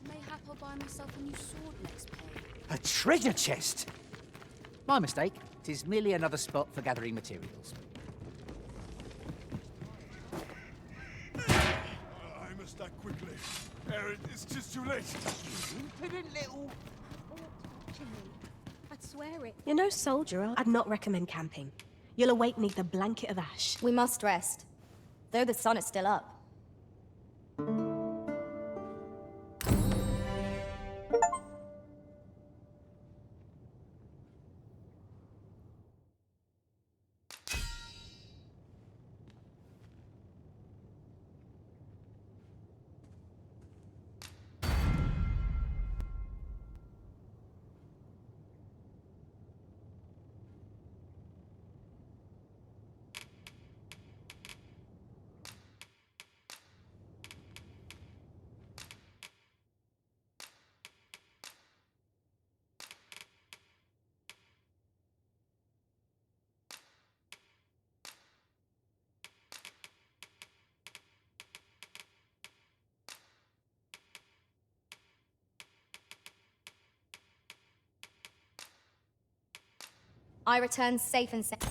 Speaker 8: Mayhap I'll buy myself a new sword next pay.
Speaker 10: A treasure chest! My mistake. 'Tis merely another spot for gathering materials.
Speaker 15: I must act quickly. It's just too late.
Speaker 10: Impudent little...
Speaker 3: I'd swear it.
Speaker 1: You're no soldier. I'd not recommend camping. You'll awake neath the blanket of ash.
Speaker 3: We must rest, though the sun is still up. I return safe and sound.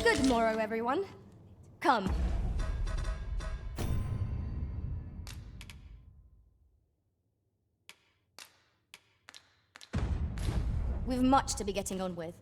Speaker 3: Good morrow, everyone. Come. We've much to be getting on with.